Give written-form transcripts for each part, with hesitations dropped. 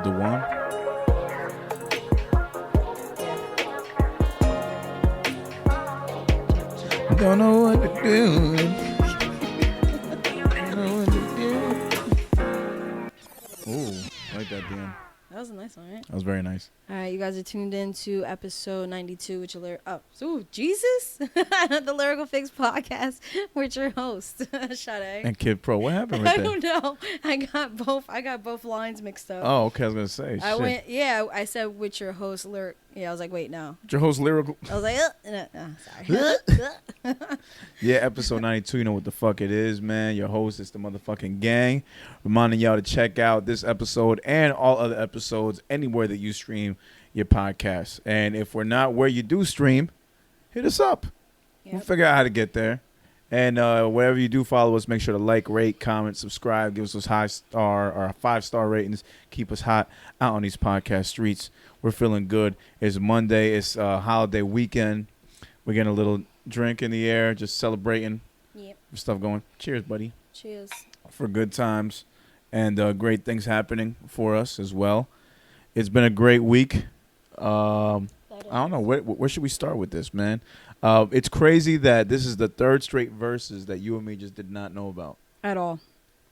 The one? Don't know what to do. Don't know what to do. Ooh, I like that, Dan. That was a nice one, right? That was very nice. All right, you guys are tuned in to episode 92 with your Jesus, the Lyrical Fix Podcast with your host, Sade. And Kid Pro, what happened right I there? don't know. I got both lines mixed up. Oh, okay. I was gonna say. I said with your host, Lyric. Yeah, I was like, wait, no. With your host, Lyrical. I was like, sorry. Yeah, episode 92. You know what the fuck it is, man. Your host is the motherfucking gang. Reminding y'all to check out this episode and all other episodes anywhere that you stream your podcast. And if we're not where you do stream, hit us up. Yep. We'll figure out how to get there. And wherever you do follow us, make sure to like, rate, comment, subscribe. Give us those 5-star ratings. Keep us hot out on these podcast streets. We're feeling good. It's Monday. It's holiday weekend. We're getting a little drink in the air, just celebrating. Yep. Stuff going. Cheers, buddy. Cheers. For good times and great things happening for us as well. It's been a great week. I don't know. Where should we start with this, man? It's crazy that this is the third straight verses that you and me just did not know about. At all.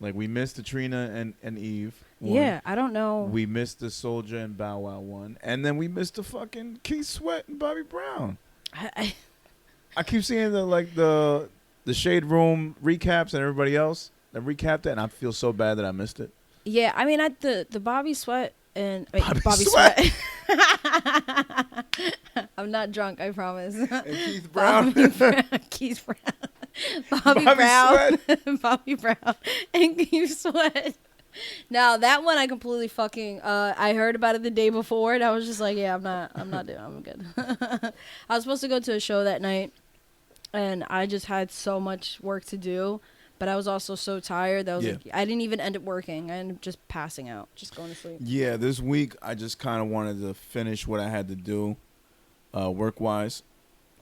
Like, we missed the Trina and Eve one. Yeah, I don't know. We missed the Soulja and Bow Wow one. And then we missed the fucking Keith Sweat and Bobby Brown. I keep seeing the Shade Room recaps and everybody else that recapped it, and I feel so bad that I missed it. Yeah, I mean, the Bobby Sweat and Bobby Sweat. I'm not drunk, I promise. And Keith Brown. Keith Brown. Bobby Brown. Bobby Brown. And Keith Sweat. Now, that one I completely fucking, I heard about it the day before, and I was just like, yeah, I'm good. I was supposed to go to a show that night, and I just had so much work to do, but I was also so tired that I didn't even end up working. I ended up just passing out, just going to sleep. Yeah, this week I just kind of wanted to finish what I had to do work-wise,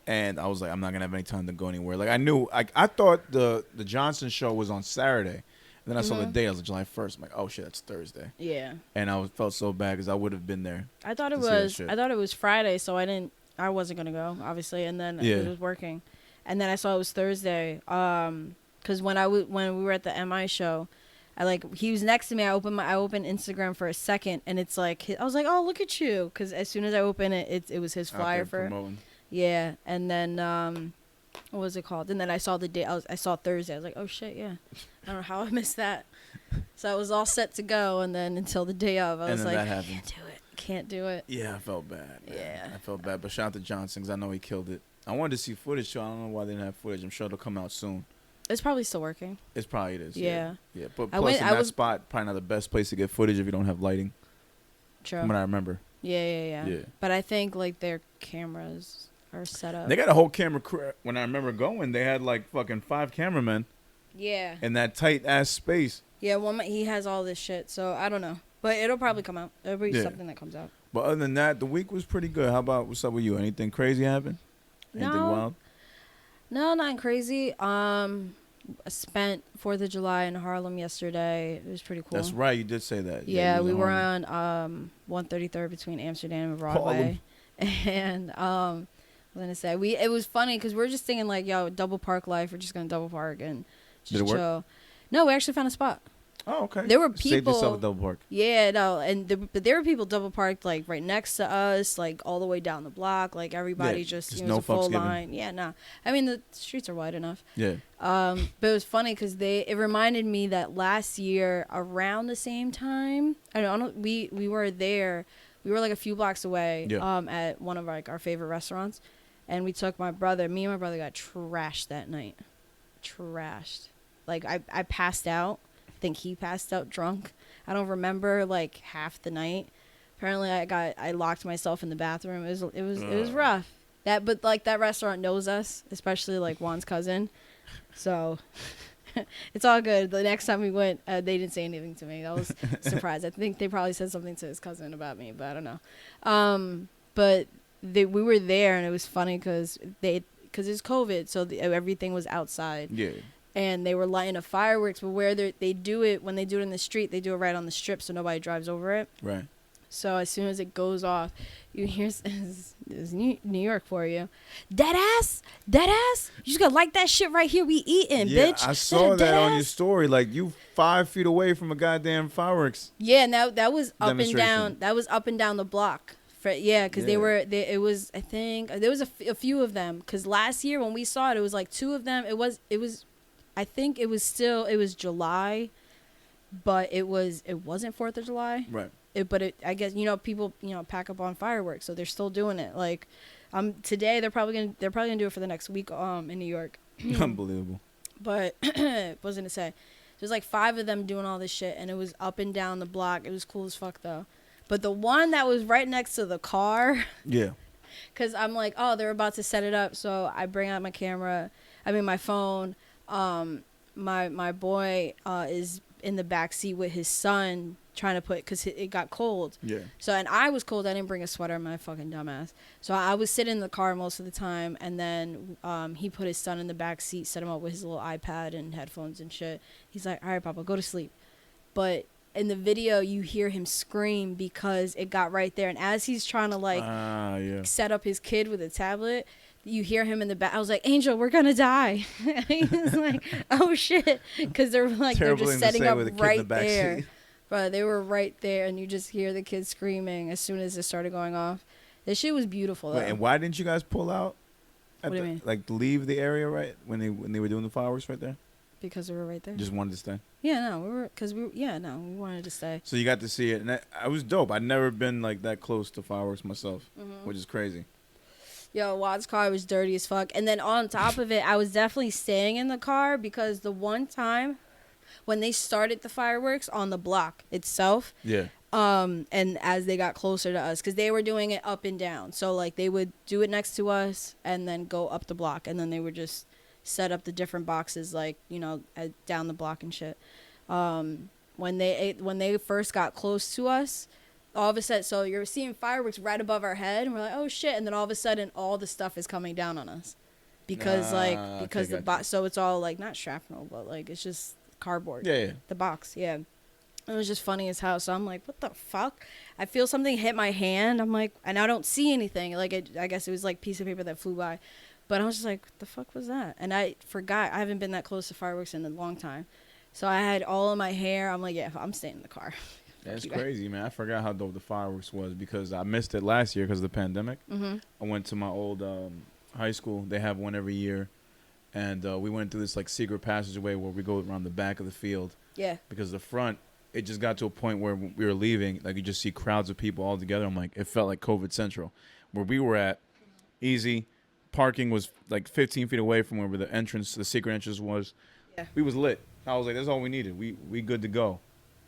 and I was like, I'm not going to have any time to go anywhere. Like, I thought the Johnson show was on Saturday. And then I saw the day. I was like, July 1st. I'm like, oh shit, that's Thursday. Yeah. And I felt so bad because I would have been there. I thought it was Friday, so I wasn't gonna go, obviously. And then it was working, and then I saw it was Thursday. Because when we were at the MI show, he was next to me. I opened Instagram for a second, and it's like I was like, oh, look at you, because as soon as I opened it, it was his flyer for promoting. Yeah, and then what was it called? And then I saw the day. I saw Thursday. I was like, oh shit, yeah. I don't know how I missed that. So I was all set to go, and then until the day of, I was like, I can't do it. Yeah, I felt bad. Man. Yeah, I felt bad. But shout out to Johnson because I know he killed it. I wanted to see footage, so I don't know why they didn't have footage. I'm sure it'll come out soon. It's probably still working. It is. Yeah. Yeah. But plus, in that spot, probably not the best place to get footage if you don't have lighting. True. From what I remember. Yeah. But I think their cameras are set up. They got a whole camera crew. When I remember going, they had fucking 5 cameramen. Yeah. In that tight ass space. Yeah, he has all this shit, so I don't know. But it'll probably come out. It'll be something that comes out. But other than that, the week was pretty good. What's up with you? Anything crazy happen? Anything wild? No, nothing crazy. I spent 4th of July in Harlem yesterday. It was pretty cool. That's right, you did say that. Yeah, we were on 133rd between Amsterdam and Broadway. And I was gonna say it was funny because we were just thinking yo, double park life. We're just gonna double park and just Did it chill. Work? No, we actually found a spot. Oh, okay. There were people. Saved yourself a double park. Yeah, no, but there were people double parked right next to us, all the way down the block. Everybody just no a full fucks given. line. Yeah, nah. I mean the streets are wide enough. Yeah. But it was funny because it reminded me that last year around the same time, I don't know, we were there. We were a few blocks away. Yeah. At one of our favorite restaurants, and we took my brother. Me and my brother got trashed that night. Trashed. I passed out. I think he passed out drunk. I don't remember half the night. Apparently I locked myself in the bathroom. It was rough. But that restaurant knows us, especially Juan's cousin. So it's all good. The next time we went, they didn't say anything to me. I was surprised. I think they probably said something to his cousin about me, but I don't know. But we were there, and it was funny because it's COVID, so everything was outside. Yeah. And they were lighting up fireworks, but where they do it, when they do it in the street, they do it right on the strip so nobody drives over it. Right. So as soon as it goes off, you hear this is New York for you. Dead ass. You just gotta like that shit right here. We eating, bitch. I saw that on your story. Like you 5 feet away from a goddamn fireworks. Yeah, and that was up and down. That was up and down the block. Because it was, I think there was a few of them. Because last year when we saw it, it was like 2 of them. It was. I think it was July, but it wasn't 4th of July. Right. I guess people pack up on fireworks, so they're still doing it. Like, today they're probably gonna do it for the next week in New York. Unbelievable. But what was I gonna say? There's like 5 of them doing all this shit, and it was up and down the block. It was cool as fuck though. But the one that was right next to the car, yeah, because I'm like, oh, they're about to set it up, so I bring out my phone. My boy is in the back seat with his son trying to because it got cold. Yeah. So, and I was cold. I didn't bring a sweater, my fucking dumbass. So I was sitting in the car most of the time, and then he put his son in the back seat, set him up with his little iPad and headphones and shit. He's like, all right, Papa, go to sleep. But in the video, you hear him scream because it got right there. And as he's trying to set up his kid with a tablet, you hear him in the back. I was like, Angel, we're going to die. He was like, oh, shit. Because they're just setting up right there. But they were right there, and you just hear the kids screaming as soon as it started going off. This shit was beautiful, though. Wait, and why didn't you guys pull out? What do you mean? Like, leave the area right when they were doing the fireworks right there? Because we were right there. Just wanted to stay? Yeah, no, we wanted to stay. So you got to see it, and I was dope. I'd never been, like, that close to fireworks myself, which is crazy. Yo, Wad's car was dirty as fuck. And then on top of it, I was definitely staying in the car because the one time when they started the fireworks on the block itself. Yeah. And as they got closer to us, because they were doing it up and down. So, like, they would do it next to us and then go up the block. And then they would just set up the different boxes, like, down the block and shit. When they first got close to us, all of a sudden, so you're seeing fireworks right above our head. And we're like, oh, shit. And then all of a sudden, all the stuff is coming down on us. Because, the box, so it's all, like, not shrapnel, but, like, it's just cardboard. Yeah. The box, yeah. It was just funny as hell. So I'm like, what the fuck? I feel something hit my hand. I'm like, and I don't see anything. Like, I guess it was like a piece of paper that flew by. But I was just like, what the fuck was that? And I forgot. I haven't been that close to fireworks in a long time. So I had all of my hair. I'm like, yeah, I'm staying in the car. That's crazy, man. I forgot how dope the fireworks was because I missed it last year because of the pandemic. Mm-hmm. I went to my old high school. They have one every year. And we went through this, like, secret passageway where we go around the back of the field. Yeah. Because the front, it just got to a point where we were leaving. Like, you just see crowds of people all together. I'm like, it felt like COVID Central. Where we were at, easy. Parking was, like, 15 feet away from where the entrance, the secret entrance was. Yeah. We was lit. I was like, that's all we needed. We good to go.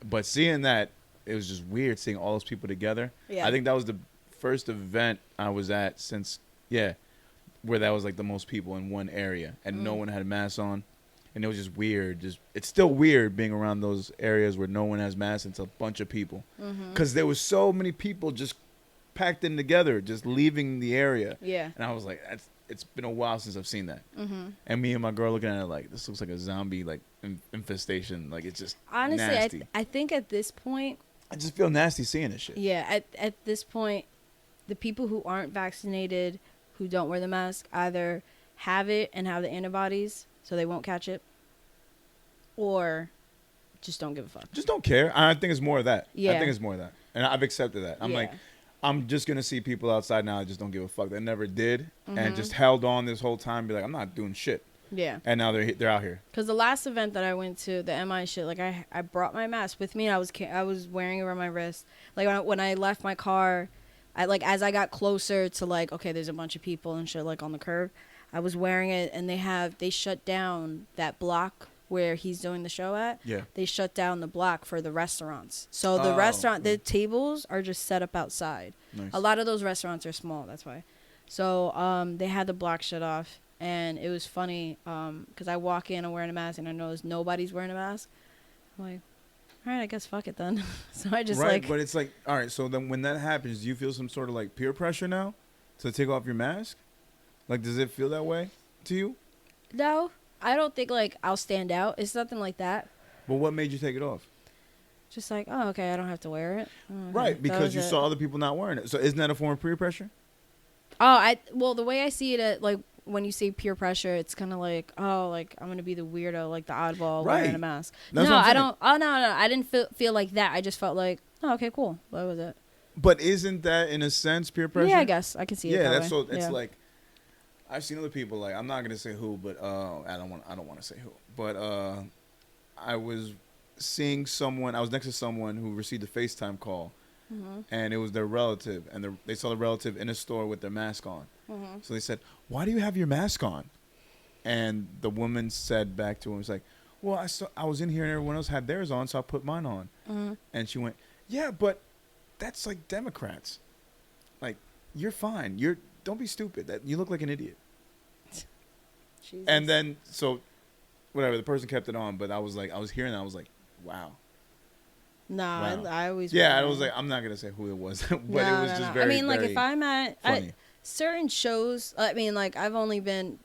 But seeing that, it was just weird seeing all those people together. Yeah. I think that was the first event I was at since, where that was like the most people in one area and no one had masks on, and it was just weird. It's still weird being around those areas where no one has masks and it's a bunch of people because there was so many people just packed in together, just leaving the area. Yeah, and I was like, it's been a while since I've seen that. And me and my girl looking at it like, this looks like a zombie like infestation. Like, it's just honestly nasty. I think at this point, I just feel nasty seeing this shit. Yeah, at this point, the people who aren't vaccinated, who don't wear the mask, either have it and have the antibodies so they won't catch it, or just don't give a fuck. Just don't care. I think it's more of that. Yeah. I think it's more of that. And I've accepted that. I'm like, I'm just going to see people outside now that just don't give a fuck. They never did and just held on this whole time. Be like, I'm not doing shit. Yeah. And now they're out here. Because the last event that I went to, the MI shit, like, I brought my mask with me, and I was wearing it around my wrist. Like, when I left my car, as I got closer to, like, okay, there's a bunch of people and shit, like, on the curb, I was wearing it, and they shut down that block where he's doing the show at. Yeah. They shut down the block for the restaurants. So the tables are just set up outside. Nice. A lot of those restaurants are small, that's why. So they had the block shut off, and it was funny because I walk in, I'm wearing a mask, and I notice nobody's wearing a mask. I'm like, all right, I guess fuck it then. So I just but it's like, all right, so then when that happens, do you feel some sort of like peer pressure now to take off your mask? Like, does it feel that way to you? No, I don't think like I'll stand out. It's nothing like that. But what made you take it off? Just like, oh, okay, I don't have to wear it. Oh, okay. Right, That because was you it. saw other people not wearing it. So isn't that a form of peer pressure? Well, the way I see it, like when you say peer pressure, it's kind of like, oh, like I'm gonna be the weirdo, like the oddball wearing Right. a mask. That's No, what I'm I saying. don't. Oh no, I didn't feel like that. I just felt like, oh, okay, cool. That was it. But isn't that in a sense peer pressure? Yeah, I guess I can see it. Yeah, that that's way. so. It's Yeah. like I've seen other people. Like I'm not gonna say who, but I don't want to say who. But I was seeing someone. I was next to someone who received a FaceTime call, and it was their relative, and they saw the relative in a store with their mask on. So they said, "Why do you have your mask on?" And the woman said back to him, "It's like, well, I was in here and everyone else had theirs on, so I put mine on." And she went, "Yeah, but that's like Democrats. Like, you're fine. Don't be stupid. That you look like an idiot." Jesus. And then whatever, the person kept it on, but I was hearing that, I was like, wow. No, Wow. I always. Yeah, wear I was it. like, I'm not gonna say who it was, but No, it was no, just no. very. I mean, like very if I'm at funny. certain shows, I mean, like I've only been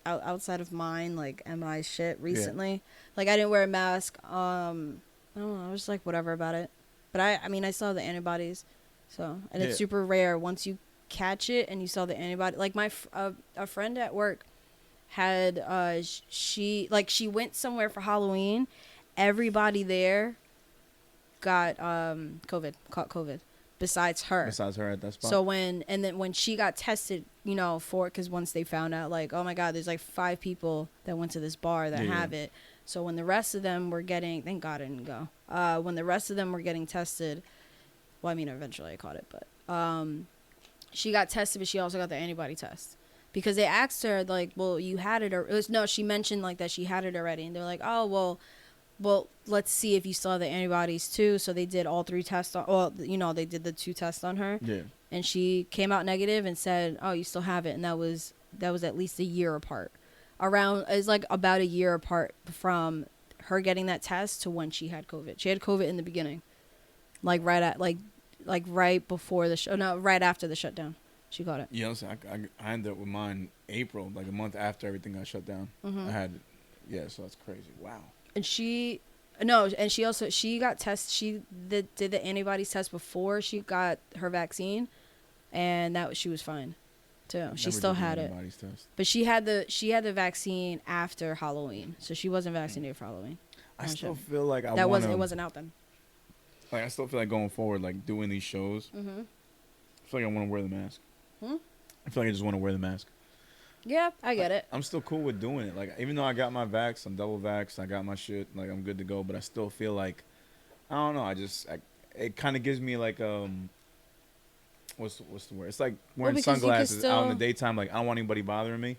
outside of mine, like MI shit recently. Like I didn't wear a mask. I don't know. I was like whatever about it. But I mean, I saw the antibodies, so and it's Yeah. super rare once you catch it and you saw the antibody. Like a friend at work had she went somewhere for Halloween. Everybody there got caught COVID besides her. Besides her at that spot. So when she got tested, you know, because once they found out, like, oh my God, there's like 5 people that went to this bar that have it. So when the rest of them were getting, thank God I didn't go. When the rest of them were getting tested, well, I mean, eventually I caught it, but she got tested, but she also got the antibody test. Because they asked her, like, well, you had it, she mentioned, like, that she had it already. And they're like, oh, well, let's see if you still have the antibodies, too. So they did all 3 tests. They did the 2 tests on her. Yeah. And she came out negative and said, oh, you still have it. And that was at least a year apart. It's like about a year apart from her getting that test to when she had COVID. She had COVID in the beginning. Like, right before right after the shutdown. She got it. Yeah, so I ended up with mine April, like a month after everything got shut down. I had, so that's crazy. Wow. And she got tested. She did the antibodies test before she got her vaccine, and she was fine, too. She still had it, test. but she had the vaccine after Halloween, so she wasn't vaccinated for Halloween. I still feel like it wasn't out then. Like I still feel like going forward, like doing these shows. I feel like I want to wear the mask. I feel like I just want to wear the mask. Yeah, I get it. I'm still cool with doing it. Like, even though I got my vax, I'm double vaxxed, I got my shit, like, I'm good to go. But I still feel like, I don't know, it kind of gives me, like, what's the word? It's like wearing sunglasses out in the daytime. Like, I don't want anybody bothering me.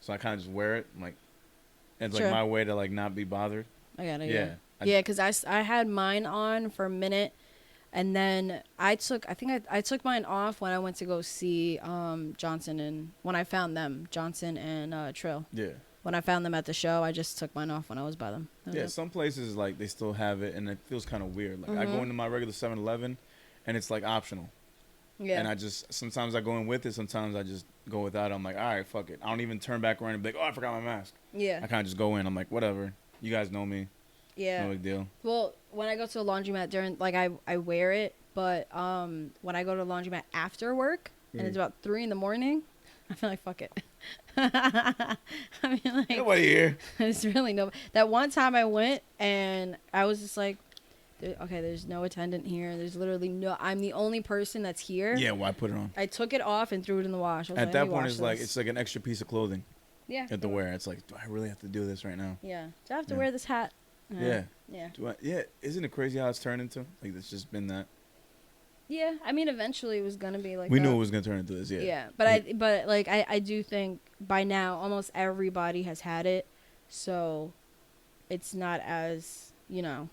So I kind of just wear it. Like, it's like my way to, like, not be bothered. I got it, yeah. Yeah, because I had mine on for a minute. And then I took mine off when I went to go see Johnson and Trill. Yeah. When I found them at the show, I just took mine off when I was by them. Yeah, some places, like, they still have it, and it feels kind of weird. Like, I go into my regular 7-Eleven, and it's, like, optional. Yeah. And sometimes I go in with it, sometimes I just go without it. I'm like, all right, fuck it. I don't even turn back around and be like, oh, I forgot my mask. Yeah. I kind of just go in. I'm like, whatever. You guys know me. Yeah. No big deal. Well, when I go to a laundromat I wear it, but when I go to a laundromat after work and it's about 3 a.m, I feel like fuck it. I mean, like, nobody here. It's really no. That one time I went and I was just like, okay, there's no attendant here. There's literally I'm the only person that's here. Yeah, why put it on? I took it off and threw it in the wash. At that point, it's like an extra piece of clothing. Yeah. You have to wear. It's like, do I really have to do this right now? Yeah. Do I have to wear this hat? Yeah. Yeah. Isn't it crazy how it's turned into? Like, it's just been that. Yeah, I mean, eventually it was gonna be like. We knew it was gonna turn into this. Yeah. Yeah, but I do think by now almost everybody has had it, so it's not as Yeah,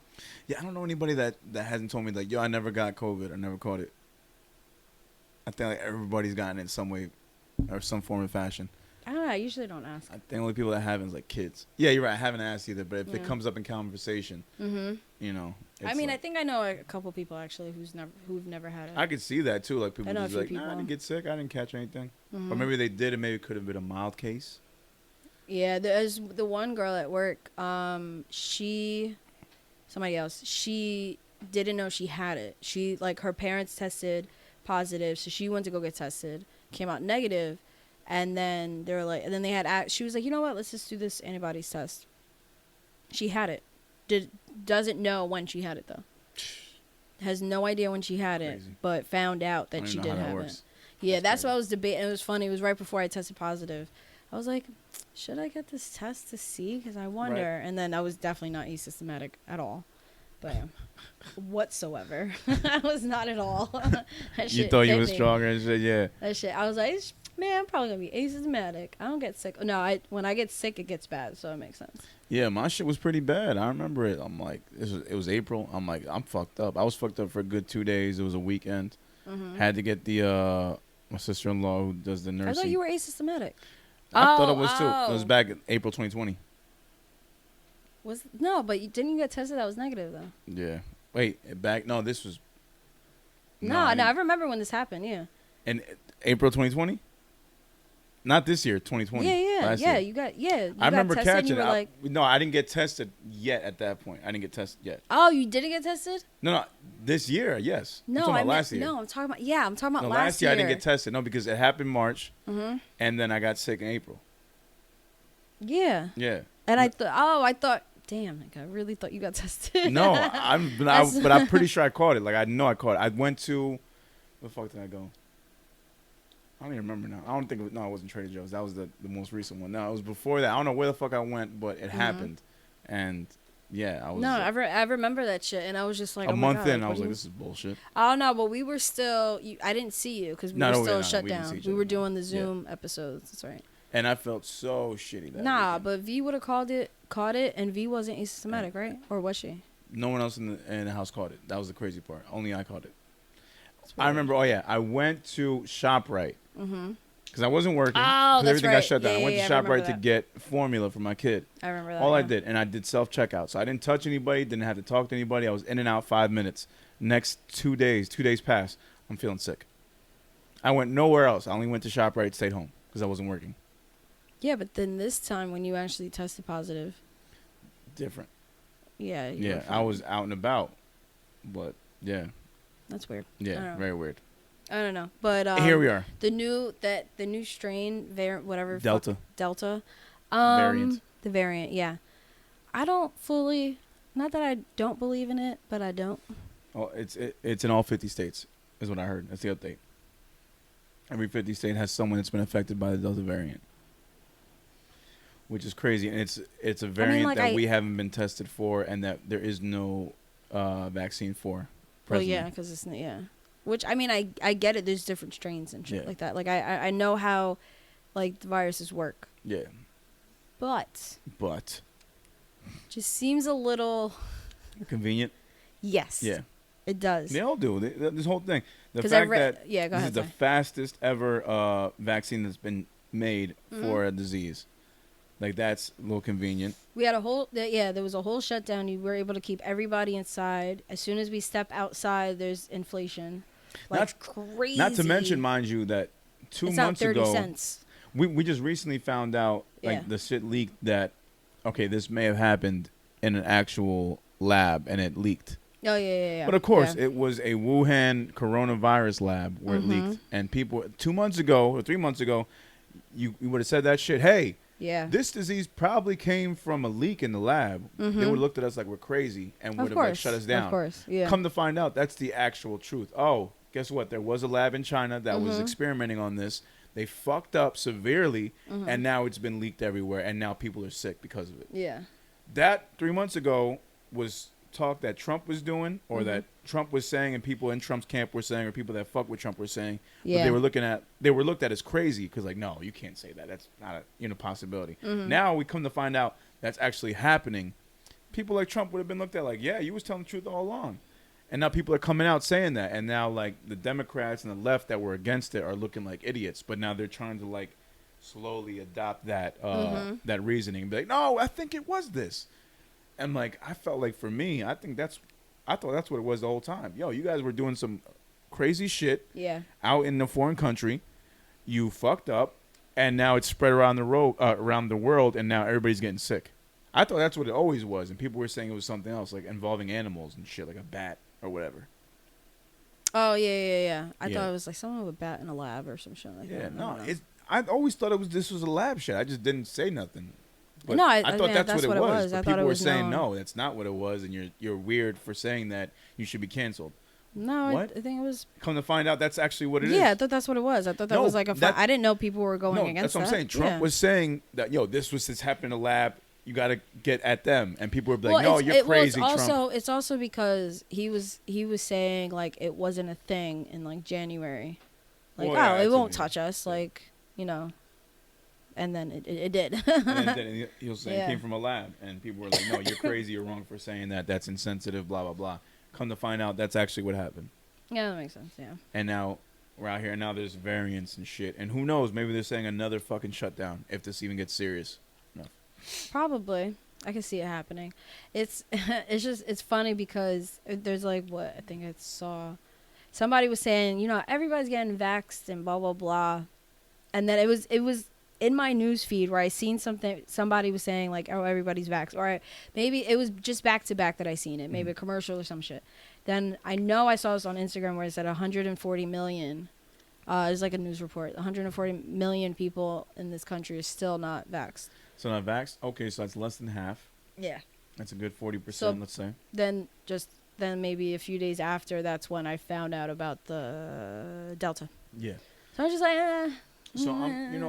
I don't know anybody that hasn't told me like, yo, I never got COVID, I never caught it. I think like everybody's gotten it in some way, or some form of fashion. I don't know. I usually don't ask. I think the only people that haven't is like kids. Yeah, you're right. I haven't asked either, but if it comes up in conversation, I mean, I think I know a couple people actually who've never had it. I could see that too. Like people I know just a few like, people. nah, I didn't get sick. I didn't catch anything. Or maybe they did, and maybe it could have been a mild case. Yeah, there's the one girl at work. Somebody else. She didn't know she had it. She, like, her parents tested positive, so she went to go get tested, came out negative, and then they were like, and then they had, she was like, you know what, let's just do this antibodies test. She had it. Doesn't know when she had it, though. Has no idea when she had it, Crazy. but found out that she did have it. Yeah, that's what I was debating. It was funny. It was right before I tested positive. I was like, should I get this test to see? Because I wonder. Right. And then I was definitely not asymptomatic at all. But whatsoever. I was not at all. You thought you were stronger and shit, yeah. That shit. I was like, man, I'm probably going to be asymptomatic. I don't get sick. No, when I get sick, it gets bad, so it makes sense. Yeah, my shit was pretty bad. I remember it. I'm like, it was April. I'm like, I'm fucked up. I was fucked up for a good 2 days. It was a weekend. Mm-hmm. Had to get the, my sister-in-law who does the nursing. I thought you were asymptomatic. I thought it was too. It was back in April 2020. No, but didn't you get tested? That was negative, though. Yeah. Wait, back? No, this was. No, I remember when this happened, yeah. In April 2020? Not this year, 2020. Yeah. You got I remember tested catching it. No, I didn't get tested yet at that point. I didn't get tested yet. Oh, you didn't get tested? No, this year, yes. No, I'm talking about last year. No, I'm talking about last year. I didn't get tested. No, because it happened March, and then I got sick in April. Yeah. Yeah. And I thought, damn, like, I really thought you got tested. No, but I'm pretty sure I caught it. Like, I know I caught it. I went to, where the fuck did I go? I don't even remember now. I don't think it wasn't Trader Joe's. That was the most recent one. No, it was before that. I don't know where the fuck I went, but it happened. And yeah, I was. No, I remember that shit, and I was just like, a month in, I was like, this is bullshit. Oh no, but we were still. I didn't see you because we were still shut down. We were doing the Zoom episodes. That's right. And I felt so shitty that weekend. But V would have caught it, and V wasn't asymptomatic, right? Or was she? No one else in the house caught it. That was the crazy part. Only I caught it. I remember. Oh yeah, I went to ShopRite. Because I wasn't working. Oh, that's everything right. got shut down. I went to ShopRite to get formula for my kid. I remember that. All I did, and I did self-checkout. So I didn't touch anybody, didn't have to talk to anybody. I was in and out 5 minutes. Next 2 days passed. I'm feeling sick. I went nowhere else. I only went to ShopRite, stayed home because I wasn't working. Yeah, but then this time when you actually tested positive. Different. Yeah. Yeah, I was out and about. But, yeah. That's weird. Yeah, very weird. I don't know, but here we are. The new strain whatever Delta variant. The variant, yeah. I don't fully, not that I don't believe in it, but I don't. Oh, it's in all 50 states, is what I heard. That's the update. Every 50 state has someone that's been affected by the Delta variant, which is crazy, and it's a variant that we haven't been tested for, and that there is no vaccine for. Well, yeah, because it's Which, I mean, I get it. There's different strains and shit like that. Like, I know how, like, the viruses work. Yeah. But. Just seems a little. Convenient? Yes. Yeah. It does. They all do. This whole thing. The fact that go this ahead, is the fastest ever vaccine that's been made for a disease. Like, that's a little convenient. We had there was a whole shutdown. You were able to keep everybody inside. As soon as we step outside, there's inflation. Like, crazy. Not to mention, mind you, that 2 months ago, 30 cents. We just recently found out, like, the shit leaked that, okay, this may have happened in an actual lab, and it leaked. Oh, yeah. But, of course, it was a Wuhan coronavirus lab where it leaked. And people, 2 months ago or 3 months ago, you would have said that shit, hey, this disease probably came from a leak in the lab. They would have looked at us like we're crazy and would have like shut us down. Of course, yeah. Come to find out, that's the actual truth. Oh, guess what? There was a lab in China that was experimenting on this. They fucked up severely, and now it's been leaked everywhere, and now people are sick because of it. Yeah. That 3 months ago was talk that Trump was doing, or that Trump was saying, and people in Trump's camp were saying, or people that fuck with Trump were saying. Yeah. But they were looked at as crazy because, like, no, you can't say that. That's not a possibility. Now we come to find out that's actually happening. People like Trump would have been looked at like, yeah, you was telling the truth all along. And now people are coming out saying that. And now, like, the Democrats and the left that were against it are looking like idiots. But now they're trying to, like, slowly adopt that that reasoning and be like, no, I think it was this. And, like, I felt like for me, I thought that's what it was the whole time. Yo, you guys were doing some crazy shit out in a foreign country. You fucked up, and now it's spread around the world, and now everybody's getting sick. I thought that's what it always was, and people were saying it was something else, like involving animals and shit, like a bat or whatever. Oh yeah. I Yeah. thought it was like someone with a bat in a lab or some shit like Yeah, that. no, I always thought this was a lab shit. I just didn't say nothing. But No, I thought yeah, that's what it was. I But thought people it were was saying known. no, that's not what it was, and you're weird for saying that. You should be canceled. No, What? I think it was. Come to find out, that's actually what it is. Yeah, I thought that's what it was. I thought that No, was like a. I didn't know people were going No, against that's what I'm saying. Trump was saying that this happened in the lab. You got to get at them, and people were like, "No, you're crazy, Trump." It's also because he was saying like it wasn't a thing in like January, like Well, yeah, it won't that's touch us, like and then it did. And then he was saying it came from a lab, and people were like, "No, you're crazy. You're wrong for saying that. That's insensitive." Blah blah blah. Come to find out, that's actually what happened. Yeah, that makes sense. Yeah. And now we're out here, and now there's variants and shit. And who knows? Maybe they're saying another fucking shutdown if this even gets serious. No. Probably. I can see it happening. It's it's funny because there's like what I think I saw somebody was saying, everybody's getting vaxxed and blah blah blah. And then it was in my news feed where I seen somebody was saying like, oh, everybody's vaxxed. Or maybe it was just back to back that I seen it, maybe a commercial or some shit. Then I know I saw this on Instagram where it said 140 million. It's like a news report. 140 million people in this country are still not vaxxed. So not vaxxed? Okay, so that's less than half. Yeah. That's a good 40%, So let's say. Then maybe a few days after, that's when I found out about the Delta. Yeah. So I was just like, So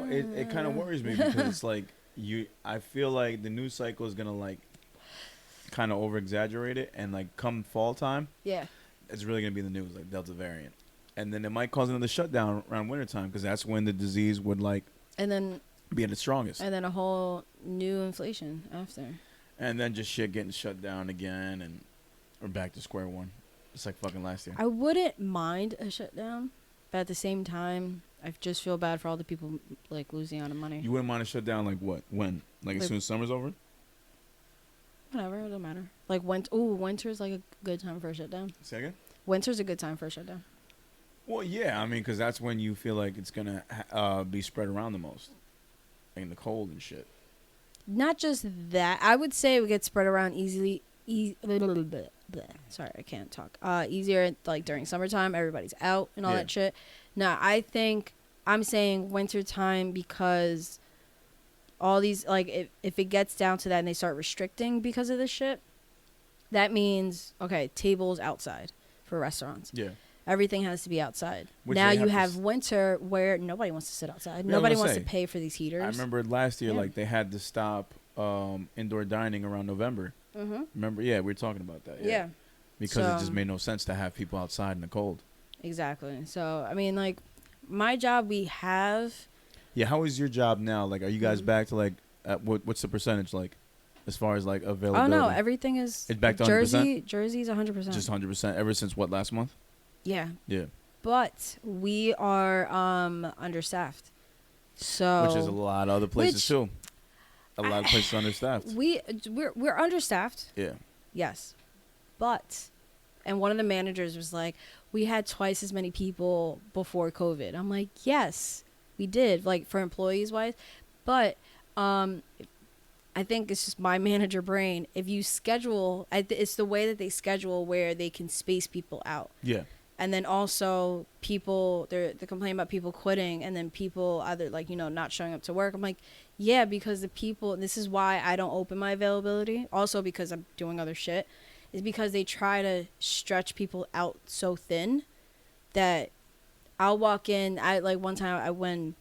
it kind of worries me because it's like I feel like the news cycle is gonna like kind of over exaggerate it, and like come fall time, yeah, it's really gonna be in the news like Delta variant, and then it might cause another shutdown around wintertime because that's when the disease would like and then be at its strongest, and then a whole new inflation after, and then just shit getting shut down again, and we're back to square one. It's like fucking last year. I wouldn't mind a shutdown, but at the same time, I just feel bad for all the people like losing out of money. You wouldn't mind a shutdown like what? When? Like as soon as summer's over? Whatever, it doesn't matter. Like winter's like a good time for a shutdown. Say again? Winter's a good time for a shutdown. Well, yeah, I mean, because that's when you feel like it's gonna be spread around the most, like in the cold and shit. Not just that, I would say it would get spread around easily. Sorry, I can't talk. Easier like during summertime, everybody's out and all that shit. No, I think I'm saying wintertime because all these like if it gets down to that and they start restricting because of this shit, that means tables outside for restaurants. Yeah. Everything has to be outside. Which now they you have have winter where nobody wants to sit outside. Yeah, Nobody wants to pay for these heaters. I remember last year, Yeah. like they had to stop indoor dining around November. Mm-hmm. Remember? Yeah, we were talking about that. Yeah. Because it just made no sense to have people outside in the cold. Exactly. So I mean, like, my job we have. Yeah. How is your job now? Like, are you guys back to like what's the percentage like, as far as like availability? Oh no, everything is. It's back to 100%? Jersey's 100%. Just 100% ever since what, last month? Yeah. Yeah. But we are understaffed. So Which is a lot of other places too. A lot of places understaffed. We're understaffed. Yeah. Yes. But and one of the managers was like, "We had twice as many people before COVID." I'm like, "Yes, we did, like for employees wise." But I think it's just my manager brain. If you schedule, it's the way that they schedule where they can space people out. Yeah. And then also people, they're complaining about people quitting and then people either like, not showing up to work. I'm like, yeah, because the people, this is why I don't open my availability. Also because I'm doing other shit, is because they try to stretch people out so thin that I'll walk in. One time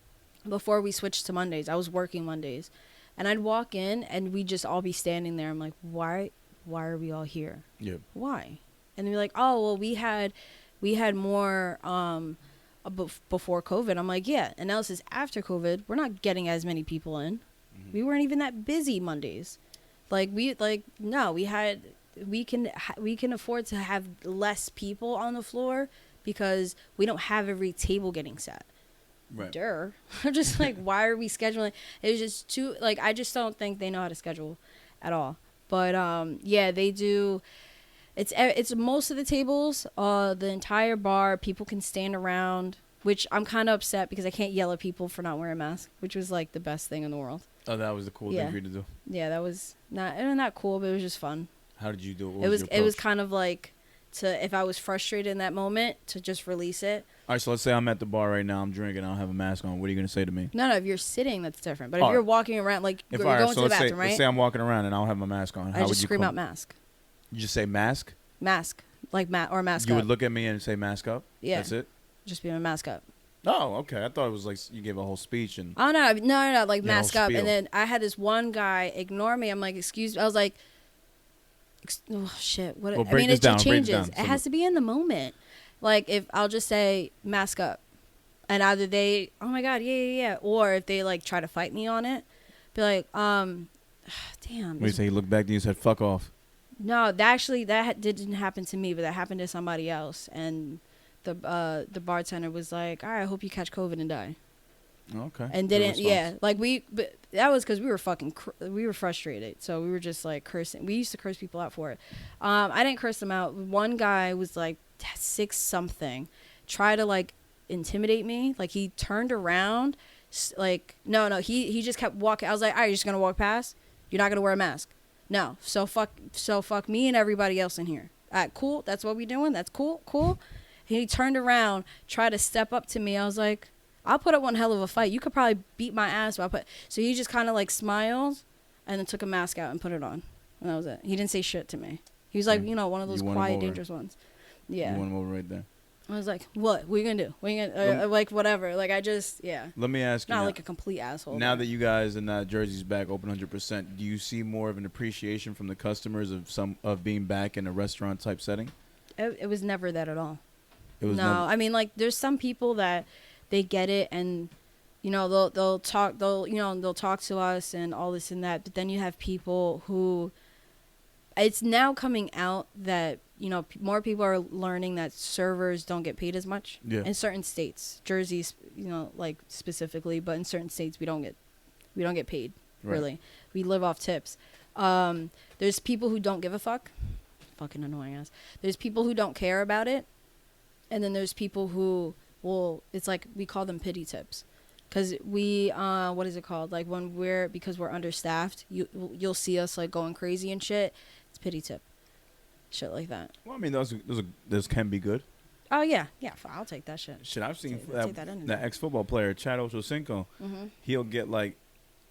before we switched to Mondays, I was working Mondays and I'd walk in and we'd just all be standing there. I'm like, why are we all here? Yeah. Why? And they're like, oh, well, we had more before COVID. I'm like, yeah. And now this is after COVID. We're not getting as many people in. Mm-hmm. We weren't even that busy Mondays. We can afford to have less people on the floor because we don't have every table getting set. Right. Durr. I'm just like, why are we scheduling? It was just too, like, I just don't think they know how to schedule at all. But yeah, they do. It's most of the tables, the entire bar, people can stand around, which I'm kind of upset because I can't yell at people for not wearing masks, which was like the best thing in the world. Oh, that was the cool thing for you to do. Yeah, that was not cool, but it was just fun. How did you do it? It was kind of like if I was frustrated in that moment, to just release it. All right, so let's say I'm at the bar right now. I'm drinking. I don't have a mask on. What are you going to say to me? No, if you're sitting, that's different. But if you're walking around, like, you're all right, going so to the let's bathroom, right? Let's say I'm walking around and I don't have my mask on. I How just would you scream call out mask. You just say mask? Mask. Like, or mask You up. would look at me and say mask up? Yeah. That's it? Just be a mask up. Oh, okay. I thought it was like you gave a whole speech. And Oh, no, like, Yeah, mask whole up. spiel. And then I had this one guy ignore me. I'm like, excuse me. I was like, oh, shit. What? Well, I break mean, this it down, just break this changes. down. It So has to be in the moment. Like, if I'll just say mask up. And either they, oh, my God, yeah. Or if they, like, try to fight me on it, be like, damn. What do you say? He looked back to you and said, fuck off. No, that didn't happen to me, but that happened to somebody else. And the bartender was like, all right, I hope you catch COVID and die. Okay. And Good didn't, response. but that was because we were we were frustrated. So we were just like cursing. We used to curse people out for it. I didn't curse them out. One guy was like 6 something, try to like intimidate me. Like he turned around, like, no, he just kept walking. I was like, all right, you're just going to walk past? You're not going to wear a mask? No. So fuck me and everybody else in here. All right, cool. That's what we doing. That's cool. He turned around, tried to step up to me. I was like, I'll put up one hell of a fight. You could probably beat my ass. So he just kind of like smiled and then took a mask out and put it on. And that was it. He didn't say shit to me. He was like, one of those quiet, dangerous ones. Yeah. You want him over right there. I was like, what are you going to do? What are you gonna, like, whatever. Like, I just, yeah. Let me ask you. Not now, like a complete asshole. Now that you guys and Jersey's back open 100%, do you see more of an appreciation from the customers of being back in a restaurant type setting? It was never that at all. It was no, never. I mean, like, there's some people that they get it and, they'll talk to us and all this and that. But then you have people who, it's now coming out that, more people are learning that servers don't get paid as much in certain states. Jersey's, like specifically, but in certain states we don't get paid, really. We live off tips. There's people who don't give a fuck. Fucking annoying ass. There's people who don't care about it. And then there's people who it's like we call them pity tips. Because we, what is it called? Like because we're understaffed, you'll see us like going crazy and shit. It's pity tip. Shit like that. Well, I mean, those can be good. Oh, yeah. Yeah, I'll take that shit. Shit, I've seen Take that any day. ex-football player, Chad Ochocinco, he'll get like,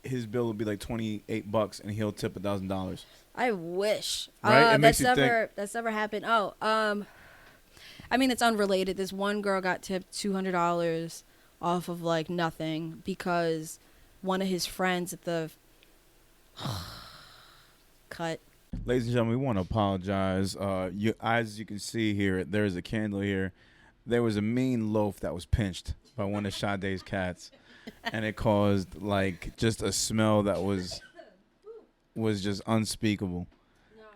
his bill will be like $28 and he'll tip $1,000. I wish. Right? It makes you think. That's never happened. Oh, I mean, it's unrelated. This one girl got tipped $200 off of like nothing because one of his friends at the cut. Ladies and gentlemen, we want to apologize. As you can see here, there's a candle here. There was a mean loaf that was pinched by one of Sade's cats, and it caused like just a smell that was just unspeakable.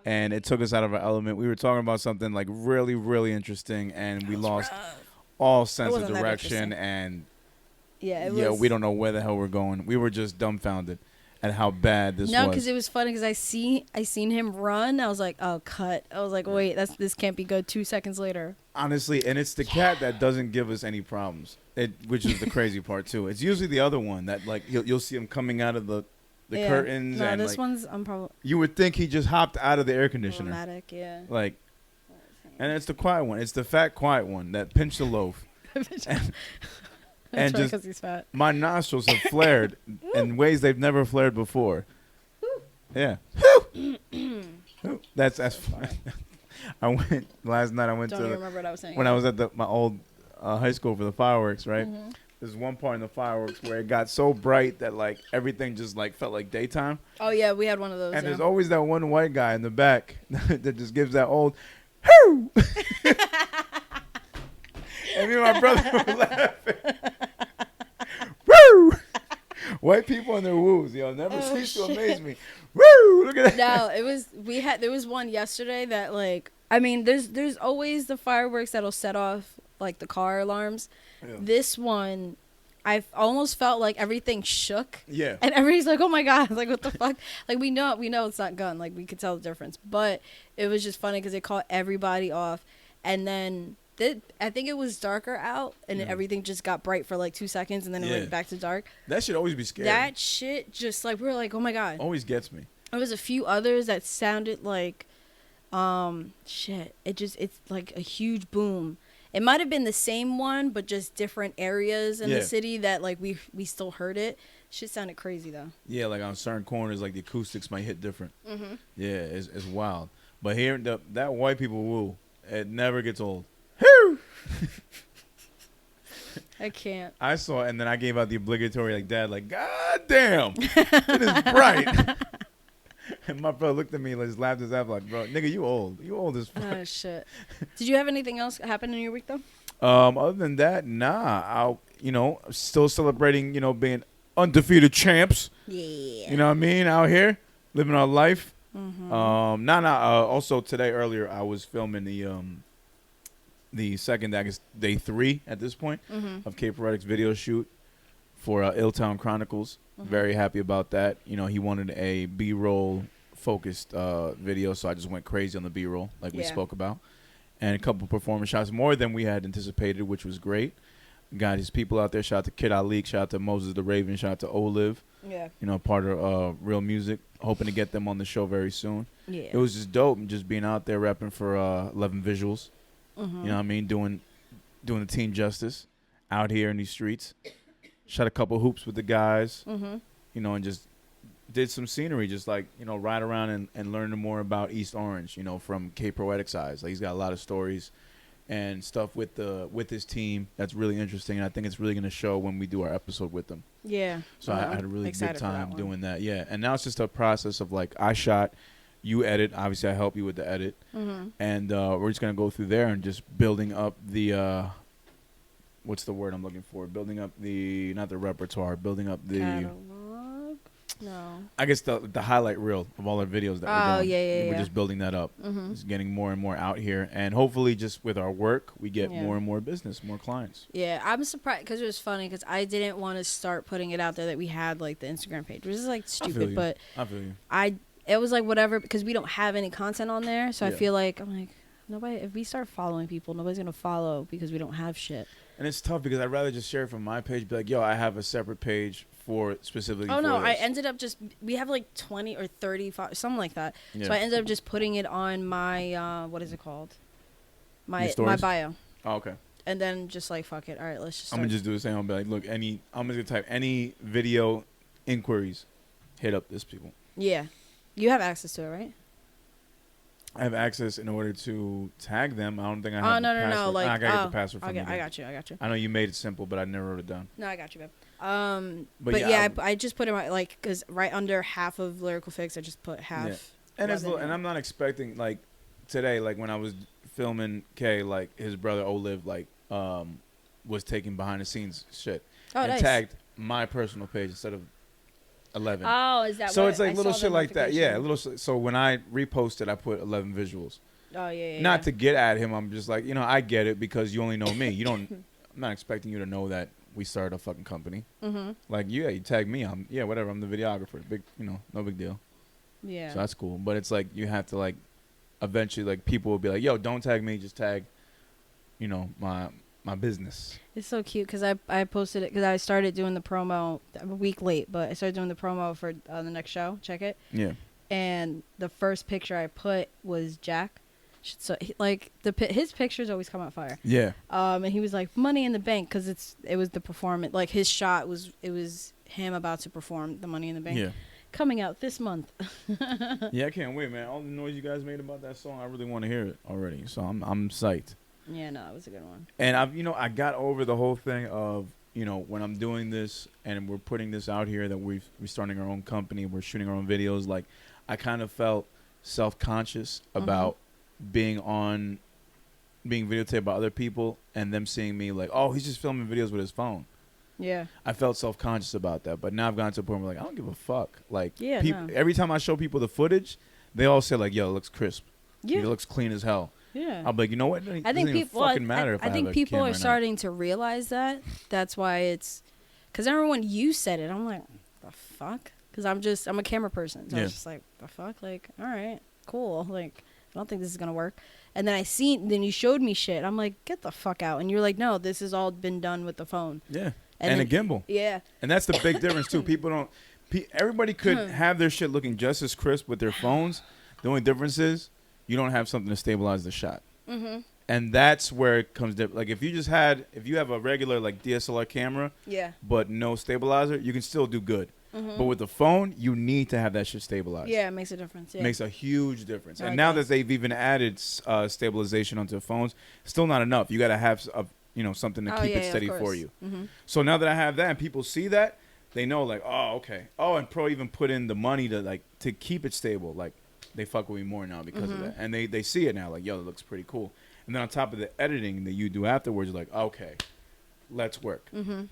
And it took us out of our element. We were talking about something like really, really interesting, and we lost all sense of direction. And we don't know where the hell we're going. We were just dumbfounded at how bad this was. No, because it was funny because I seen him run. I was like, oh, cut. I was like, wait, this can't be good. 2 seconds later. Honestly, and it's the cat that doesn't give us any problems, which is the crazy part too. It's usually the other one that like you'll see him coming out of the curtains. No, and this like, one's probably. You would think he just hopped out of the air conditioner. Automatic, yeah. Like, and it's the quiet one. It's the fat, quiet one that pinched the loaf. And just he's fat. My nostrils have flared in ways they've never flared before. Yeah. That's fine. I went last night. Don't even remember what I was saying. When I was at my old high school for the fireworks, right? Mm-hmm. There's one part in the fireworks where it got so bright that like everything just like felt like daytime. Oh yeah, we had one of those. And there's always that one white guy in the back that just gives that old "hoo." And me and my brother were laughing. Woo! White people and their woos, never cease to amaze me. Woo! Look at that. No, there was one yesterday that like, I mean, there's always the fireworks that'll set off like the car alarms. Yeah. This one, I almost felt like everything shook. Yeah. And everybody's like, oh my God, like what the fuck? Like we know it's not gun. Like we could tell the difference. But it was just funny because it caught everybody off. And then I think it was darker out and everything just got bright for like 2 seconds and then it went back to dark. That should always be scary. That shit just like, we were like, oh my God. Always gets me. There was a few others that sounded like Shit. It's like a huge boom. It might have been the same one, but just different areas in the city that like we still heard it. Shit sounded crazy though. Yeah, like on certain corners, like the acoustics might hit different. Mm-hmm. Yeah, it's wild. But hearing that white people woo, it never gets old. I can't. I saw it, and then I gave out the obligatory like dad, like, God damn, it is bright. And my brother looked at me and just laughed his ass like, bro, nigga, you old. You old as fuck. Oh, shit. Did you have anything else happen in your week, though? Other than that, nah. Still celebrating, being undefeated champs. Yeah. You know what I mean? Out here, living our life. Mm-hmm. Also, today, earlier, I was filming the second, I guess, day 3 at this point of Cape Reddick's video shoot for Illtown Chronicles. Very happy about that. He wanted a B-roll focused video, so I just went crazy on the B-roll, like we spoke about. And a couple performance shots, more than we had anticipated, which was great. Got his people out there. Shout out to Kid Ali, shout out to Moses the Raven, shout out to Olive. Yeah. Part of Real Music. Hoping to get them on the show very soon. Yeah. It was just dope, just being out there repping for 11 Visuals. Mm-hmm. You know what I mean? Doing the team justice out here in these streets. Shot a couple hoops with the guys, and just did some scenery, just like, ride around and learn more about East Orange, from Cape Poetic's eyes. Like, he's got a lot of stories and stuff with his team that's really interesting, and I think it's really going to show when we do our episode with them. Yeah. So I had a really good time doing that. Yeah. And now it's just a process of, like, I shot, you edit. Obviously, I help you with the edit. And we're just going to go through there and just building up the what's the word I'm looking for? Building up not the repertoire, building up the catalog? No. I guess the highlight reel of all our videos that we're doing. Yeah. We're just building that up. Just getting more and more out here, and hopefully just with our work, we get more and more business, more clients. Yeah, I'm surprised because it was funny because I didn't want to start putting it out there that we had like the Instagram page, which is like stupid, but I feel you. It was like whatever because we don't have any content on there, so I feel like I'm like nobody. If we start following people, nobody's gonna follow because we don't have shit. And it's tough because I'd rather just share it from my page, be like, yo, I have a separate page for specifically. Oh, no, for this. I ended up we have like 20 or 30, something like that. Yeah. So I ended up just putting it on my, what is it called? My bio. Oh, okay. And then just like, fuck it. All right, let's just I'm going to just do the same. I'll be like, look, I'm just going to type any video inquiries, hit up this people. Yeah. You have access to it, right? I have access in order to tag them. I don't think I have the password. No. Like, I got to get the password from you. I got you. I know you made it simple, but I never wrote it down. No, I got you, babe. But yeah, I just put it like, because right under half of Lyrical Fix, I just put half. Yeah. And I'm not expecting, like, today, like, when I was filming Kay, like, his brother Olive, like, was taking behind the scenes shit. Oh, and nice. tagged my personal page instead of 11. Oh, is that so what it's like I little saw shit like that. Yeah, notification. so when I reposted, I put 11 visuals. Oh, yeah. Not to get at him. I'm just like, I get it because you only know me. You don't. I'm not expecting you to know that we started a fucking company. Like, you tag me. Whatever. I'm the videographer. Big, no big deal. Yeah. So that's cool. But it's like you have to, like, eventually, like, people will be like, yo, don't tag me. Just tag, my business. It's so cute because I posted it because I started doing the promo. I'm a week late, but I started doing the promo for the next show. Check it. Yeah. And the first picture I put was Jack. So his pictures always come out fire. Yeah. And he was like Money in the Bank because it was the performance. Like his shot was him about to perform the Money in the Bank. Yeah. Coming out this month. Yeah, I can't wait, man. All the noise you guys made about that song, I really want to hear it already. So I'm psyched. Yeah, no, it was a good one. And I got over the whole thing of, when I'm doing this and we're putting this out here that we're starting our own company, we're shooting our own videos, like I kind of felt self-conscious about being videotaped by other people and them seeing me like, oh, he's just filming videos with his phone. Yeah. I felt self-conscious about that, but now I've gotten to a point where like I don't give a fuck. Like no. Every time I show people the footage, they all say like, yo, it looks crisp. Yeah. It looks clean as hell. Yeah. I'll be like, you know what? I think people. Fucking matter if I think people are starting to realize that. That's why it's. Because I remember when you said it, I'm like, the fuck? Because I'm a camera person. So I was just like, the fuck? Like, all right, cool. Like, I don't think this is going to work. And then then you showed me shit. I'm like, get the fuck out. And you're like, no, this has all been done with the phone. Yeah. And a gimbal. Yeah. And that's the big difference, too. People don't. Everybody could have their shit looking just as crisp with their phones. The only difference is you don't have something to stabilize the shot. Mm-hmm. And that's where it comes different. Like if you have a regular like DSLR camera, Yeah. but no stabilizer, you can still do good. Mm-hmm. But with the phone, you need to have that shit stabilized. Yeah, it makes a difference. Yeah. Makes a huge difference. And It now does. that they've even added stabilization onto phones, still not enough. You got to have something to keep it steady for you. Mm-hmm. So now that I have that and people see that, they know like, oh, okay. Oh, and Pro even put in the money to keep it stable. Like they fuck with me more now because of that. And they see it now like, yo, it looks pretty coul. And then on top of the editing that you do afterwards, you're like, okay, let's work. Mm-hmm.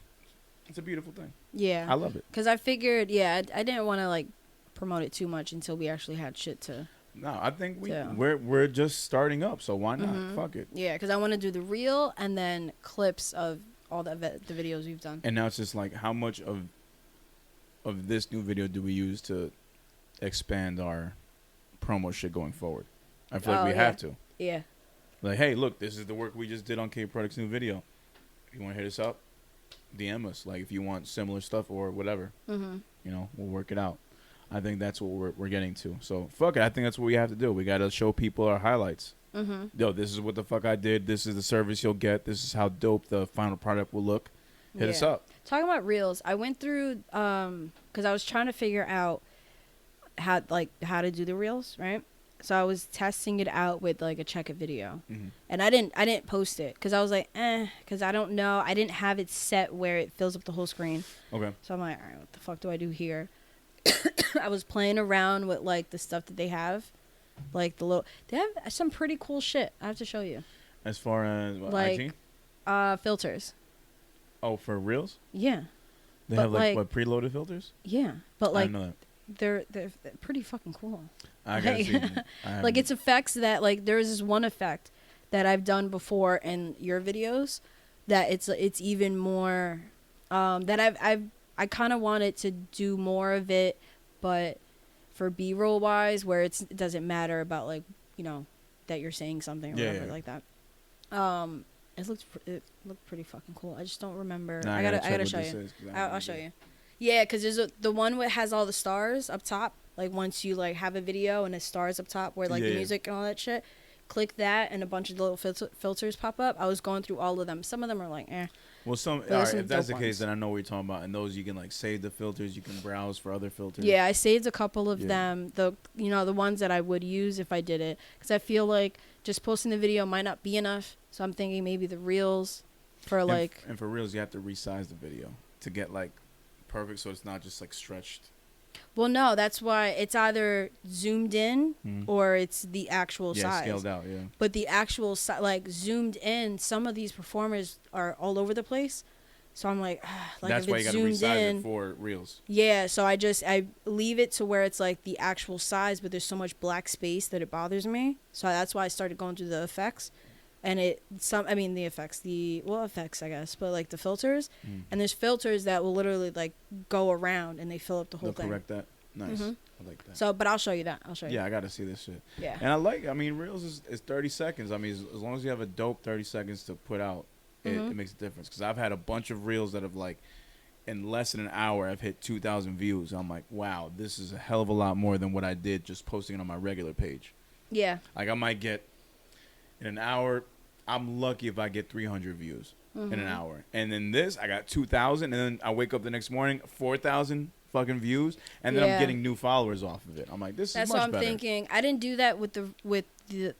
It's a beautiful thing. Yeah. I love it. Because I figured, I didn't want to like promote it too much until we actually had shit to. No, I think Yeah. we're just starting up, so why not? Mhm. Fuck it. Yeah, because I want to do the reel and then clips of all the videos we've done. And now it's just like, how much of this new video do we use to expand our promo shit going forward? I feel like we have to. Yeah. Like, hey, look, this is the work we just did on K Product's new video. If you want to hit us up, DM us. Like, if you want similar stuff or whatever, Mm-hmm. we'll work it out. I think that's what we're getting to. So, fuck it. I think that's what we have to do. We got to show people our highlights. Mm-hmm. Yo, this is what the fuck I did. This is the service you'll get. This is how dope the final product will look. Hit us up. Talking about reels, I went through because I was trying to figure out how to do the reels, right? So I was testing it out with like a check it video, and I didn't post it because I was like, because I don't know, I didn't have it set where it fills up the whole screen. Okay. So I'm like, all right, what the fuck do I do here? I was playing around with like the stuff that they have, like they have some pretty cool shit. I have to show you. As far as like IG? Filters. Oh, for reels? Yeah. They But have like what, preloaded filters? Yeah, but I like didn't know that. they're pretty fucking cool. I gotta see them. Like it's effects that like there's this one effect that I've done before in your videos that it's even more that I kind of wanted to do more of it, but for B-roll wise where it doesn't matter about like that you're saying something or whatever like that. It looked pretty fucking cool. I just don't remember. Nah, I gotta show you. I'll show you. Yeah, because there's the one that has all the stars up top. Like once you like have a video and it stars up top where like the music and all that shit, click that and a bunch of little filters pop up. I was going through all of them. Some of them are like, eh. Well, all right, if that's the case, then I know what you're talking about. And those you can like save the filters. You can browse for other filters. Yeah, I saved a couple of them. The ones that I would use if I did it, because I feel like just posting the video might not be enough. So I'm thinking maybe the reels for like. And for reels, you have to resize the video to get like perfect, so it's not just like stretched. Well, no, that's why it's either zoomed in or it's the actual size. Scaled out, yeah. But the actual like zoomed in, some of these performers are all over the place. So I'm like that's if why it's you gotta zoomed resize in, it for reels. Yeah, so I leave it to where it's like the actual size, but there's so much black space that it bothers me. So that's why I started going through the effects. And effects, I guess, but like the filters, and there's filters that will literally like go around and they fill up the whole thing. Correct that. Nice. I like that. So, but I'll show you that. Yeah, I got to see this shit. Yeah. And reels is 30 seconds. I mean, as long as you have a dope 30 seconds to put out, it makes a difference. Because I've had a bunch of reels that have like, in less than an hour, I've hit 2,000 views. I'm like, wow, this is a hell of a lot more than what I did just posting it on my regular page. Yeah. Like I might get, in an hour, I'm lucky if I get 300 views in an hour. And then this, I got 2,000. And then I wake up the next morning, 4,000 fucking views. And then I'm getting new followers off of it. I'm like, this is much better. That's what I'm thinking. I didn't do that with the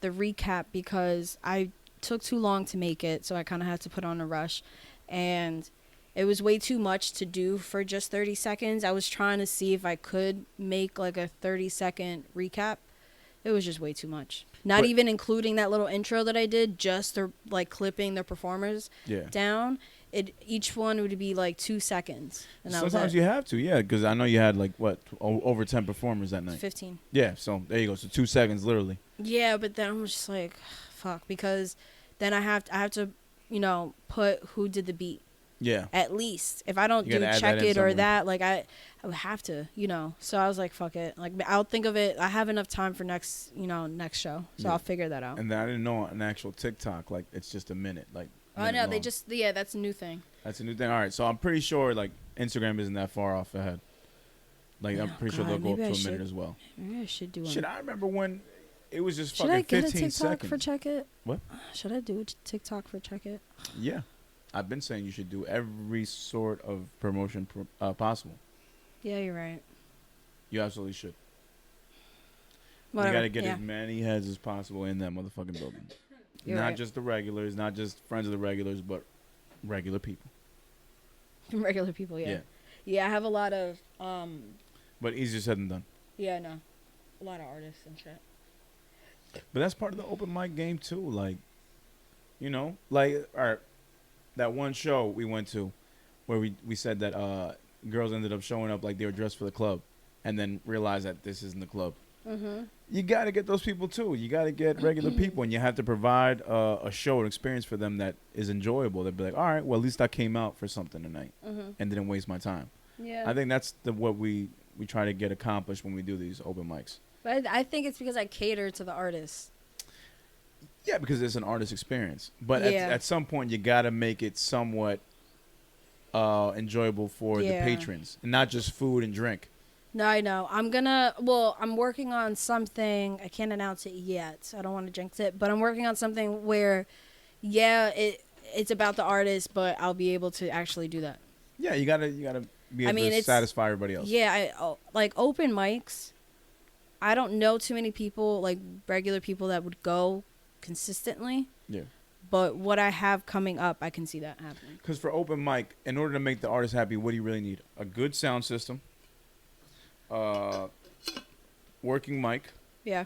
recap because I took too long to make it. So I kind of had to put on a rush. And it was way too much to do for just 30 seconds. I was trying to see if I could make like a 30-second recap. It was just way too much. Not even including that little intro that I did, just the, like clipping the performers down. Each one would be like 2 seconds. And sometimes you have to, because I know you had like over 10 performers that night. 15. Yeah, so there you go. So 2 seconds, literally. Yeah, but then I'm just like, fuck, because then I have to, put who did the beat. Yeah. At least if I don't do check it or that, like I would have to, So I was like, fuck it. Like I'll think of it. I have enough time for next show, so I'll figure that out. And then I didn't know an actual TikTok, like it's just a minute, like. Oh no, they just that's a new thing. That's a new thing. All right, so I'm pretty sure like Instagram isn't that far off ahead. Like I'm pretty sure they'll go up to a minute as well. Maybe I should do one. Shit, I remember when it was just Should fucking I get a 15 TikTok seconds. for Check It? What? Should I do a TikTok for Check It? Yeah. I've been saying you should do every sort of promotion possible. Yeah, you're right. You absolutely should. Whatever. You got to get as many heads as possible in that motherfucking building. You're not right. just the regulars, not just friends of the regulars, but regular people. Regular people, yeah. Yeah, I have a lot of... But easier said than done. Yeah, no. A lot of artists and shit. But that's part of the open mic game, too. Like, you know, like, all right, that one show we went to where we said that girls ended up showing up like they were dressed for the club and then realized that this isn't the club. Mm-hmm. You got to get those people, too. You got to get regular people, and you have to provide a show, an experience for them that is enjoyable. They'll be like, all right, well, at least I came out for something tonight and didn't waste my time. Yeah. I think that's what we try to get accomplished when we do these open mics. But I think it's because I cater to the artists. Yeah, because it's an artist experience. But Yeah. at some point, you got to make it somewhat enjoyable for the patrons, and not just food and drink. No, I know. I'm working on something. I can't announce it yet. I don't want to jinx it. But I'm working on something where, it's about the artist, but I'll be able to actually do that. Yeah, you gotta be able to satisfy everybody else. Yeah, like open mics. I don't know too many people, like regular people that would go consistently. Yeah. But what I have coming up, I can see that happening. Because for open mic, in order to make the artist happy, what do you really need? A good sound system. Working mic. Yeah.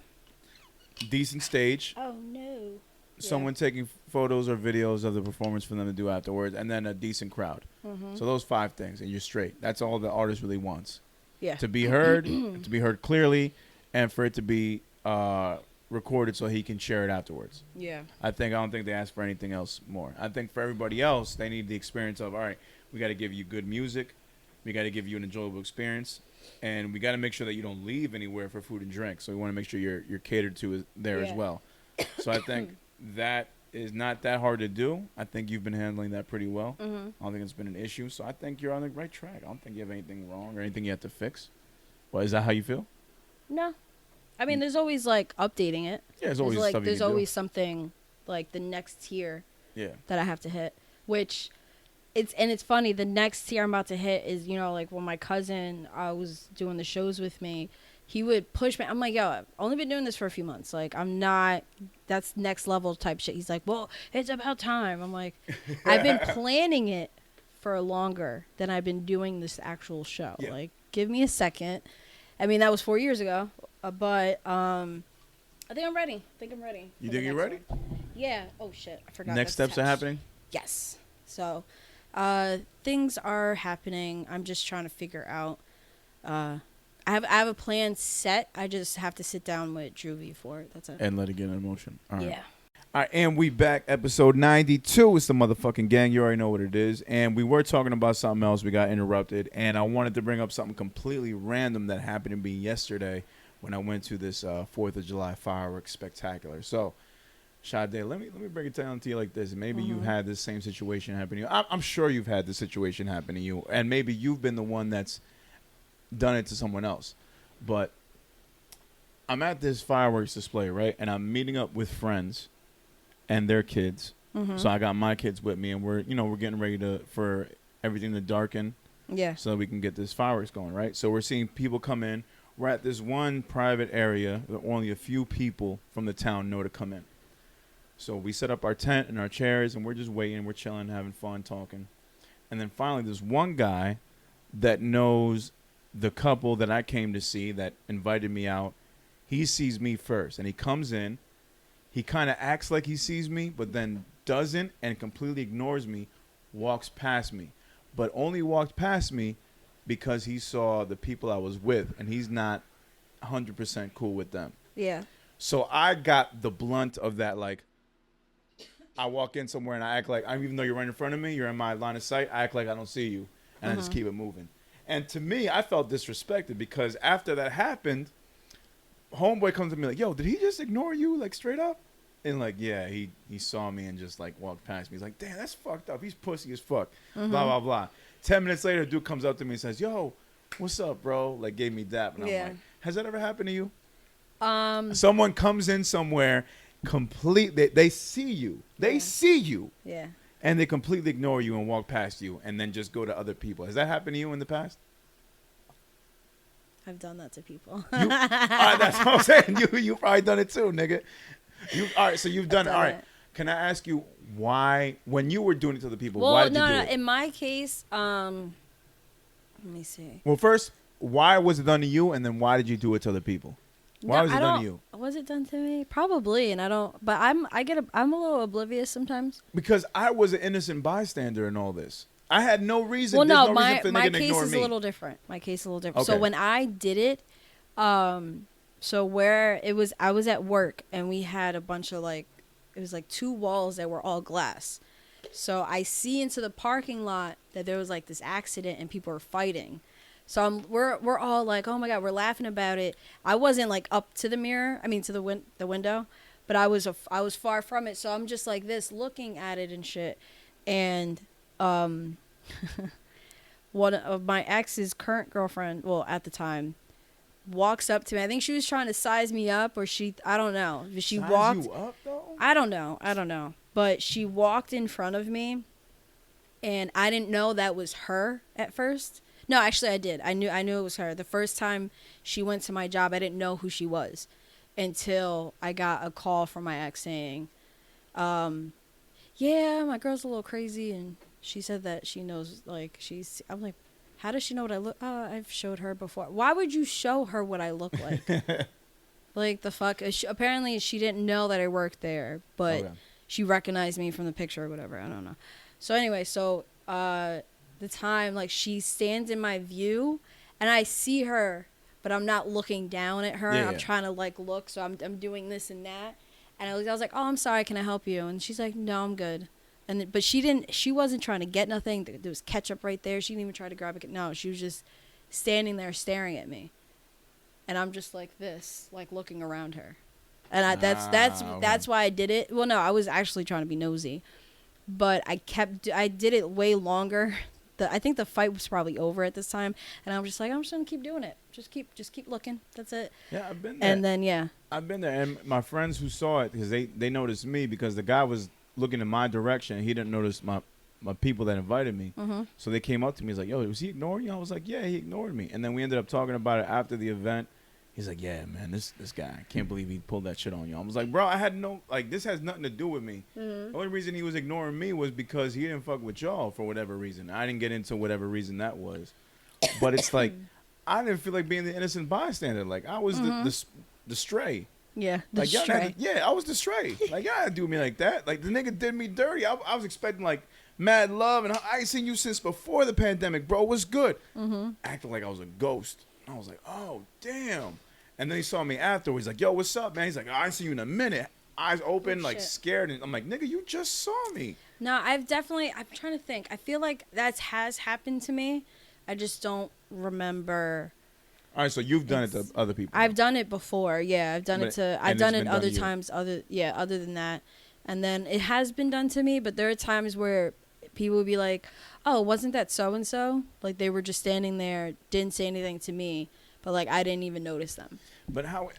Decent stage. Oh, no. Someone taking photos or videos of the performance for them to do afterwards, and then a decent crowd. Mm-hmm. So those 5 things, and you're straight. That's all the artist really wants. Yeah. To be heard, to be heard clearly, and for it to be recorded so he can share it afterwards. Yeah. I don't think they ask for anything else more. I think for everybody else, they need the experience of, all right, we got to give you good music. We got to give you an enjoyable experience. And we got to make sure that you don't leave anywhere for food and drink. So we want to make sure you're catered to there as well. So I think that is not that hard to do. I think you've been handling that pretty well. Mm-hmm. I don't think it's been an issue. So I think you're on the right track. I don't think you have anything wrong or anything you have to fix. Well, is that how you feel? No. I mean, there's always, like, updating it. Yeah, there's always stuff you can do. There's always something, like, the next tier that I have to hit, which... It's funny, the next tier I'm about to hit is, you know, like when my cousin was doing the shows with me, he would push me. I'm like, yo, I've only been doing this for a few months. Like, I'm not, that's next level type shit. He's like, well, it's about time. I'm like, I've been planning it for longer than I've been doing this actual show. Yeah. Like, give me a second. I mean, that was 4 years ago, but I think I'm ready. You think you're ready? Yeah. Oh, shit. I forgot. Next steps are happening? Yes. So... things are happening. I'm just trying to figure out. I have a plan set. I just have to sit down with Drewvy for it. That's it. And let it get in motion. All right. Yeah. All right, and we back, episode 92. It's the motherfucking gang. You already know what it is. And we were talking about something else. We got interrupted. And I wanted to bring up something completely random that happened to me yesterday when I went to this 4th of July fireworks spectacular. So, Sade, let me break it down to you like this. Maybe you've had this same situation happen to you. I'm sure you've had this situation happen to you, and maybe you've been the one that's done it to someone else. But I'm at this fireworks display, right? And I'm meeting up with friends and their kids. Mm-hmm. So I got my kids with me, and we're getting ready for everything to darken. Yeah. So that we can get this fireworks going, right? So we're seeing people come in. We're at this one private area that only a few people from the town know to come in. So we set up our tent and our chairs, and we're just waiting. We're chilling, having fun, talking. And then finally, there's one guy that knows the couple that I came to see that invited me out. He sees me first, and he comes in. He kind of acts like he sees me, but then doesn't and completely ignores me, walks past me. But only walked past me because he saw the people I was with, and he's not 100% cool with them. Yeah. So I got the blunt of that, like, I walk in somewhere and I act like, even though you're right in front of me, you're in my line of sight, I act like I don't see you. And I just keep it moving. And to me, I felt disrespected because after that happened, homeboy comes to me like, yo, did he just ignore you, like, straight up? And, like, yeah, he saw me and just, like, walked past me. He's like, damn, that's fucked up. He's pussy as fuck. Blah, blah, blah. 10 minutes later, a dude comes up to me and says, yo, what's up, bro? Like, gave me that. And I'm like, has that ever happened to you? Someone comes in somewhere, they see you. They see you. Yeah. And they completely ignore you and walk past you and then just go to other people. Has that happened to you in the past? I've done that to people. All right, that's what I'm saying. You probably done it too, nigga. All right, so you've done it. All right. Can I ask you why, when you were doing it to other people, why did you do it? In my case, let me see. Well, first, why was it done to you, and then why did you do it to other people? Why was it done to you? Was it done to me? Probably, and I don't. But I'm a little oblivious sometimes. Because I was an innocent bystander in all this. I had no reason. Well, no, reason for my nigga to case ignore is me. a little different. My case is a little different. Okay. So when I did it, so where it was, I was at work and we had a bunch of it was like 2 walls that were all glass. So I see into the parking lot that there was this accident and people were fighting. So we're all like, oh my God, we're laughing about it. I wasn't up to the mirror. I mean, to the window, but I was far from it. So I'm just like this, looking at it and shit. And one of my ex's current girlfriend, well, at the time, walks up to me. I think she was trying to size me up, or I don't know. She walked. You up though? I don't know. But she walked in front of me, and I didn't know that was her at first. No, actually, I did. I knew it was her. The first time she went to my job, I didn't know who she was until I got a call from my ex saying, yeah, my girl's a little crazy, and she said that she knows, I'm like, how does she know what I look? Oh, I've showed her before. Why would you show her what I look like? The fuck? Apparently, she didn't know that I worked there, but she recognized me from the picture or whatever. I don't know. So anyway, the time, she stands in my view, and I see her, but I'm not looking down at her. I'm trying to look, so I'm doing this and that. And I was like, oh, I'm sorry, can I help you? And she's like, no, I'm good. But she wasn't trying to get nothing. There was ketchup right there. She didn't even try to grab it. No, she was just standing there staring at me. And I'm just like this, looking around her. And that's why I did it. Well, no, I was actually trying to be nosy. But I did it way longer. I think the fight was probably over at this time, and I'm just like, I'm just gonna keep doing it. Just keep looking. That's it. Yeah, I've been there. And then I've been there, and my friends who saw it, because they noticed me, because the guy was looking in my direction, and he didn't notice my people that invited me. Mm-hmm. So they came up to me. He's like, "Yo, was he ignoring you?" I was like, "Yeah, he ignored me." And then we ended up talking about it after the event. He's like, "Yeah, man, this guy, I can't believe he pulled that shit on you." I was like, "Bro, I had this has nothing to do with me. Mm-hmm. The only reason he was ignoring me was because he didn't fuck with y'all for whatever reason. I didn't get into whatever reason that was. But it's I didn't feel like being the innocent bystander. I was the stray. Yeah, the stray. I was the stray. Y'all didn't do me like that. The nigga did me dirty. I was expecting mad love, and I ain't seen you since before the pandemic, bro. What's good? Mm-hmm. Acting like I was a ghost. I was like, oh, damn. And then he saw me afterwards. He's like, yo, what's up, man? He's like, oh, I ain't seen you in a minute. Eyes open, scared. And I'm like, nigga, you just saw me. No, I'm trying to think. I feel like that has happened to me. I just don't remember. All right, so you've done it to other people. I've done it before. Yeah, I've done it other times. Other than that. And then it has been done to me, but there are times where people would be like, oh, wasn't that so-and-so? They were just standing there, didn't say anything to me, but I didn't even notice them. But how?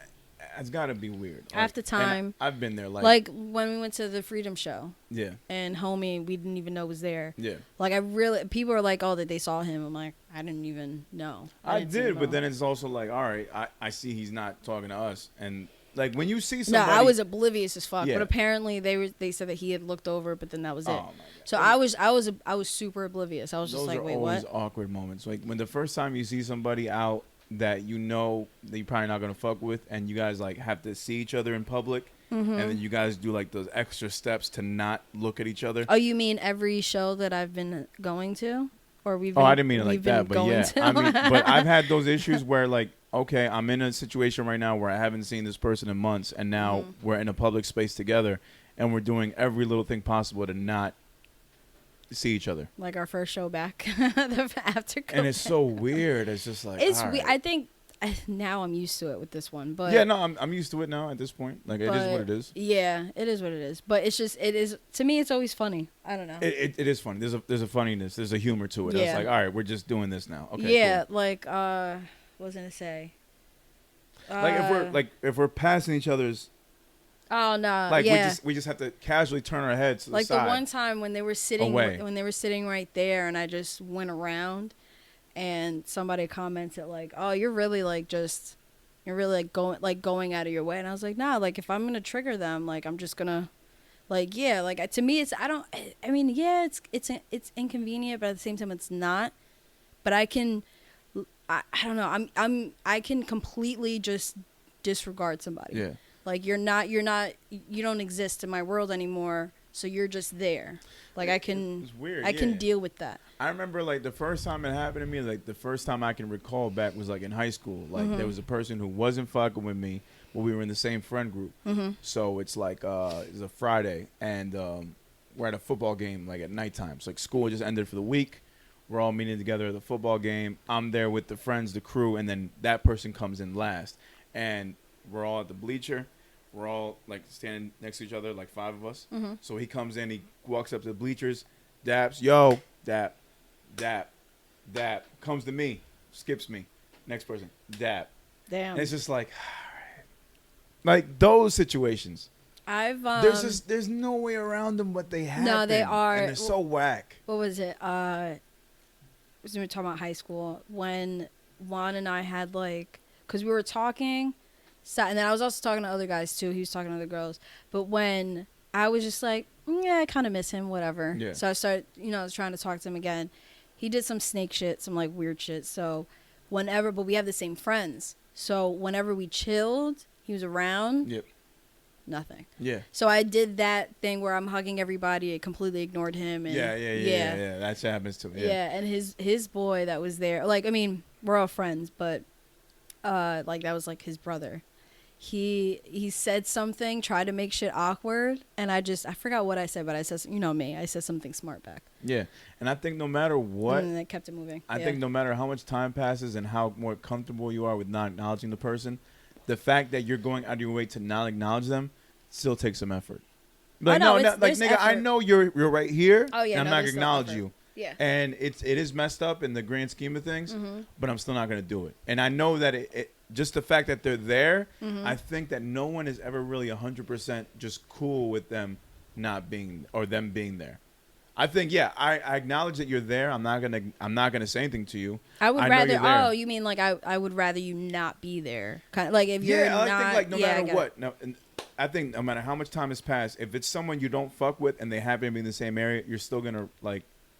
It's got to be weird. Half the time. I've been there. When we went to the Freedom Show. Yeah. And homie, we didn't even know was there. Yeah. People are like, oh, that they saw him. I'm like, I didn't even know. I did, but then it's also all right, I see he's not talking to us. And when you see somebody. No, I was oblivious as fuck. Yeah. But apparently they said that he had looked over, but then that was it. Oh, my God. So I was super oblivious. I was just like, wait, what? Those are always awkward moments. When the first time you see somebody out that you know that you're probably not gonna fuck with, and you guys have to see each other in public, and then you guys do those extra steps to not look at each other. Oh, you mean every show that I've been going to, or we've? I didn't mean it like that, but yeah, I mean, but I've had those issues where okay, I'm in a situation right now where I haven't seen this person in months, and now we're in a public space together, and we're doing every little thing possible to not see each other. Like our first show back after COVID. And it's so weird. It's just it's right. I think now I'm used to it with this one, but yeah, no, I'm used to it now at this point. It is what it is. Yeah, it is what it is. But it's just to me it's always funny. I don't know. It is funny. There's a funniness. There's a humor to it. Yeah. It's all right, we're just doing this now. Okay. Yeah, cool. what was I gonna say? If we're passing each other's. Oh no! Like yeah. we just have to casually turn our heads to the like side. the one time when they were sitting Away. when they were sitting right there, and I just went around, and somebody commented like, "Oh, you're really going out of your way," and I was like, "Nah, like if I'm gonna trigger them, like I'm just gonna, like yeah, like to me it's I mean yeah, it's inconvenient, but at the same time it's not, but I don't know, I can completely just disregard somebody. Yeah. Like you don't exist in my world anymore, so you're just there. Like it's weird. I can deal with that. I remember like the first time it happened to me, like the first time I can recall back was like in high school. Like there was a person who wasn't fucking with me, but we were in the same friend group. So it's like it's a Friday, and we're at a football game like at nighttime. So like school just ended for the week. We're all meeting together at the football game. I'm there with the friends, the crew, and then that person comes in last. And we're all at the bleacher. We're all like standing next to each other, like 5 of us. So he comes in, he walks up to the bleachers, daps, yo, dap, comes to me, skips me, next person, dap. Damn. And it's just like, all right. Like those situations. There's no way around them, but they happen. No, they are. And they're so whack. What was it? We were talking about high school when Juan and I had because we were talking. And then I was also talking to other guys too. He was talking to other girls. But when I was just like, yeah, I kind of miss him, whatever. Yeah. So I started, I was trying to talk to him again. He did some snake shit, some like weird shit. So but we have the same friends. So whenever we chilled, he was around. Yep. Nothing. Yeah. So I did that thing where I'm hugging everybody. I completely ignored him. And yeah. That shit happens to me. Yeah. And his boy that was there, we're all friends, but that was like his brother. He said something, tried to make shit awkward, and I forgot what I said, but I said, me, I said something smart back. Yeah, and I think no matter what, and then it kept it moving. I think no matter how much time passes and how more comfortable you are with not acknowledging the person, the fact that you're going out of your way to not acknowledge them still takes some effort. Like nigga, I know you're right here. Oh yeah, and I'm not gonna acknowledge you. Yeah. And it is messed up in the grand scheme of things, but I'm still not gonna do it. And I know that it just the fact that they're there, I think that no one is ever really 100% just cool with them not being or them being there. I think I acknowledge that you're there. I'm not gonna say anything to you. I would rather. Oh, you mean like I would rather you not be there? Kind of like if you're not. I think no matter what. No, I think no matter how much time has passed, if it's someone you don't fuck with and they happen to be in the same area, you're still gonna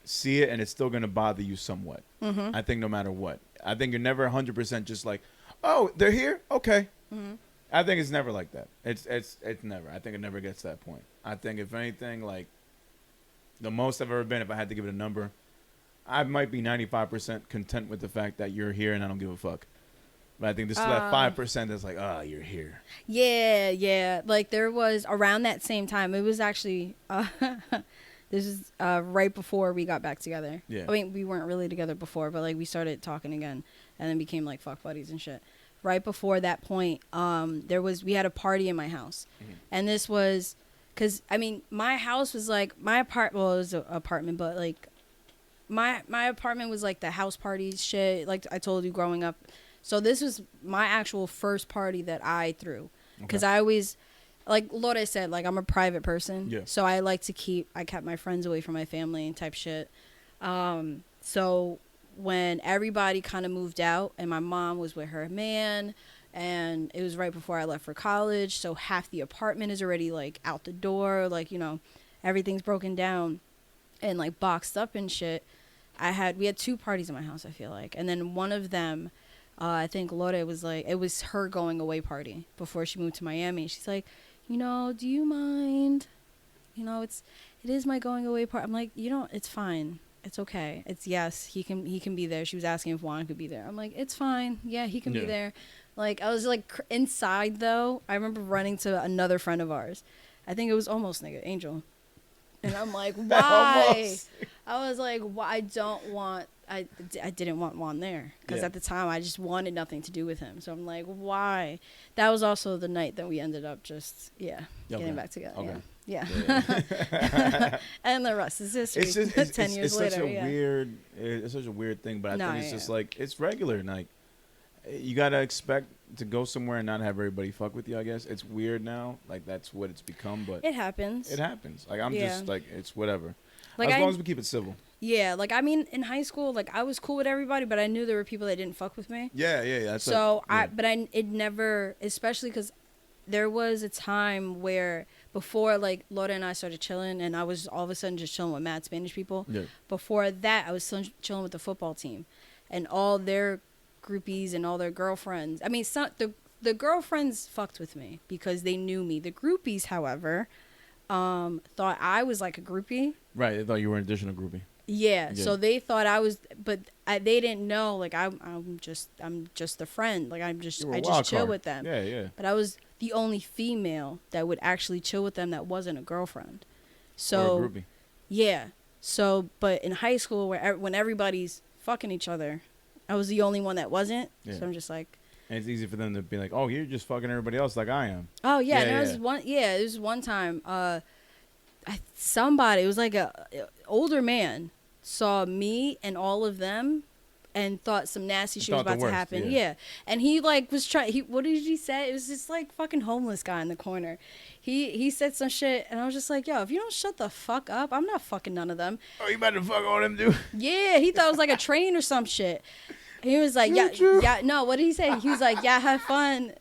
see it and it's still gonna bother you somewhat. I think no matter what. I think you're never 100% just like, oh, they're here? Okay. I think it's never like that. It's never. I think it never gets to that point. I think if anything, the most I've ever been, if I had to give it a number, I might be 95% content with the fact that you're here and I don't give a fuck. But I think this is that 5% that's like, oh, you're here. Yeah. There was around that same time. It was actually this is right before we got back together. Yeah. I mean, we weren't really together before, but we started talking again and then became fuck buddies and shit. Right before that point, we had a party in my house, and this was because my house was my apartment. Well, it was an apartment, but my apartment was the house parties shit. Like I told you, growing up. So this was my actual first party that I threw, because I always. Like Lore said, I'm a private person. Yeah. So I kept my friends away from my family and type shit. So when everybody kind of moved out and my mom was with her man, and it was right before I left for college. So half the apartment is already out the door. Everything's broken down and boxed up and shit. We had 2 parties in my house, I feel like. And then one of them, I think Lore was it was her going away party before she moved to Miami. She's like, do you mind? It is my going away party. I'm like, it's fine. It's okay. Yes, he can be there. She was asking if Juan could be there. I'm like, it's fine. Yeah, he can be there. I was inside though. I remember running to another friend of ours. I think it was almost nigga Angel. And I'm like, why? I was like, why? I didn't want Juan there because at the time I just wanted nothing to do with him. So I'm like, why? That was also the night that we ended up just getting back together. Okay. Yeah. And the rest is history. It's just 10 years later. It's such a weird thing, but I think it's just it's regular. You gotta expect to go somewhere and not have everybody fuck with you. I guess it's weird now. Like that's what it's become, but it happens. It happens. Like I'm just like it's whatever. Like as long as we keep it civil. Yeah, like I mean, in high school, like I was cool with everybody, but I knew there were people that didn't fuck with me. Yeah. That's it never, especially because there was a time where before like Laura and I started chilling, and I was all of a sudden just chilling with mad Spanish people. Yeah. Before that, I was still chilling with the football team, and all their groupies and all their girlfriends. I mean, the girlfriends fucked with me because they knew me. The groupies, however, thought I was like a groupie. Right, they thought you were an additional groupie. Yeah, so they thought I was, but they didn't know. Like I'm just a friend. Like I just chill with them. Yeah. But I was the only female that would actually chill with them that wasn't a girlfriend. So or a groupie. Yeah. So, but in high school, when everybody's fucking each other, I was the only one that wasn't. Yeah. So I'm just like. And it's easy for them to be like, "Oh, you're just fucking everybody else like I am." Oh yeah, there was one time. Somebody, it was like a older man, saw me and all of them and thought some nasty shit was about to happen. Yeah. And he like was trying, what did he say? It was this like fucking homeless guy in the corner. He said some shit and I was just like, yo, if you don't shut the fuck up, I'm not fucking none of them. Oh, you about to fuck all them dude? Yeah, he thought it was like a train or some shit. He was like, yeah, no, what did he say? He was like, yeah, have fun.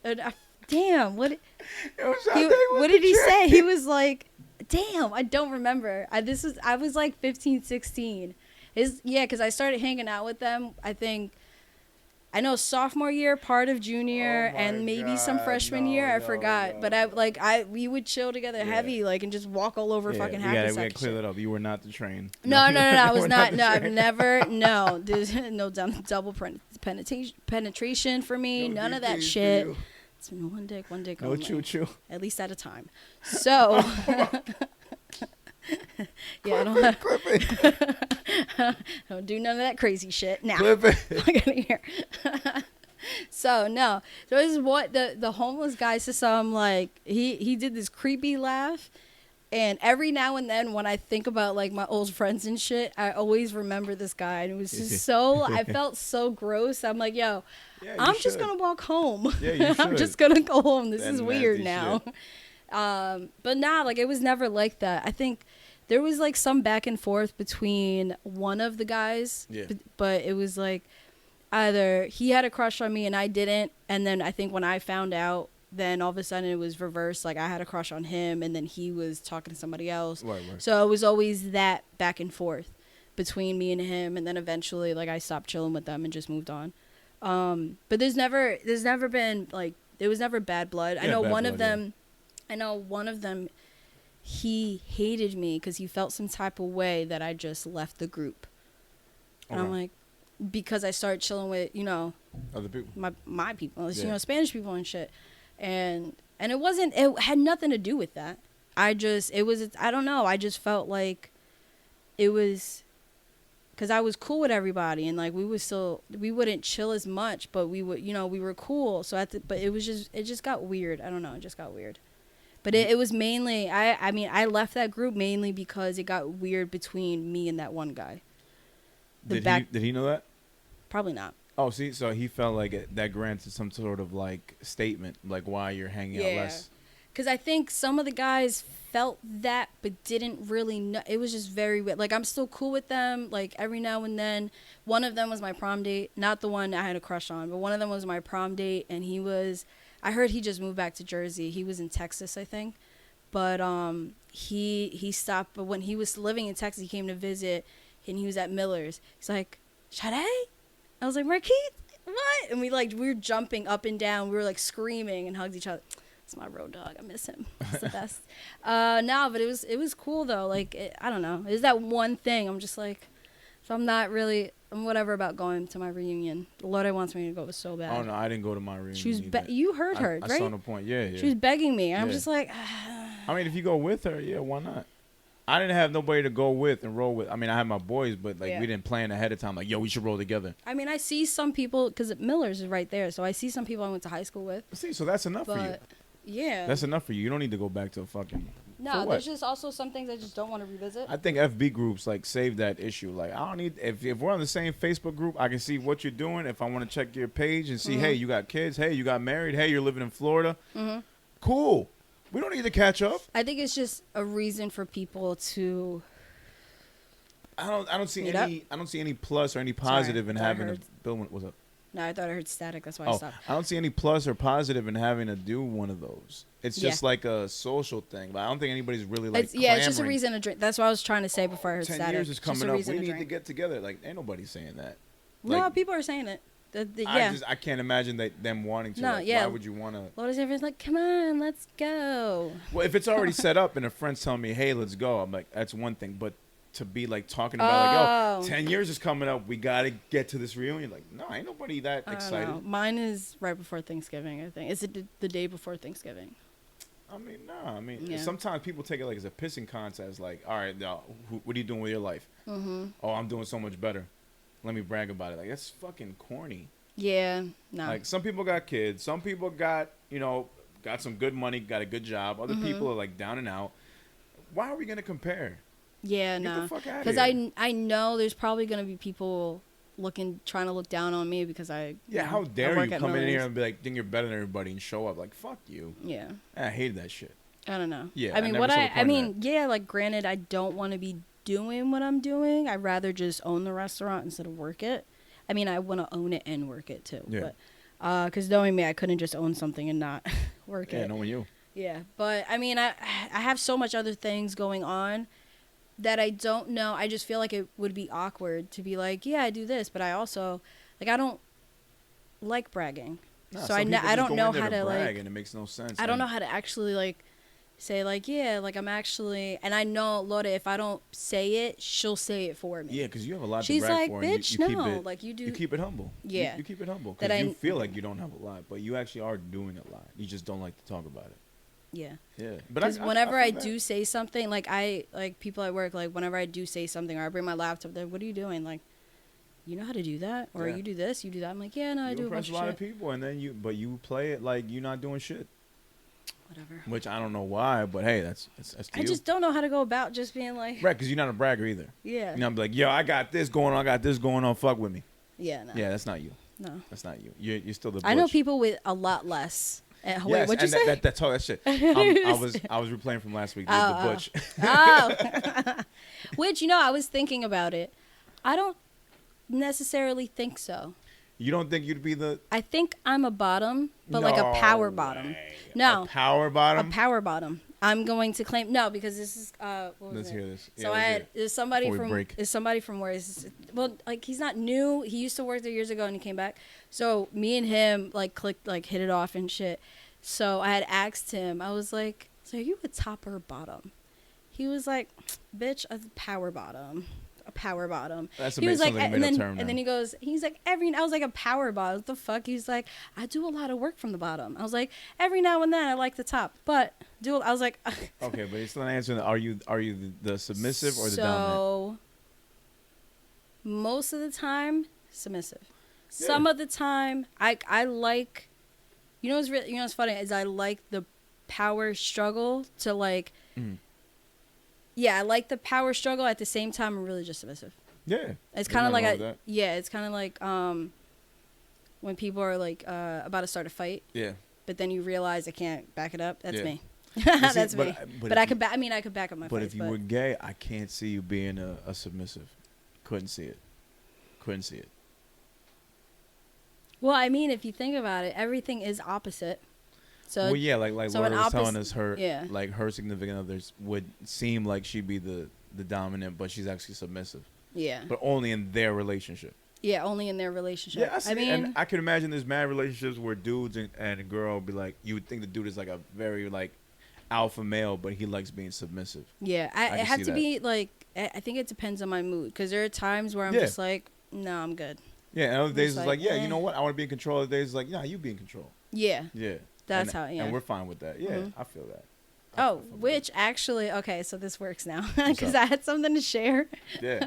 Damn, what did he say? He was like, damn, I don't remember. I was like 15, 16. Because I started hanging out with them, I know sophomore year, part of junior, and maybe some freshman year. I forgot. But we would chill together heavy, like, and just walk all over fucking Hackensack. We gotta clear that up. You were not the train. No, I was not. No, I've never, no. There's no double penetration for me. No, none of that shit. It's been one dick no only. choo-choo. At least at a time. So... yeah, clip it. Don't do none of that crazy shit. Now, clip it. Look at here. So no, so this is what the homeless guy said. Some like he did this creepy laugh, and every now and then when I think about like my old friends and shit, I always remember this guy, and it was just so I felt so gross. I'm like, yo, I'm just gonna walk home. Yeah, you should. I'm just gonna go home. This is weird shit. now. But nah, like it was never like that. I think there was like some back and forth between one of the guys, but it was like either he had a crush on me and I didn't, and then I think when I found out, then all of a sudden it was reversed. Like I had a crush on him and then he was talking to somebody else. Right. So it was always that back and forth between me and him, and then eventually like I stopped chilling with them and just moved on. But there's never been like, there was never bad blood. I know one of them, he hated me because he felt some type of way that I just left the group. And I'm like, because I started chilling with, other people, my people, Spanish people and shit. And it had nothing to do with that. I don't know. I just felt like it was because I was cool with everybody, and like we wouldn't chill as much, but we would, we were cool. So but it just got weird. I don't know. It just got weird. But it was mainly, I left that group mainly because it got weird between me and that one guy. Did he know that? Probably not. Oh, see, so he felt like that granted some sort of like statement, like why you're hanging out less. Because I think some of the guys felt that, but didn't really know. It was just very weird. Like I'm still cool with them. Like every now and then, one of them was my prom date, not the one I had a crush on, but one of them was my prom date, and I heard he just moved back to Jersey. He was in Texas, I think. But he stopped. But when he was living in Texas, he came to visit, and he was at Miller's. He's like, Sade? I was like, Marquise, what? And we were jumping up and down. We were like screaming and hugged each other. It's my road dog. I miss him. It's the best. No, but it was cool though. Like I don't know. It's that one thing. I'm just like, so I'm whatever about going to my reunion. Lorde wants me to go so bad. Oh no, I didn't go to my reunion. She was you heard her, right? I saw the point. Yeah. She was begging me. I'm just like. I mean, if you go with her, yeah, why not? I didn't have nobody to go with and roll with. I mean, I had my boys, but we didn't plan ahead of time. Like, yo, we should roll together. I mean, I see some people because Miller's is right there, so I see some people I went to high school with. See, so that's enough for you. Yeah, that's enough for you. You don't need to go back to a fucking No, there's just also some things I just don't want to revisit. I think FB groups like save that issue. Like I don't need if we're on the same Facebook group, I can see what you're doing. If I want to check your page and see, hey, you got kids, hey, you got married, hey, you're living in Florida. Cool. We don't need to catch up. I think it's just a reason for people to. I don't see any plus or any positive in having a Bill. What's up? No, I thought I heard static. That's why I stopped. I don't see any plus or positive in having to do one of those. It's just like a social thing. But I don't think anybody's really like. It's just a reason to drink. That's what I was trying to say before I heard 10 static. 10 years is coming up. We need to get together. Like ain't nobody saying that. No, people are saying it. I can't imagine them wanting to. Why would you want to? What is everyone's like? Come on, let's go. Well, if it's already set up and a friend's telling me, hey, let's go, I'm like, that's one thing. But to be like talking about like, 10 years is coming up, we got to get to this reunion. Like, no, ain't nobody that excited. Know. Mine is right before Thanksgiving, I think. Is it the day before Thanksgiving? I mean, no. I mean, sometimes people take it like as a pissing contest. Like, all right, now, what are you doing with your life? Oh, I'm doing so much better. Let me brag about it. Like, that's fucking corny. Yeah, no. Like, some people got kids. Some people got, got some good money, got a good job. Other people are, like, down and out. Why are we going to compare? Yeah, no. Because I know there's probably going to be people trying to look down on me because I. Yeah, how dare you come in here and be like, think you're better than everybody and show up. Like, fuck you. Yeah. I hated that shit. I don't know. Yeah. I mean, like, granted, I don't want to be doing what I'm doing. I'd rather just own the restaurant instead of work it. I mean, I want to own it and work it too. Yeah. But, because knowing me, I couldn't just own something and not work it. Yeah, knowing you. Yeah. But, I mean, I have so much other things going on that I don't know. I just feel like it would be awkward to be like, yeah, I do this. But I also, like, I don't like bragging. No, so I don't know how to brag and it makes no sense. I don't know how to actually, like, say, like, yeah, like, I'm actually, and I know Loda, if I don't say it, she'll say it for me. Yeah, because you have a lot to brag like, for. She's like, bitch, no. Like, you do. You keep it humble. Yeah. You keep it humble. Because you feel like you don't have a lot, but you actually are doing a lot. You just don't like to talk about it. Yeah. Yeah. Because whenever I do say something, like, people at work, like, whenever I do say something or I bring my laptop, they're, what are you doing? Like, you know how to do that? Or you do this, you do that. I'm like, yeah, no, I do a bunch of shit. You impress a lot of people, and then you play it like you're not doing shit. Whatever. Which I don't know why, but hey, that's I just don't know how to go about just being like. Right, because you're not a bragger either. Yeah. I'm like, yo, I got this going on, fuck with me. Yeah, no. Yeah, that's not you. No. That's not you. You're still the butch. I know people with a lot less. Yes, wait, what'd you say? That's all that shit. I was replaying from last week, the butch. Which, I was thinking about it. I don't necessarily think so. You don't think you'd be the... I think I'm a bottom, but like a power bottom. No. A power bottom? A power bottom. I'm going to claim... No, because this is... Let's hear this. So there's somebody from where... Well, like, he's not new. He used to work there years ago, and he came back. So me and him, like, clicked, like, hit it off and shit. So I had asked him, I was like, so are you a top or a bottom? He was like, bitch, a power bottom. A power bottom. That's he was like, and then he goes, he's like, I was like, a power bottom. What the fuck? He's like, I do a lot of work from the bottom. I was like, every now and then I like the top, but I was like, okay, but he's still not answering. Are you the submissive or the dominant? So most of the time, submissive. Yeah. Some of the time, I like, what's funny is I like the power struggle to like. Yeah, I like the power struggle. At the same time, I'm really just submissive. Yeah. It's kind of like it's kind of like when people are like about to start a fight. Yeah. But then you realize I can't back it up. That's me. That's me. But I could back up my. But if you were gay, I can't see you being a submissive. Couldn't see it. Well, I mean, if you think about it, everything is opposite. So, well, yeah, like Laura was telling us like her significant others would seem like she'd be the dominant, but she's actually submissive. Yeah. But only in their relationship. Yeah, only in their relationship. Yeah, I mean, and I can imagine there's mad relationships where dudes and a girl be like, you would think the dude is like a very like alpha male, but he likes being submissive. Yeah, it had to be like, I think it depends on my mood, because there are times where I'm just like, no, I'm good. Yeah, and other days it's like, yeah, you know what, I want to be in control. Other days it's like, yeah, you be in control. Yeah. Yeah. That's how, and we're fine with that. Yeah, I feel that. Which actually, okay, so this works now, because I had something to share. Yeah.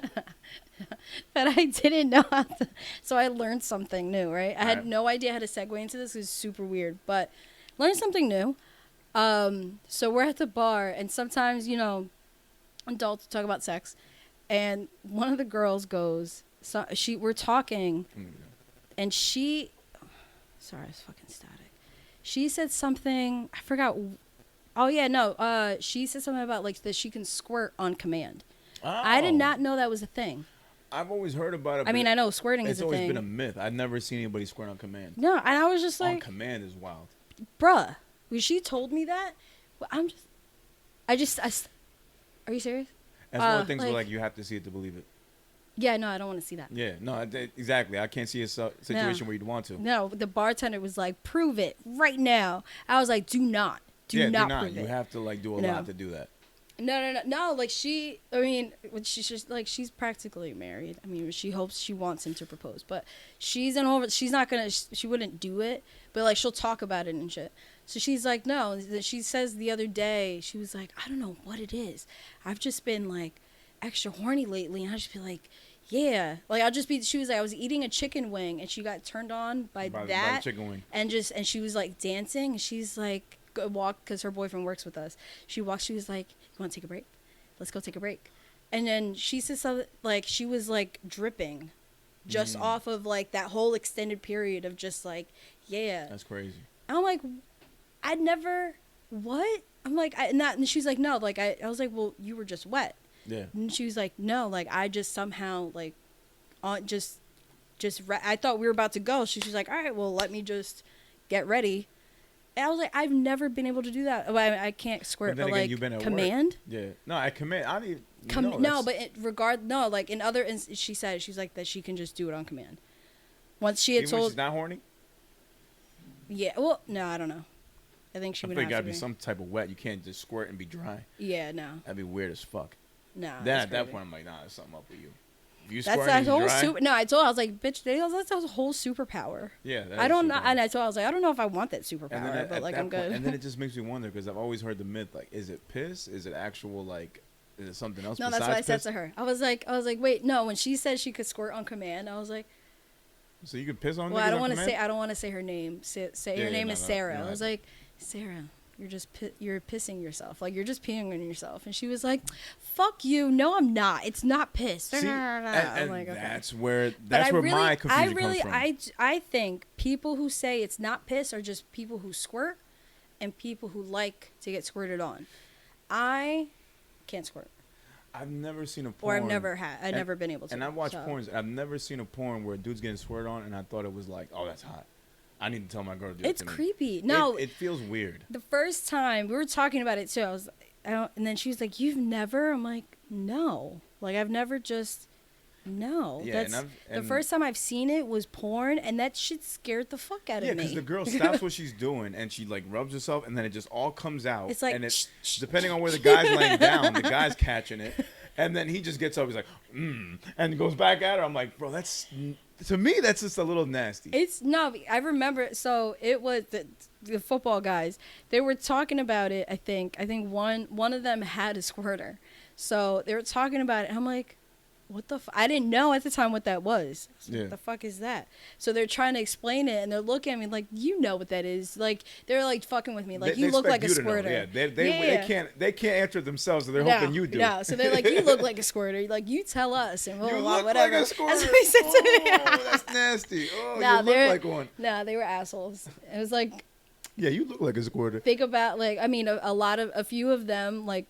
But I didn't know how to, so I learned something new, right? I had no idea how to segue into this. It was super weird, but learned something new. So we're at the bar, and sometimes, adults talk about sex, and one of the girls goes, we're talking, and sorry, it's fucking static. She said something, I forgot. Oh yeah, no. She said something about like that she can squirt on command. Oh. I did not know that was a thing. I've always heard about it. I mean, I know squirting is a thing. It's always been a myth. I've never seen anybody squirt on command. No, and I was just like, on command is wild. Bruh, when she told me that, are you serious? That's one of the things where like you have to see it to believe it. Yeah, no, I don't want to see that. Yeah, no, exactly. I can't see a situation where you'd want to. No, the bartender was like, prove it right now. I was like, do not prove it. You have to like do a lot to do that. No. Like she's just like, she's practically married. I mean, she wants him to propose, but she wouldn't do it, but like she'll talk about it and shit. So she's like, no. She says the other day, she was like, I don't know what it is. I've just been like extra horny lately, and I'll just be like, yeah, like she was like, I was eating a chicken wing, and she got turned on by that chicken wing, and she was like dancing, and she's like, go walk, because her boyfriend works with us. She walks, she was like, you want to take a break? Let's go take a break. And then she said something like she was like dripping just off of like that whole extended period of just like, yeah, that's crazy. And I'm like, I'd never, what? I'm like, and she's like, no, like I was like, well, you were just wet. Yeah. And she was like, no, like I just somehow like, I thought we were about to go. She's like, all right, well, let me just get ready. And I was like, I've never been able to do that. Well, I can't squirt, but like command. Yeah. No, I command. I don't even. Like in other, she said, she's like that she can just do it on command. Once she had told. She's not horny. Yeah. Well, no, I don't know. I think she would have to gotta be some type of wet. You can't just squirt and be dry. Yeah, no. That'd be weird as fuck. No. Then at that point, I'm like, nah, there's something up with you. If you that's that whole super. No, I told her, I was like, bitch, that's a whole superpower. Yeah. I don't know, and I told her, I was like, I don't know if I want that superpower, but like I'm good. And then it just makes me wonder, because I've always heard the myth, like, is it piss? Is it actual like? Is it something else? No, that's what I said to her. I was like, wait, no. When she said she could squirt on command, I was like, so you can piss on? Well, I don't want to say her name. Say her name is Sarah. I was like, Sarah, you're pissing yourself. Like you're just peeing on yourself. And she was like, fuck you. No, I'm not. It's not piss. See, I'm like, okay. That's where my confusion comes from. I think people who say it's not piss are just people who squirt and people who like to get squirted on. I can't squirt. I've never seen a porn. Or I've never been able to. And I've watched porns. I've never seen a porn where a dude's getting squirted on, and I thought it was like, oh, that's hot. I need to tell my girl to do it. It's creepy. No. It feels weird. The first time, we were talking about it, too. And then she was like, you've never? I'm like, no. Like, I've never just... No. Yeah, the first time I've seen it was porn, and that shit scared the fuck out of me. Yeah, because the girl stops what she's doing, and she, like, rubs herself, and then it just all comes out. It's like... And it's, depending on where the guy's laying down, the guy's catching it. And then he just gets up, he's like, and goes back at her. I'm like, bro, that's... To me, that's just a little nasty. I remember. So it was the football guys. They were talking about it. I think one of them had a squirter. So they were talking about it. And I'm like, what the? I didn't know at the time what that was. What the fuck is that? So they're trying to explain it, and they're looking at me like, you know what that is? Like they're like fucking with me. Like you look like a squirter. Yeah, they can't answer it themselves. So they're hoping you do. No, so they're like, you look like a squirter. Like you tell us, and you look whatever. Like a squirter. That's what he said to me. Oh, that's nasty. Oh, you look like one. No, they were assholes. It was like. Yeah, you look like a squirter. Think about a few of them like.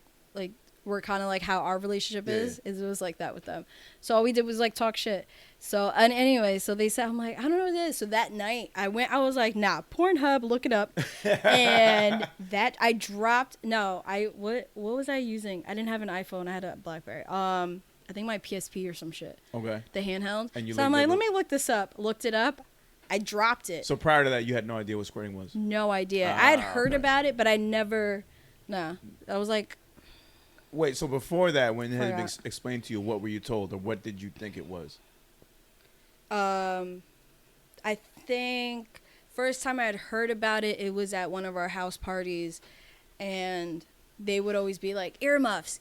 We're kind of like how our relationship is. It was like that with them. So all we did was like talk shit. So, and anyway, so they said, I'm like, I don't know what it is. So that night I was like, nah, Pornhub, look it up. And that I dropped, what was I using? I didn't have an iPhone. I had a BlackBerry. I think my PSP or some shit. Okay. The handheld. So I'm like, let me look this up. Looked it up. I dropped it. So prior to that, you had no idea what squirting was? No idea. I had heard about it, but I never, I was like, wait, so before that, when it had been explained to you, what were you told, or what did you think it was? I think first time I had heard about it, it was at one of our house parties, and they would always be like, earmuffs,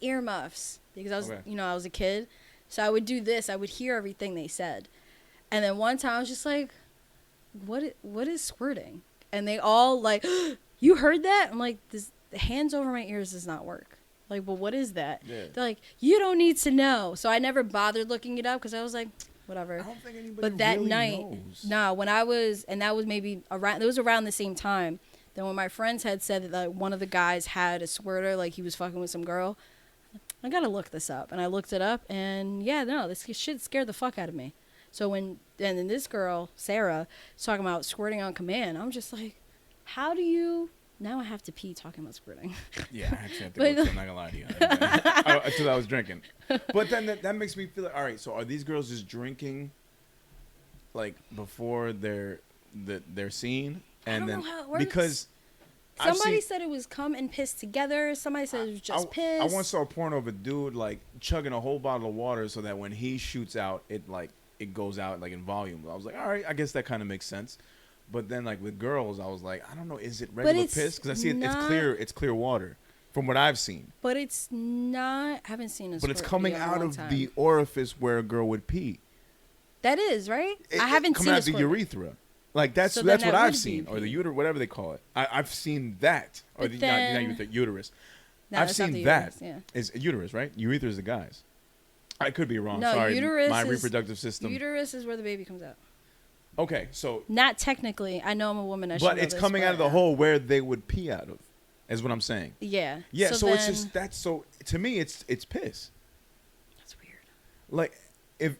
because I was, I was a kid, so I would do this. I would hear everything they said, and then one time I was just like, what is squirting? And they all like, you heard that? I'm like, this the hands over my ears does not work. Like, well, what is that? Yeah. They're like, you don't need to know. So I never bothered looking it up because I was like, whatever. I don't think anybody But that really night, knows. nah, when I was, and that was maybe around, it was around the same time. Then when my friends had said that like, one of the guys had a squirter, like he was fucking with some girl, I gotta look this up. And I looked it up, and yeah, no, this shit scared the fuck out of me. So when, and then this girl, Sarah, is talking about squirting on command, I'm just like, how do you, now I have to pee talking about squirting. Yeah, I actually have to go. I'm not gonna lie to you. Until I was drinking. But then that makes me feel like, all right, so are these girls just drinking, like, before they're seen? And I don't then, know how it works. Because Somebody said it was cum and piss together. Somebody said it was just piss. I once saw a porno of a dude, like, chugging a whole bottle of water so that when he shoots out, it goes out, like, in volume. I was like, all right, I guess that kind of makes sense. But then, like, with girls, I was like, I don't know, is it regular piss? Because I see it's clear water from what I've seen. But it's not, I haven't seen a But it's squirt coming video in a out long of time. the orifice where a girl would pee. That is, right? I haven't seen coming a out of the squirt. urethra. Like, that's So then what that I've would seen. be Or the pee. uterus, whatever they call it. I've seen that. Or But not then- urethra, uterus. No, I've that's not seen the that. uterus, yeah. Is uterus, right? Urethra is the guys. I could be wrong. No, Sorry, uterus my is- reproductive system. Uterus is where the baby comes out. Okay, so Not technically. I know I'm a woman. I should but know it's this, coming but, out of the hole where they would pee out of, is what I'm saying. Yeah. Yeah, so it's then- just that's so to me it's piss. That's weird. Like,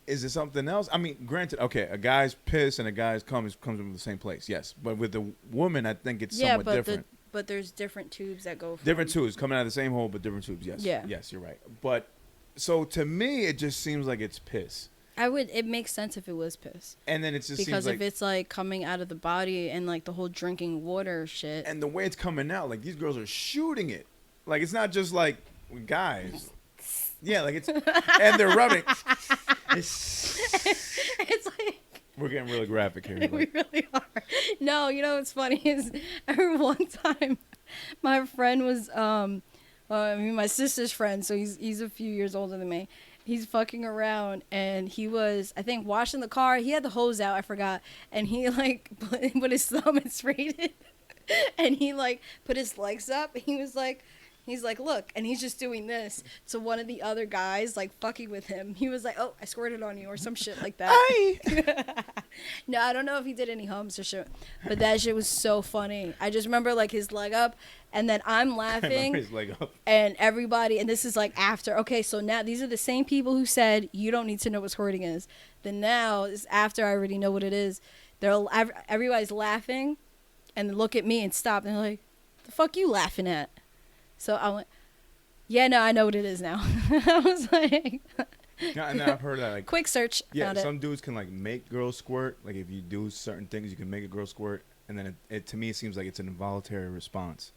is it something else? I mean, granted, okay, a guy's piss and a guy's cum comes from the same place, yes. But with the woman, I think it's somewhat different. But there's different tubes that go from... Different tubes coming out of the same hole, but different tubes. Yes. Yeah. Yes, you're right. But so to me, it just seems like it's piss. It makes sense if it was piss. And then it just Because seems like, if it's like coming out of the body and like the whole drinking water shit. and the way it's coming out, like these girls are shooting it. Like it's not just like guys. Yeah, like it's and they're rubbing. It's like... We're getting really graphic here. We Like, really are. No, you know what's funny is I remember one time my friend was my sister's friend, so he's a few years older than me. He's fucking around and he was, I think, washing the car. He had the hose out, I forgot, and he like put his thumb and sprayed it, and he like put his legs up. He's like, look, and he's just doing this to one of the other guys, like fucking with him. He was like, oh, I squirted on you or some shit like that. No, I don't know if he did any hums or shit, but that shit was so funny. I just remember like his leg up, and then I'm laughing, his leg up. and everybody, and this is like after. Okay, so now these are the same people who said you don't need to know what squirting is. Then now is after I already know what it is. Everybody's laughing, and they look at me and stop, and they're like, "The fuck you laughing at?" So I went, yeah, no, I know what it is now. I was like, Yeah, and I've heard that. Like, quick search. yeah, found it. some dudes can like make girls squirt. Like if you do certain things, you can make a girl squirt, and then it to me it seems like it's an involuntary response.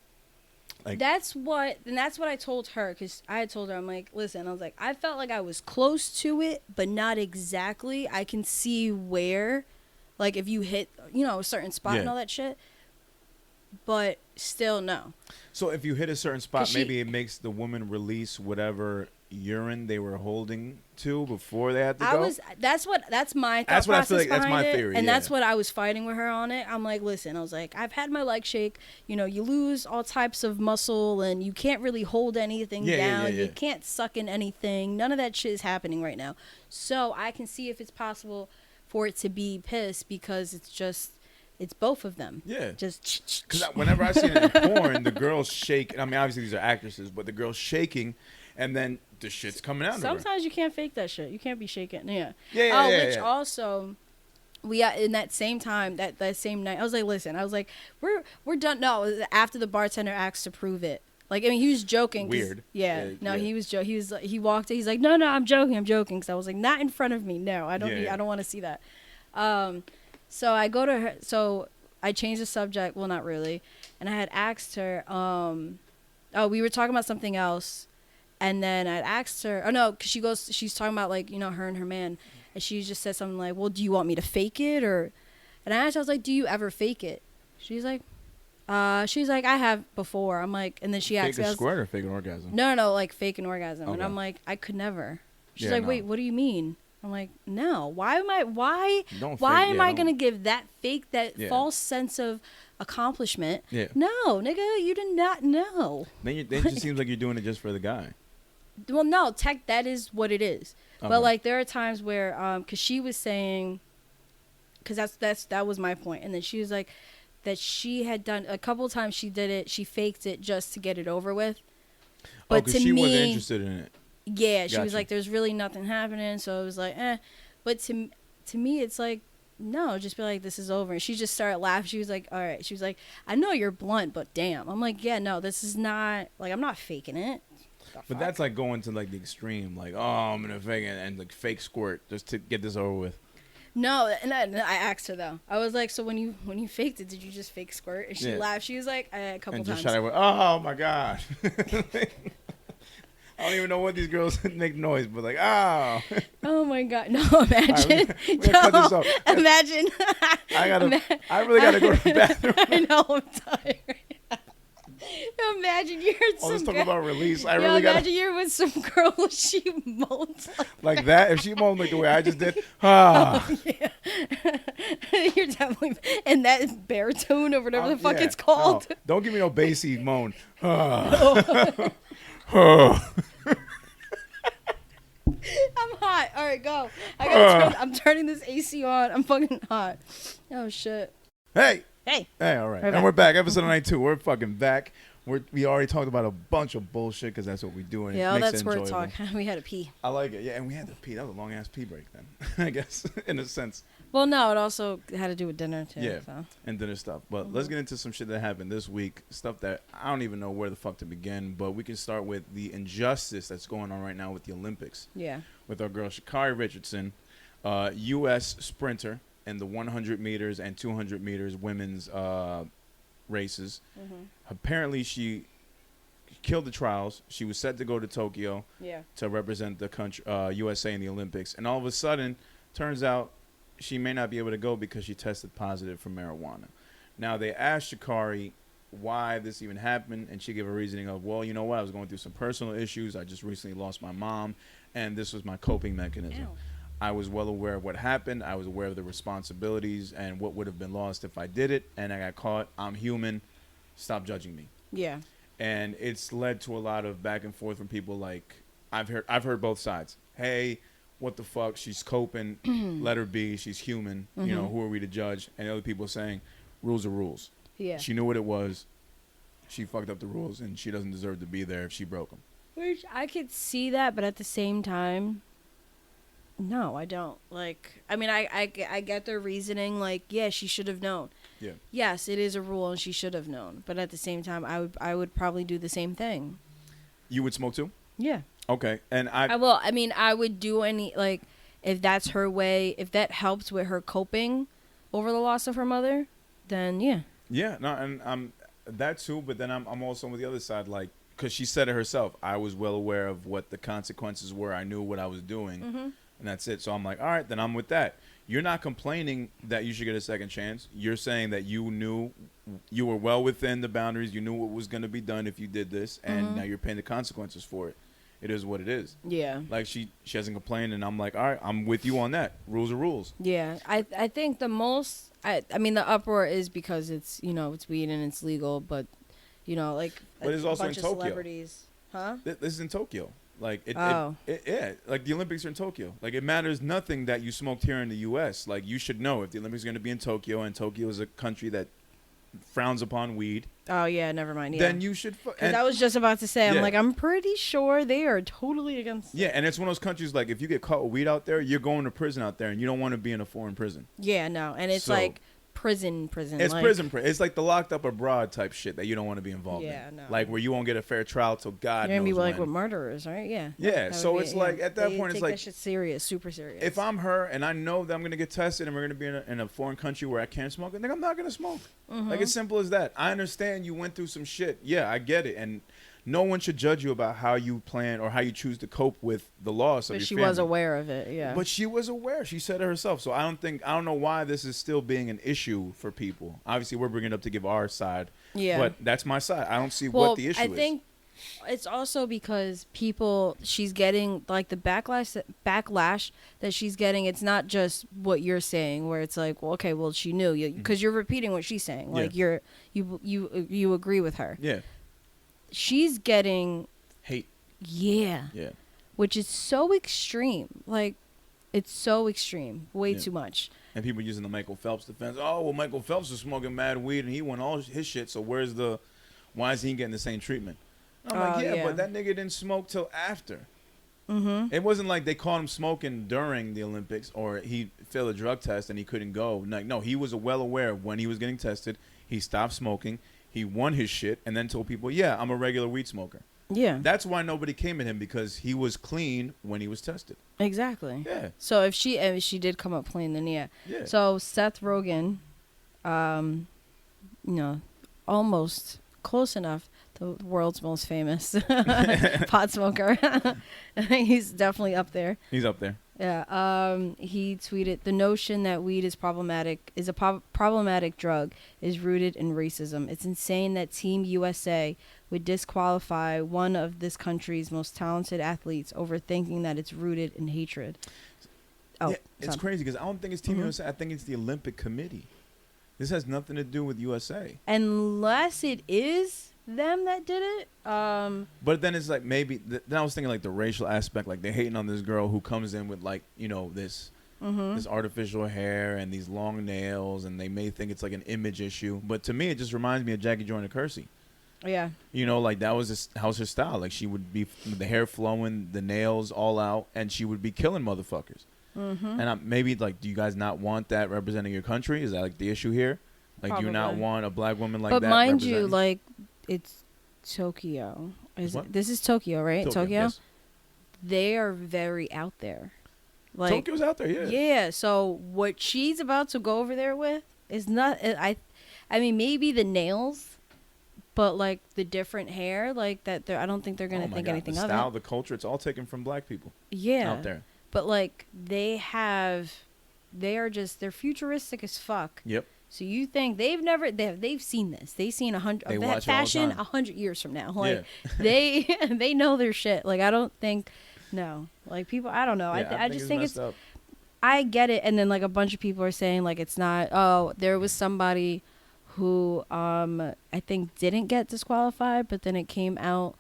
Like That's what I told her, because I had told her, I'm like, listen, I was like, I felt like I was close to it, but not exactly. I can see where, like, if you hit, a certain spot and Yeah. all that shit, but still no. so, if you hit a certain spot, 'Cause maybe it makes the woman release whatever urine they were holding to before they had to go. That's my thought That's what I feel process like- that's my behind it, theory, and yeah. that's what I was fighting with her on it. I'm like, listen, I was like, I've had my leg shake. You lose all types of muscle, and you can't really hold anything down. Yeah. You can't suck in anything. None of that shit is happening right now. So I can see if it's possible for it to be piss, because it's both of them. Yeah. Just Because whenever I see it in porn, the girls shake. I mean, obviously these are actresses, but the girl's shaking, and then the shit's coming out of her. sometimes you can't fake that shit. You can't be shaking. Yeah. Yeah. Which also, we in that same time, that same night, I was like, listen, I was like, we're done. No, it was after the bartender asked to prove it. Like, I mean, he was joking. Weird. Yeah. No, Yeah. he was joking. He walked in. He's like, no, I'm joking. Because I was like, not in front of me. No, I don't. Yeah. I don't want to see that. So I go to her. So I changed the subject. Well, not really. And I had asked her. We were talking about something else. And then I'd asked her, because she's talking about, like, her and her man. And she just said something like, well, do you want me to fake it? And I asked her, I was like, do you ever fake it? She's like, I have before. I'm like, and then she asked Fake me, a squirt or fake an orgasm? no, like fake an orgasm. Okay. And I'm like, I could never. She's Yeah, like, no. wait, what do you mean? I'm like, no. Why am I Don't why fake- am yeah, I don't- gonna give that fake, that Yeah. false sense of accomplishment. Yeah. No, nigga, you did not know. Then it just seems like you're doing it just for the guy. Well, no, that is what it is. Okay. But like there are times where, cause she was saying, cause that was my point, and then she was like, that she had done a couple times. She did it. She faked it just to get it over with. But to she me, wasn't interested in it. Yeah, she was Gotcha. like, "There's really nothing happening," so it was like, eh. But to me, it's like, no, just be like, "This is over." And she just started laughing. She was like, "All right." She was like, "I know you're blunt, but damn." I'm like, "Yeah, no, this is not like I'm not faking it." But that's like going to like the extreme, like, oh, I'm gonna fake it and like fake squirt just to get this over with. No, and I asked her though. I was like, "So when you faked it, did you just fake squirt?" And she laughed. She was like, "A couple and times." Just shot it, oh my god. I don't even know what these girls make noise, but like, oh. Oh my god! No, imagine. Right, we gotta cut this off. Imagine. I really gotta go to the bathroom. I know. I'm tired. Imagine you're Let's talk girl. about release. I really gotta. Imagine you're with some girl and she moans like that. If she moaned like the way I just did, ah. Oh, yeah. You're definitely in that baritone or whatever the fuck it's called. No, don't give me no bassy moan. Ah. Oh. I'm hot. All right, go. I'm turning this AC on. I'm fucking hot. Oh shit. Hey, all right. We're And back. we're back. Episode 92. We're fucking back. We already talked about a bunch of bullshit because that's what we do. And Yeah, it makes that's it where enjoyable. talk. We had to pee. I like it. Yeah, and we had to pee. That was a long ass pee break then, I guess, in a sense. Well, no, it also had to do with dinner too. Yeah, So. and dinner stuff. But let's get into some shit that happened this week. Stuff that I don't even know where the fuck to begin. But we can start with the injustice that's going on right now with the Olympics. Yeah. With our girl Sha'Carri Richardson, U.S. sprinter in the 100 meters and 200 meters women's races. Mm-hmm. Apparently, she killed the trials. She was set to go to Tokyo Yeah. to represent the country, USA in the Olympics. And all of a sudden, turns out she may not be able to go because she tested positive for marijuana. Now, they asked Sha'Carri why this even happened, and she gave a reasoning of, well, you know what, I was going through some personal issues. I just recently lost my mom, and this was my coping mechanism. Ew. I was well aware of what happened. I was aware of the responsibilities and what would have been lost if I did it, and I got caught. I'm human. Stop judging me. Yeah. And it's led to a lot of back and forth from people like, I've heard both sides. Hey, what the fuck? She's coping. Let her be. She's human. Mm-hmm. You know, who are we to judge? And other people saying, rules are rules. Yeah. She knew what it was. She fucked up the rules, and she doesn't deserve to be there if she broke them. Which I could see that, but at the same time, no, I don't. Like, I mean, I get their reasoning. Like, yeah, she should have known. Yeah. Yes, it is a rule, and she should have known. But at the same time, I would probably do the same thing. You would smoke too? Yeah. Okay. And I will. I mean, I would do any, like, if that's her way, if that helps with her coping over the loss of her mother, then yeah. Yeah, no, and I'm that too, but then I'm also on the other side, like, because she said it herself. I was well aware of what the consequences were. I knew what I was doing, and that's it. So I'm like, all right, then I'm with that. You're not complaining that you should get a second chance. You're saying that you knew you were well within the boundaries. You knew what was going to be done if you did this, and now you're paying the consequences for it. It is what it is. Yeah. Like, she hasn't complained, and I'm like, all right, I'm with you on that. Rules are rules. Yeah. I think the most, I mean, the uproar is because it's, you know, it's weed and it's legal, but, you know, like, But it's also bunch in of Tokyo. celebrities. Huh? This is in Tokyo. Like, Oh. yeah, like the Olympics are in Tokyo. Like, it matters nothing that you smoked here in the U.S. Like, you should know if the Olympics are going to be in Tokyo, and Tokyo is a country that frowns upon weed, Oh, yeah, never mind. Yeah. then you should. Because I was just about to say, I'm Yeah. like, I'm pretty sure they are totally against. Yeah, and it's one of those countries, like, if you get caught with weed out there, you're going to prison out there, and you don't want to be in a foreign prison. Yeah, no. And it's So- like prison. It's like, prison. It's like the locked up abroad type shit that you don't want to be involved Yeah, in. no. Like, where you won't get a fair trial till God You're going to knows be like when. with murderers, right? Yeah. Yeah, That would so be it's it, like, at that They point, it's take like, that shit serious, super serious. if I'm her and I know that I'm going to get tested and we're going to be in a foreign country where I can't smoke, then I'm not going to smoke. Like, it's simple as that. I understand you went through some shit. Yeah, I get it. And no one should judge you about how you plan or how you choose to cope with the loss of But your she family. was aware of it, yeah. But she was aware. She said it herself. So I don't know why this is still being an issue for people. Obviously, we're bringing it up to give our side. Yeah. But that's my side. I don't see well, what the issue I is. think It's also because she's getting like the backlash that she's getting. It's not just what you're saying, where it's like, well, okay, well, she knew you because you're repeating what she's saying. Like you agree with her. Yeah. She's getting hate. Yeah. Yeah. Which is so extreme. Like, it's so extreme. Way too much. And people using the Michael Phelps defense. Oh, well, Michael Phelps was smoking mad weed and he won all his shit. So why is he getting the same treatment? I'm like, but that nigga didn't smoke till after. Mm-hmm. It wasn't like they caught him smoking during the Olympics or he failed a drug test and he couldn't go. Like, no, he was well aware of when he was getting tested. He stopped smoking. He won his shit and then told people, yeah, I'm a regular weed smoker. Yeah. That's why nobody came at him, because he was clean when he was tested. Exactly. Yeah. So if she did come up clean, then yeah. So Seth Rogen, almost close enough, the world's most famous pot smoker. He's definitely up there. He's up there. Yeah. He tweeted, "The notion that weed is a problematic drug is rooted in racism. It's insane that Team USA would disqualify one of this country's most talented athletes over thinking that it's rooted in hatred." Oh, yeah, it's crazy because I don't think it's Team USA. I think it's the Olympic Committee. This has nothing to do with USA. Unless it is them that did it. But then it's like maybe then I was thinking like the racial aspect, like they're hating on this girl who comes in with like, this this artificial hair and these long nails, and they may think it's like an image issue. But to me, it just reminds me of Jackie Joyner Kersee. Yeah. Like that was her style. Like she would be with the hair flowing, the nails all out, and she would be killing motherfuckers. Mm-hmm. And maybe like, do you guys not want that representing your country? Is that like the issue here? Like, Probably. Do you not want a black woman like that? But mind you, like, it's Tokyo. This is Tokyo, right? Tokyo. Yes. They are very out there. Like, Tokyo's out there, yeah. Yeah. So what she's about to go over there with is not. I mean, maybe the nails, but like the different hair, like that. I don't think they're gonna think anything of it. The style, the culture, it's all taken from black people. Yeah. Out there. But like they're futuristic as fuck. Yep. So you think they've seen this? They've seen that fashion 100 years from now. Like they know their shit. Like I don't think, no. Like people, I don't know. Yeah, I just think it's. Up. I get it, and then like a bunch of people are saying like it's not. Oh, there was somebody who I think didn't get disqualified, but then it came out.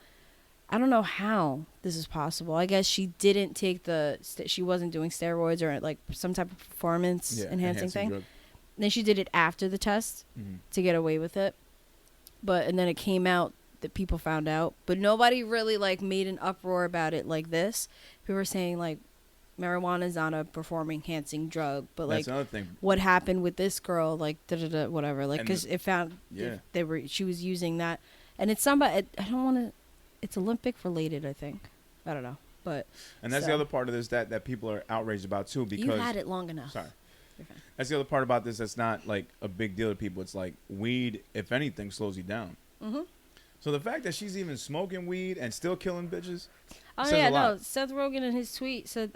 I don't know how this is possible. I guess she didn't take she wasn't doing steroids or like some type of performance enhancing thing. Drug. Then she did it after the test to get away with it. And then it came out that people found out, but nobody really like made an uproar about it like this. People were saying like marijuana is not a performance enhancing drug, but like that's another thing. What happened with this girl, like whatever, like because it found she was using that, and it's somebody I don't want to. It's Olympic related, I think. I don't know, but that's the other part of this that people are outraged about too, because you've had it long enough. Sorry, that's the other part about this that's not like a big deal to people. It's like weed, if anything, slows you down. Mm-hmm. So the fact that she's even smoking weed and still killing bitches. Oh yeah, no. Seth Rogen in his tweet said,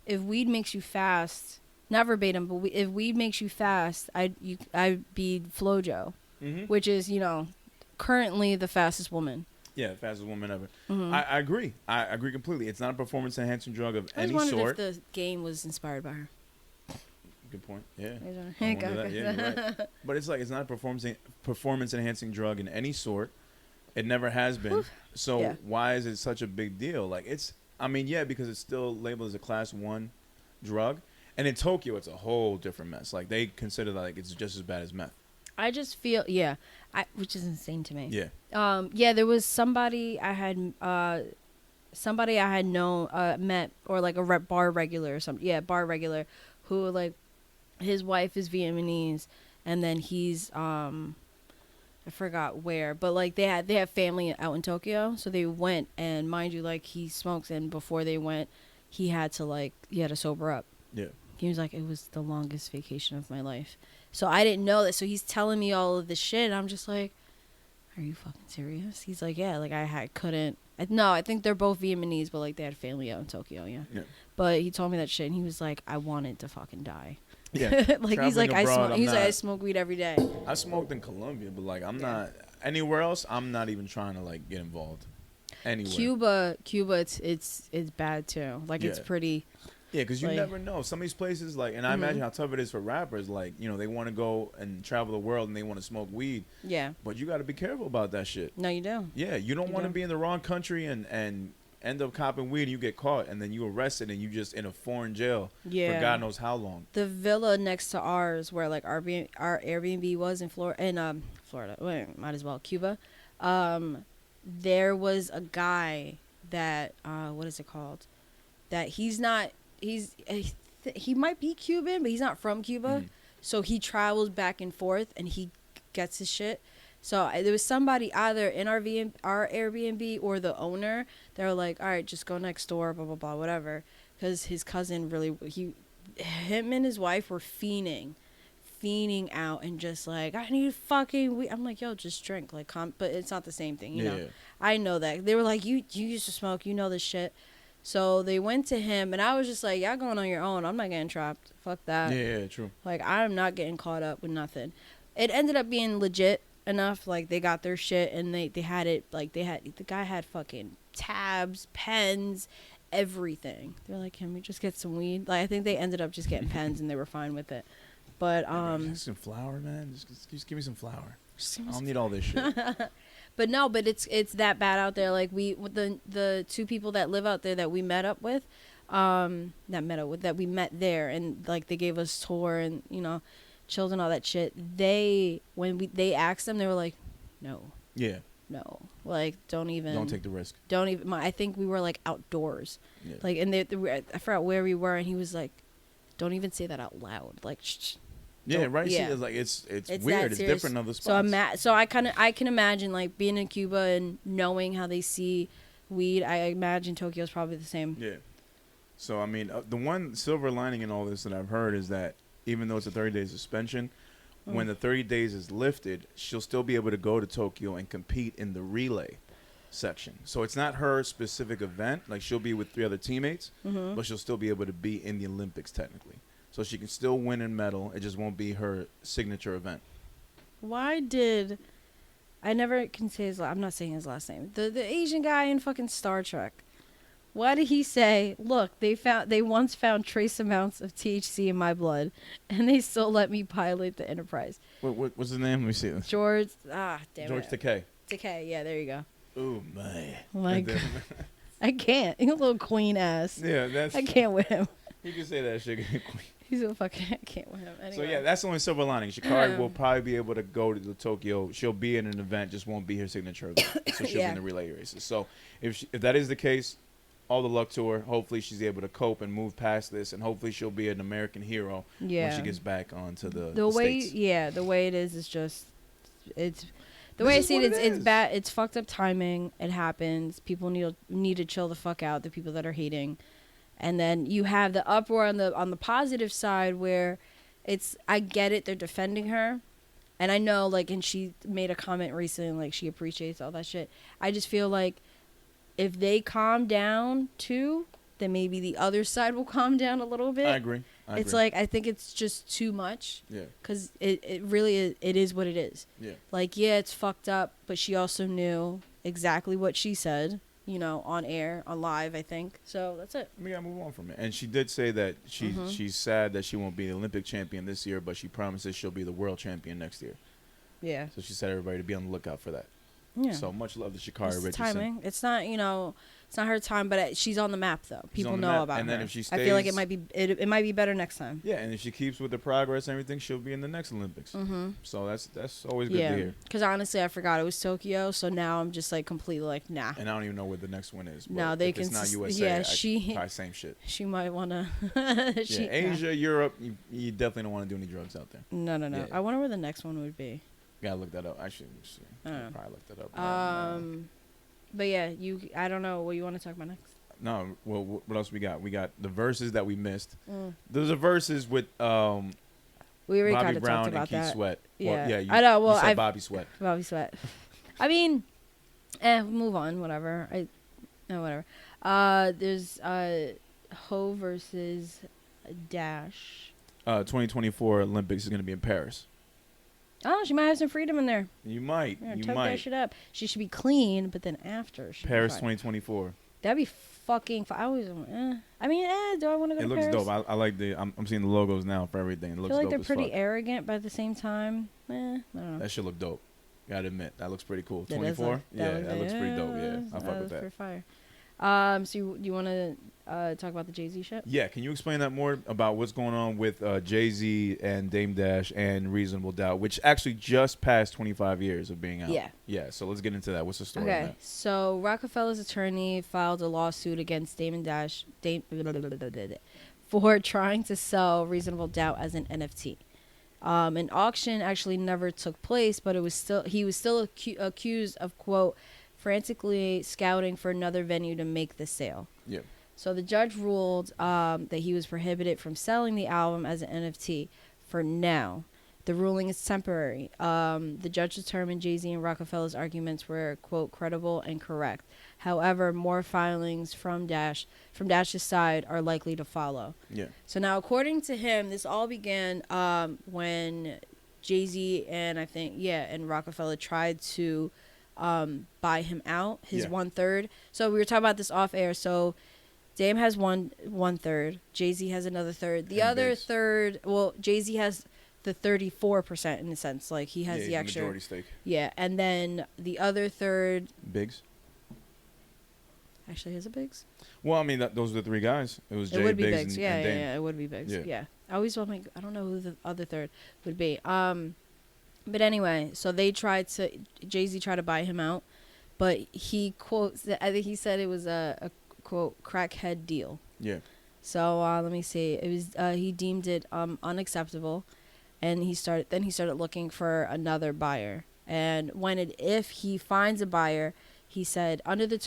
if weed makes you fast, not verbatim, but if weed makes you fast, I'd be FloJo, which is currently the fastest woman. Yeah, fastest woman ever. Mm-hmm. I agree. I agree completely. It's not a performance-enhancing drug of any sort. I wondered if the game was inspired by her. Good point. Yeah. Yeah, you're right. But it's like it's not a performance-enhancing drug in any sort. It never has been. So why is it such a big deal? Like because it's still labeled as a class 1 drug. And in Tokyo, it's a whole different mess. Like they consider that like it's just as bad as meth. I just feel, which is insane to me. Yeah. There was somebody I had known, met, or like a bar regular or something. Yeah, bar regular, who like, his wife is Vietnamese, and then he's I forgot where, but like they have family out in Tokyo, so they went, and mind you, like he smokes, and before they went, he had to sober up. Yeah. He was like, it was the longest vacation of my life. So I didn't know that. So he's telling me all of this shit. And I'm just like, are you fucking serious? He's like, yeah, like I think they're both Vietnamese, but like they had family out in Tokyo. Yeah. But he told me that shit, and he was like, I wanted to fucking die. Yeah. Like he's like, I smoke weed every day. I smoked in Colombia, but like I'm not. anywhere else, I'm not even trying to like get involved. Anywhere. Cuba, it's bad too. Like it's pretty. Yeah, because you like, never know. Some of these places, like, and I imagine how tough it is for rappers. Like, you know, they want to go and travel the world and they want to smoke weed. Yeah. But you got to be careful about that shit. No, you do. Yeah, you don't want to be in the wrong country and end up copping weed and you get caught and then you arrested and you just in a foreign jail for God knows how long. The villa next to ours, where like our Airbnb was in Florida, wait, might as well Cuba. There was a guy that what is it called? That he might be Cuban, but he's not from Cuba. So he travels back and forth and he gets his shit. So there was somebody either in our Airbnb or the owner. They were like, all right, just go next door, blah, blah, blah, whatever. Because his cousin him and his wife were fiending out and just like, I need fucking weed. I'm like, yo, just drink. Like, but it's not the same thing, you know? I know that. They were like, you used to smoke, you know this shit. So they went to him, and I was just like, y'all going on your own. I'm not getting trapped. Fuck that. Yeah, true. Like, I'm not getting caught up with nothing. It ended up being legit enough. Like, they got their shit, and they had it. Like, the guy had fucking tabs, pens, everything. They're like, can we just get some weed? Like, I think they ended up just getting pens, and they were fine with it. But, some flour, man. Just give me some flour. I don't need all this shit. But no, but it's that bad out there. Like the two people that live out there that we met up with, that we met there, and like they gave us tour and you know, chilled and all that shit. They asked them, they were like, no. Yeah. No, like don't take the risk. I think we were like outdoors, yeah. Like and I forgot where we were, and he was like, don't even say that out loud, like. Shh. Yeah, right. Yeah. See, it's like it's weird. It's different in other spots. So I can imagine like being in Cuba and knowing how they see weed. I imagine Tokyo's probably the same. Yeah. So I mean, the one silver lining in all this that I've heard is that even though it's a 30-day suspension, when the 30 days is lifted, she'll still be able to go to Tokyo and compete in the relay section. So it's not her specific event. Like she'll be with 3 other teammates, but she'll still be able to be in the Olympics technically. So she can still win and medal. It just won't be her signature event. Why did I never can say I'm not saying his last name. The Asian guy in fucking Star Trek. Why did he say, "Look, they once found trace amounts of THC in my blood, and they still let me pilot the Enterprise"? What's his name? Let me see. George. Damn George it. Takei. Takei. Yeah, there you go. Oh my. Like, I can't. He's a little queen ass. Yeah, I can't with him. You can say that shit. He's a fucking. I can't with him. Anyway. So yeah, that's the only silver lining. Sha'Carri will probably be able to go to the Tokyo. She'll be in an event, just won't be her signature event. So she'll be in the relay races. So if that is the case, all the luck to her. Hopefully she's able to cope and move past this, and hopefully she'll be an American hero when she gets back onto the way. States. Yeah, the way it is just it's. The way I see it, it's bad. It's fucked up timing. It happens. People need to chill the fuck out. The people that are hating. And then you have the uproar on the positive side where I get it, they're defending her. And I know, like, and she made a comment recently, like, she appreciates all that shit. I just feel like if they calm down, too, then maybe the other side will calm down a little bit. I agree. It's like, I think it's just too much. Yeah. Because it really is what it is. Yeah. Like, yeah, it's fucked up, but she also knew exactly what she said. You know, on air, on live, I think. So that's it. We gotta move on from it. And she did say that she's sad that she won't be the Olympic champion this year, but she promises she'll be the world champion next year. Yeah. So she said everybody to be on the lookout for that. Yeah. So much love to Sha'Carri Richardson. Timing. It's not, it's not her time, but she's on the map though. People know about her. And then if she stays, I feel like it might be better next time. Yeah, and if she keeps with the progress and everything, she'll be in the next Olympics. So that's always good to hear. Because honestly, I forgot it was Tokyo, so now I'm just like completely like nah. And I don't even know where the next one is. No, they can. It's not USA. Yeah, probably same shit. She might wanna. Asia, Europe, you definitely don't want to do any drugs out there. No. Yeah. I wonder where the next one would be. Gotta look that up. Actually, probably look that up. But yeah, I don't know what you want to talk about next. No, well, what else we got? We got the verses that we missed. There's a verses with we already Bobby kind of Brown talked about and Keith that. Sweat. Yeah, well, I know. Well, you said Bobby Sweat. Bobby Sweat. I mean, move on. Whatever. Whatever. There's Ho versus Dash. 2024 Olympics is gonna be in Paris. Oh, she might have some freedom in there. You might. Yeah, You tuck might. that shit up. She should be clean, but then after she Paris 2024. That'd be fucking. I always. I mean, do I want to go It to looks Paris? dope. I like the. I'm seeing the logos now for everything. It I looks feel like dope they're as pretty fuck. arrogant, but at the same time, I don't know. That shit look dope. Gotta admit, that looks pretty cool. That 24. does Yeah, that looks pretty dope. Yeah, I fuck with looks that. pretty fire. So you want to talk about the Jay-Z shit? Yeah, can you explain that more about what's going on with Jay-Z and Dame Dash and Reasonable Doubt, which actually just passed 25 years of being out? Yeah. Yeah, so let's get into that. What's the story on Okay, that? so Rockefeller's attorney filed a lawsuit against Damon Dash for trying to sell Reasonable Doubt as an NFT. An auction actually never took place, but he was still accused of, quote, frantically scouting for another venue to make the sale. Yeah. So the judge ruled that he was prohibited from selling the album as an NFT for now. The ruling is temporary. The judge determined Jay-Z and Rockefeller's arguments were, quote, credible and correct. However, more filings from Dash's side are likely to follow. Yeah. So now, according to him, this all began when Jay-Z and Rockefeller tried to buy him out, his 1/3. So we were talking about this off air. So Dame has one third. Jay-Z has another third. The other third, well, Jay-Z has the 34% in a sense, like he has the extra majority stake. Yeah, and then the other third Biggs. actually has a Biggs. Well, I mean, those are the three guys. It was Jay, It would be Biggs, Biggs. and Yeah, Dame. yeah, it would be Biggs. Yeah. Yeah. I always want to I don't know who the other third would be. But anyway, so Jay-Z tried to buy him out, but he quotes, I think he said it was a quote, crackhead deal. Yeah. So let me see. It was he deemed it unacceptable, and he started looking for another buyer. And if he finds a buyer, he said, under the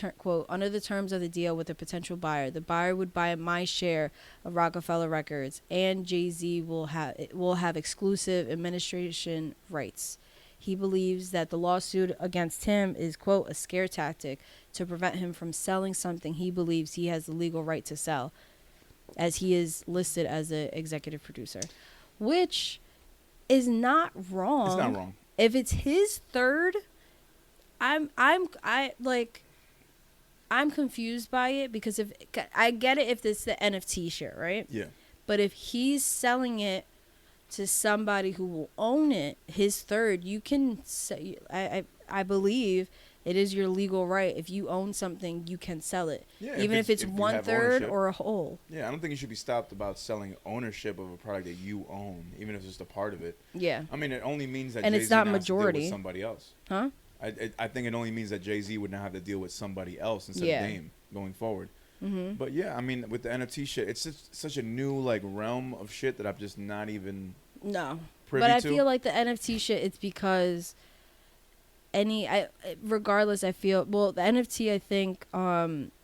terms of the deal with a potential buyer, the buyer would buy my share of Rockefeller Records, and Jay-Z will have exclusive administration rights. He believes that the lawsuit against him is, quote, a scare tactic to prevent him from selling something he believes he has the legal right to sell, as he is listed as an executive producer, which is not wrong. It's not wrong. If it's his third, I'm confused by it, because if I get it if it's the NFT shit, right? Yeah. But if he's selling it to somebody who will own it, his third, you can say, I believe it is your legal right. If you own something, you can sell it, Yeah, even if it's you have 1/3 ownership. or a whole. Yeah, I don't think you should be stopped about selling ownership of a product that you own, even if it's just a part of it. Yeah. I mean, it only means that And Jay-Z it's not now has to deal majority. with somebody else. Huh? I think it only means that Jay-Z would now have to deal with somebody else instead Yeah. of Dame going forward. Mm-hmm. But yeah, I mean, with the NFT shit, it's just such a new like realm of shit that I'm just not even No. privy But I to. feel like the NFT shit, it's because regardless, I feel, well, the NFT, I think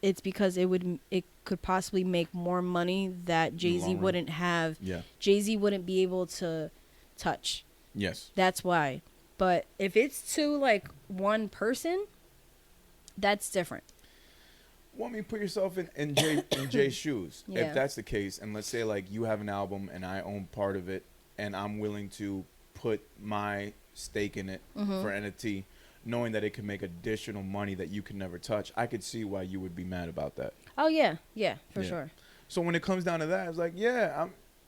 it's because it could possibly make more money that Jay-Z long run. wouldn't have. Yeah. Jay-Z wouldn't be able to touch. Yes. That's why. But if it's to like one person, that's different. Well, I mean, put yourself in Jay's shoes. Yeah. If that's the case, and let's say like you have an album and I own part of it, and I'm willing to put my stake in it Mm-hmm. for NFT, knowing that it could make additional money that you can never touch, I could see why you would be mad about that. Oh yeah, for Yeah. sure. So when it comes down to that, it's like, yeah,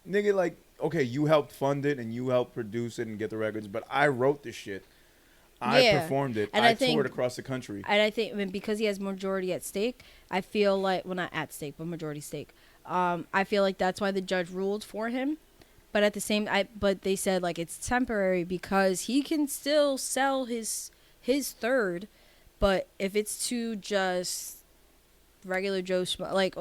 nigga, like, okay, you helped fund it and you helped produce it and get the records, but I wrote this shit. I Yeah. performed it. And I I think- toured across the country. And I think, I mean, because he has majority at stake, I feel like, well, not at stake, but majority stake. I feel like that's why the judge ruled for him. But at the same, but they said like it's temporary because he can still sell his third, but if it's to just regular Joe Schmo, like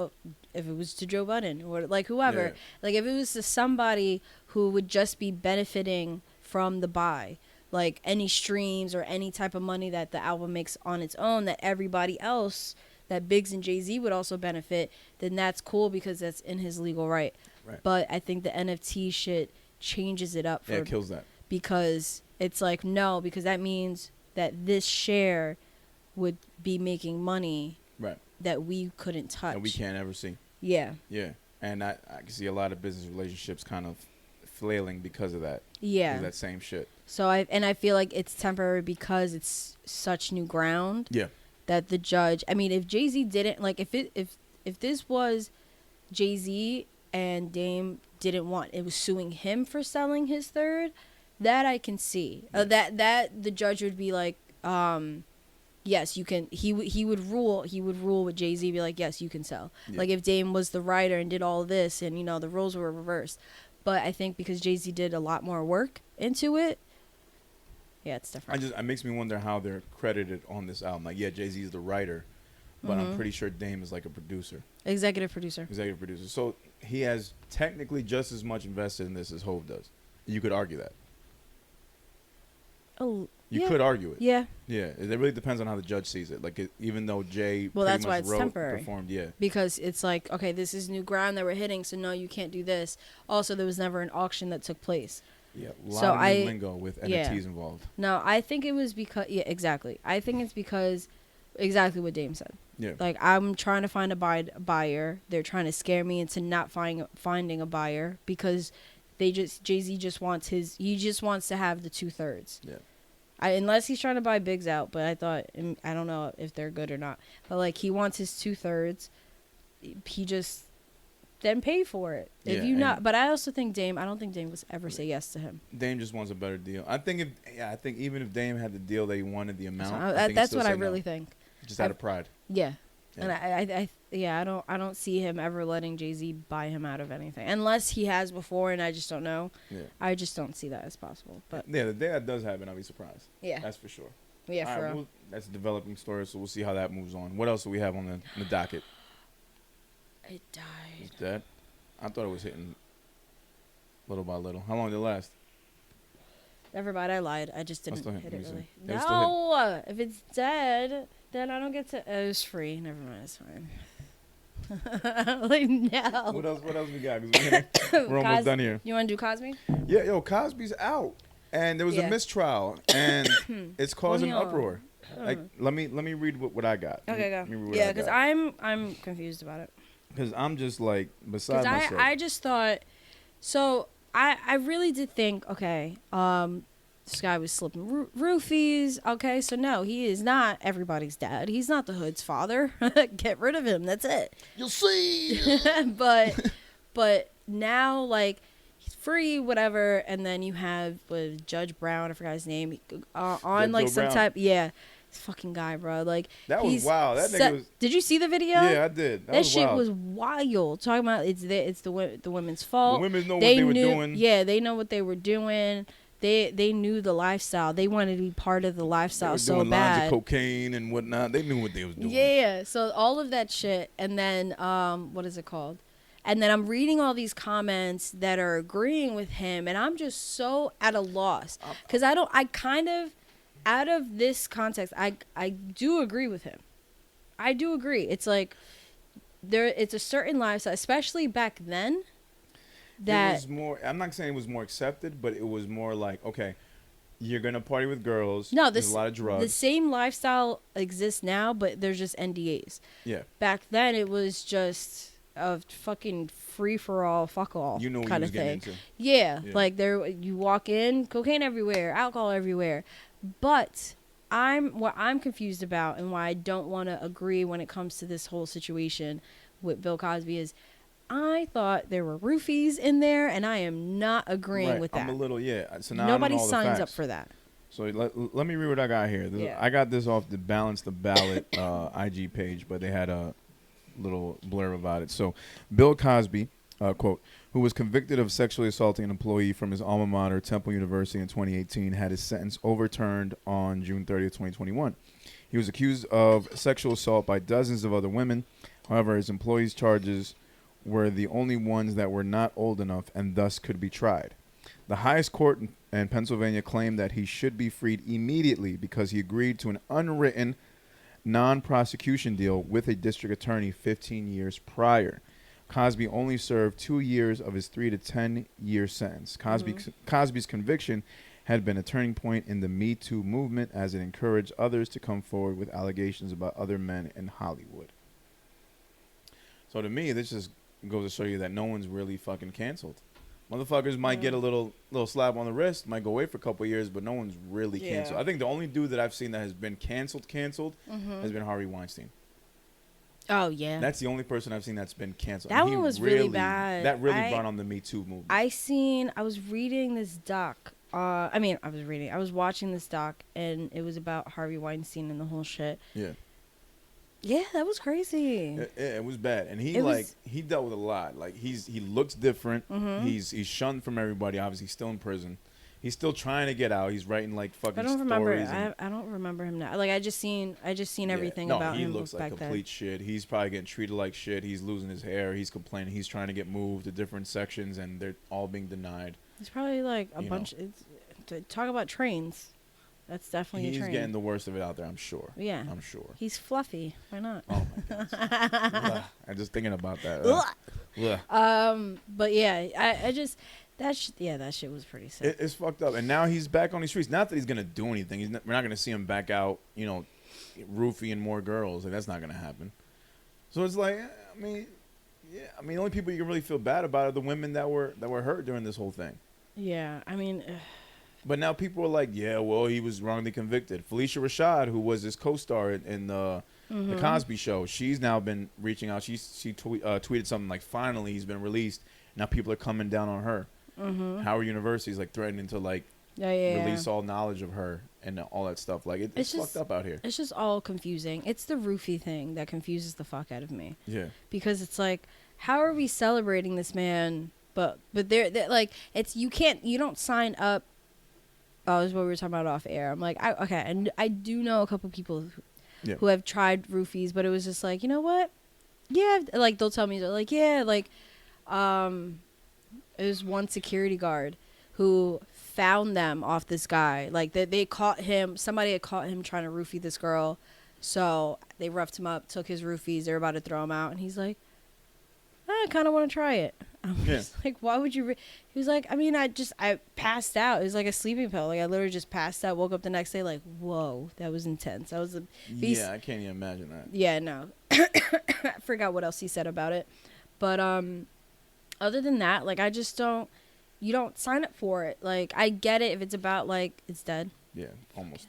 if it was to Joe Budden or like whoever, Yeah. like if it was to somebody who would just be benefiting from the buy, like any streams or any type of money that the album makes on its own, that everybody else, that Biggs and Jay-Z would also benefit, then that's cool because that's in his legal right. Right. But I think the NFT shit changes it up Yeah, it kills that. because it's like, no, because that means that this share would be making money Right. that we couldn't touch. And we can't ever see. Yeah. Yeah. And I can see a lot of business relationships kind of flailing because of that. Yeah. Because of that same shit. So I feel like it's temporary because it's such new ground. Yeah. That the judge, I mean, if Jay-Z didn't, like, if this was Jay-Z and Dame didn't want, it was suing him for selling his third, that I can see. Yeah. That the judge would be like, yes, you can. He would rule with Jay-Z, be like, yes, you can sell. Yeah. Like if Dame was the writer and did all this, and the roles were reversed. But I think because Jay-Z did a lot more work into it, yeah, it's different. It makes me wonder how they're credited on this album. Like, yeah, Jay-Z is the writer, but I'm pretty sure Dame is like a producer. Executive producer. So he has technically just as much invested in this as Hov does. You could argue that. Oh, you could argue it. Yeah. Yeah, it really depends on how the judge sees it. Like, even though Jay that's pretty why much it's wrote, temporary. performed, yeah. Because it's like, okay, this is new ground that we're hitting, so no, you can't do this. Also, there was never an auction that took place. Yeah, a lot of new lingo with NFTs involved. No, I think it was because, yeah, exactly. I think it's because exactly what Dame said. Yeah. Like, I'm trying to find a buyer. They're trying to scare me into not finding a buyer because Jay-Z just wants to have the 2/3. Yeah. Unless he's trying to buy Biggs out, but I don't know if they're good or not. But, like, he wants his 2/3. He just then pay for it. But I also think I don't think Dame would ever say yes to him. Dame just wants a better deal. I think even if Dame had the deal that he wanted, the amount, that's what I really think. Just out of pride. Yeah. And I don't see him ever letting Jay-Z buy him out of anything unless he has before, and I just don't know. Yeah. I just don't see that as possible. But yeah, the day that does happen, I'll be surprised. Yeah, that's for sure. Yeah, for real. That's a developing story, so we'll see how that moves on. What else do we have on the docket? It died. It's dead. I thought it was hitting little by little. How long did it last? Never mind, I lied. I just didn't hit it really. No, if it's dead, then I don't get to. It was free. Never mind, it's fine. Like, no. What else we got? 'Cause we're almost done here. You want to do Cosby? Yeah, Cosby's out, and there was a mistrial, and it's causing uproar. Like, let me read what I got. Okay, go. Yeah, because I'm confused about it. Because I'm just like beside myself. I just thought, so I really did think, okay, this guy was slipping roofies. Okay, so no, he is not everybody's dad. He's not the hood's father. Get rid of him. That's it. You'll see. but now, like, he's free, whatever. And then you have Judge Brown, I forgot his name, on Judge like some Brown. Type, yeah. This fucking guy, bro. Like, that was wild. That nigga was. Did you see the video? Yeah, I did. That shit was wild. Talking about it's the women's fault. The women know what they were doing. Yeah, they know what they were doing. They knew the lifestyle. They wanted to be part of the lifestyle so bad. They were doing lines of cocaine and whatnot. They knew what they was doing. Yeah. So all of that shit, and then what is it called? And then I'm reading all these comments that are agreeing with him, and I'm just so at a loss because I kind of. Out of this context, I do agree with him. I do agree. It's like it's a certain lifestyle, especially back then. That it was more. I'm not saying it was more accepted, but it was more like, okay, you're gonna party with girls. No, there's a lot of drugs. The same lifestyle exists now, but there's just NDAs. Yeah. Back then, it was just a fucking free for all, fuck all kind of thing. Yeah, like you walk in, cocaine everywhere, alcohol everywhere. But what I'm confused about and why I don't want to agree when it comes to this whole situation with Bill Cosby is I thought there were roofies in there, and I am not agreeing with that. I'm a little, So now nobody signs up for that. So let me read what I got here. I got this off the Balance the Ballot IG page, but they had a little blurb about it. So Bill Cosby, quote, who was convicted of sexually assaulting an employee from his alma mater, Temple University, in 2018, had his sentence overturned on June 30th, 2021. He was accused of sexual assault by dozens of other women. However, his employee's charges were the only ones that were not old enough and thus could be tried. The highest court in Pennsylvania claimed that he should be freed immediately because he agreed to an unwritten non-prosecution deal with a district attorney 15 years prior. Cosby only served 2 years of his 3 to 10 year sentence. Cosby's conviction had been a turning point in the Me Too movement as it encouraged others to come forward with allegations about other men in Hollywood. So to me, this just goes to show you that no one's really fucking canceled. Motherfuckers might get a little slap on the wrist, might go away for a couple of years, but no one's really canceled. I think the only dude that I've seen that has been canceled has been Harvey Weinstein. Oh, yeah. That's the only person I've seen that's been canceled. That one was really bad. That really brought on the Me Too movement. I was reading this doc. I was watching this doc, and it was about Harvey Weinstein and the whole shit. Yeah. Yeah, that was crazy. It was bad, and he dealt with a lot. Like he looks different. He's shunned from everybody. Obviously, he's still in prison. He's still trying to get out. He's writing like fucking I don't stories. I don't remember him now. Like I just seen everything about him. No, he looks like complete shit. He's probably getting treated like shit. He's losing his hair. He's complaining. He's trying to get moved to different sections, and they're all being denied. He's probably like a bunch. Talk about trains. That's definitely a train. He's getting the worst of it out there, I'm sure. Yeah. I'm sure. He's fluffy. Why not? Oh, my God. I'm just thinking about that. But yeah, I just... that shit was pretty sick. It's fucked up. And now he's back on the streets. Not that he's going to do anything. We're not going to see him back out, roofing more girls. Like, that's not going to happen. So it's like, the only people you can really feel bad about are the women that were hurt during this whole thing. Yeah, But now people are like, yeah, well, he was wrongly convicted. Felicia Rashad, who was his co-star in the Cosby Show, she's now been reaching out. She tweeted something like, finally, he's been released. Now people are coming down on her. Howard University is like threatening to release all knowledge of her and all that stuff. Like it's fucked up out here. It's just all confusing. It's the roofie thing that confuses the fuck out of me. Yeah. Because it's like, how are we celebrating this man? But they're like, you don't sign up. Oh, this is what we were talking about off air. I'm like, and I do know a couple people who have tried roofies, but it was just like, you know what? Yeah, like they'll tell me, they're like, yeah, like, there's one security guard who found them off this guy. Like they caught him. Somebody had caught him trying to roofie this girl, so they roughed him up, took his roofies. They're about to throw him out, and he's like, I kind of want to try it. I'm just like, why would you? He was like, I passed out. It was like a sleeping pill. Like I literally just passed out. Woke up the next day, like, whoa, that was intense. That was I can't even imagine that. Yeah, no. I forgot what else he said about it, but other than that, like, I just don't. You don't sign up for it. Like, I get it if it's about like it's dead. Yeah, almost,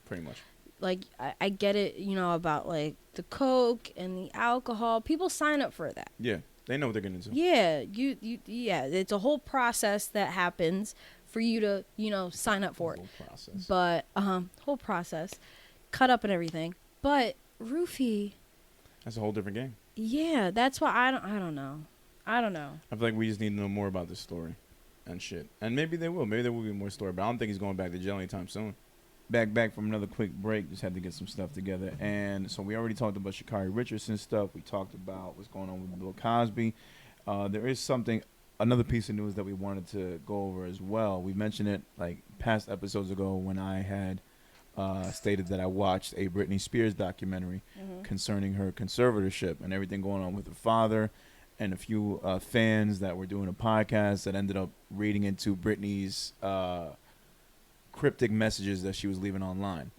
pretty much. Like I get it, about like the coke and the alcohol. People sign up for that. Yeah. They know what they're gonna do. Yeah, it's a whole process that happens for you to, sign up for it. Whole process. But whole process, cut up and everything. But roofie. That's a whole different game. Yeah, that's why I don't know. I feel like we just need to know more about this story, and shit. And maybe they will. Maybe there will be more story. But I don't think he's going back to jail anytime soon. Back from another quick break. Just had to get some stuff together. And so we already talked about Sha'Carri Richardson stuff. We talked about what's going on with Bill Cosby. There is another piece of news that we wanted to go over as well. We mentioned it like past episodes ago when I had stated that I watched a Britney Spears documentary concerning her conservatorship and everything going on with her father, and a few fans that were doing a podcast that ended up reading into Britney's cryptic messages that she was leaving online.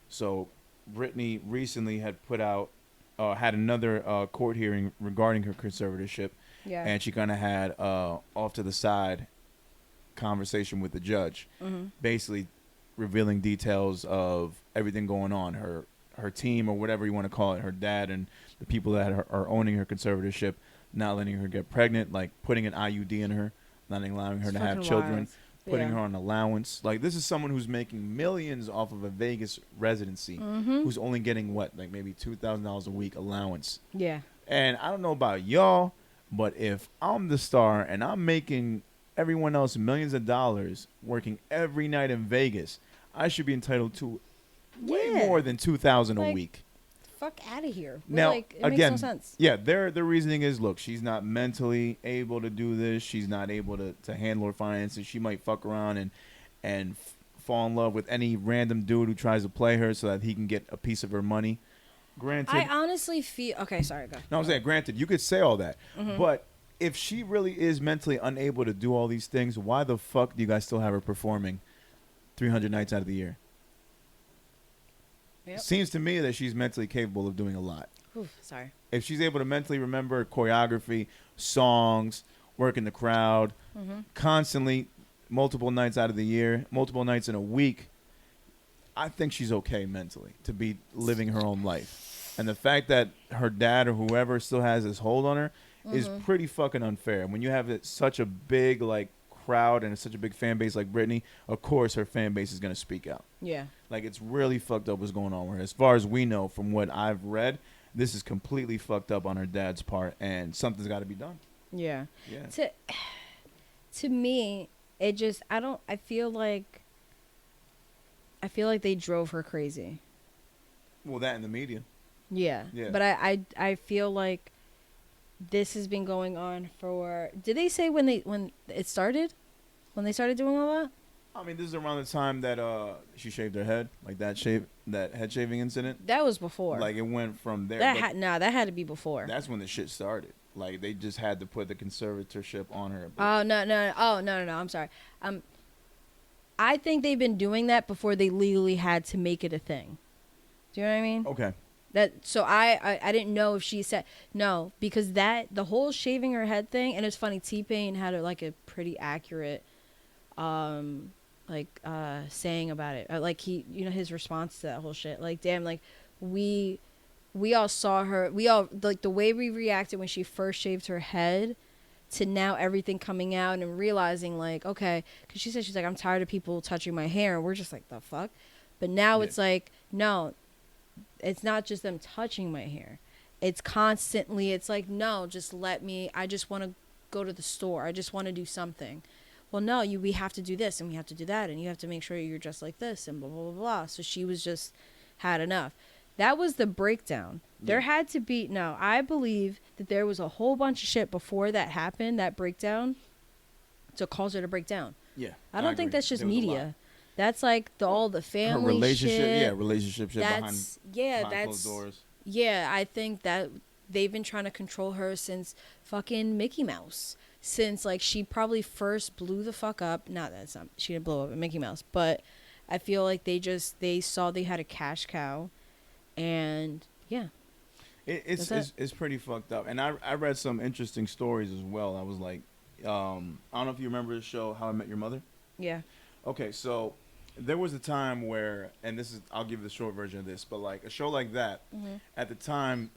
So Britney recently had put out had another court hearing regarding her conservatorship, and she kind of had off to the side conversation with the judge, basically revealing details of everything going on, her team or whatever you want to call it, her dad and the people that are owning her conservatorship, not letting her get pregnant, like putting an IUD in her, not allowing her to have children. Wild. Putting her on allowance. Like, this is someone who's making millions off of a Vegas residency, who's only getting like maybe $2,000 a week allowance. Yeah. And I don't know about y'all, but if I'm the star and I'm making everyone else millions of dollars working every night in Vegas, I should be entitled to way more than $2,000 a week. Fuck out of here. Now, it again, makes no sense. Yeah, their reasoning is, look, she's not mentally able to do this. She's not able to handle her finances. She might fuck around and fall in love with any random dude who tries to play her so that he can get a piece of her money. Granted, I honestly feel... Okay, sorry, go. No, I'm saying, granted, you could say all that. But if she really is mentally unable to do all these things, why the fuck do you guys still have her performing 300 nights out of the year? Yep. It seems to me that she's mentally capable of doing a lot. Oof, sorry. If she's able to mentally remember choreography, songs, working the crowd, Mm-hmm. constantly, multiple nights out of the year, multiple nights in a week. I think she's okay mentally to be living her own life. And the fact that her dad or whoever still has this hold on her is pretty fucking unfair. When you have such a big like crowd and such a big fan base like Britney, of course her fan base is going to speak out. Yeah. Like, it's really fucked up what's going on with her. As far as we know from what I've read, this is completely fucked up on her dad's part, and something's got to be done. Yeah. Yeah. To me, it just I feel like they drove her crazy. Well, that in the media. Yeah. Yeah. But I feel like this has been going on for. Did they say when it started? When they started doing all that? I mean, this is around the time that she shaved her head, like that head shaving incident. That was before. Like, it went from there. That had to be before. That's when the shit started. Like, they just had to put the conservatorship on her. Oh no! Oh no! I'm sorry. I think they've been doing that before they legally had to make it a thing. Do you know what I mean? Okay. So I didn't know if she said no, because the whole shaving her head thing, and it's funny, T-Pain had a pretty accurate saying about it. Like, he, his response to that whole shit. Like, damn, like we all saw her, we all, like, the way we reacted when she first shaved her head to now everything coming out and realizing, like, okay, because she said, she's like, I'm tired of people touching my hair, and we're just like, the fuck. But now it's like, no, it's not just them touching my hair. It's constantly, it's like, no, just let me, I just want to go to the store. I just want to do something. Well, no, we have to do this and we have to do that, and you have to make sure you're dressed like this and blah, blah, blah, blah. So she was just had enough. That was the breakdown. Yeah. There had to be, no, I believe that there was a whole bunch of shit before that happened, that breakdown, to cause her to break down. Yeah. I don't think that's just media. That's like all the family her relationship, shit. Yeah, relationship shit behind closed doors. Yeah, I think that they've been trying to control her since fucking Mickey Mouse. Since, like, she probably first blew the fuck up. Not that it's not, she didn't blow up at Mickey Mouse, but I feel like they saw they had a cash cow, and yeah. It's pretty fucked up. And I read some interesting stories as well. I was like, I don't know if you remember the show How I Met Your Mother. Yeah. Okay, so there was a time where, and this is, I'll give you the short version of this, but like a show like that at the time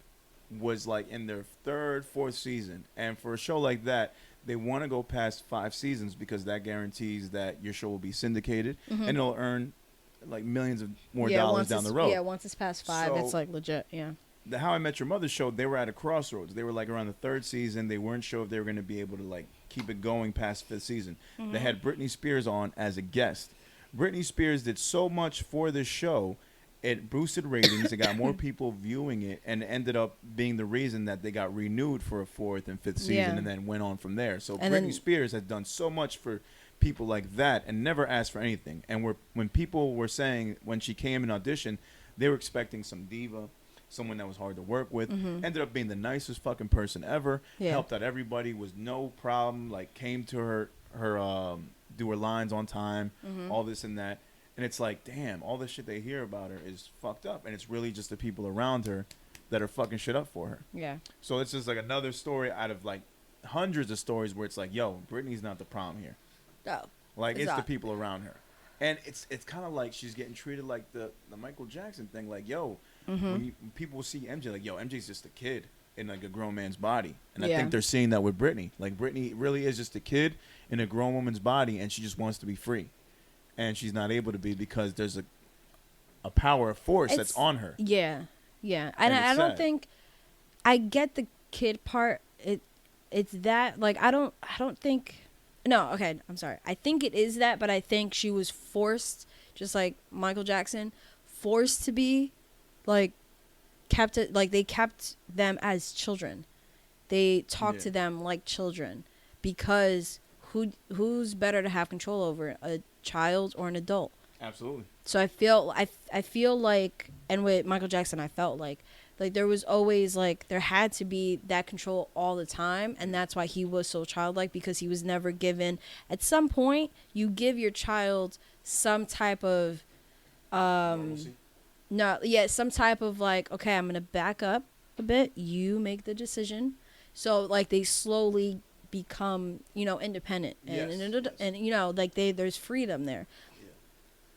was like in their third, fourth season. And for a show like that, they want to go past 5 seasons because that guarantees that your show will be syndicated and it'll earn like millions of more dollars down the road. Yeah, once it's past 5, it's like legit, yeah. The How I Met Your Mother show, they were at a crossroads. They were like around the 3rd season. They weren't sure if they were going to be able to like keep it going past 5th season. They had Britney Spears on as a guest. Britney Spears did so much for this show, it boosted ratings. It got more people viewing it, and ended up being the reason that they got renewed for a 4th and 5th season, and then went on from there. So Britney Spears has done so much for people like that and never asked for anything. And when people were saying when she came and auditioned, they were expecting some diva, someone that was hard to work with. Ended up being the nicest fucking person ever. Helped out everybody, was no problem. Like, came to her do her lines on time, all this and that. And it's like, damn, all the shit they hear about her is fucked up. And it's really just the people around her that are fucking shit up for her. Yeah. So it's just like another story out of like hundreds of stories where it's like, yo, Britney's not the problem here. No. Like, it's the people around her. And it's kind of like she's getting treated like the Michael Jackson thing. Like, yo, when people see MJ, like, yo, MJ's just a kid in like a grown man's body. And I think they're seeing that with Britney. Like, Britney really is just a kid in a grown woman's body, and she just wants to be free. And she's not able to be because there's a power, a force that's on her. Yeah, yeah. And I don't think, I get the kid part. It's that, like, I don't think, no, okay, I'm sorry. I think it is that, but I think she was forced, just like Michael Jackson, forced to be, like, they kept them as children. They talked to them like children, because who's better to have control over, a child or an adult? Absolutely. So I feel like, and with Michael Jackson, I felt like there was always, like, there had to be that control all the time, and that's why he was so childlike, because he was never given. At some point, you give your child some type of some type of, like, okay, I'm gonna back up a bit, you make the decision. So, like, they slowly become, independent and Yes. and like there's freedom there.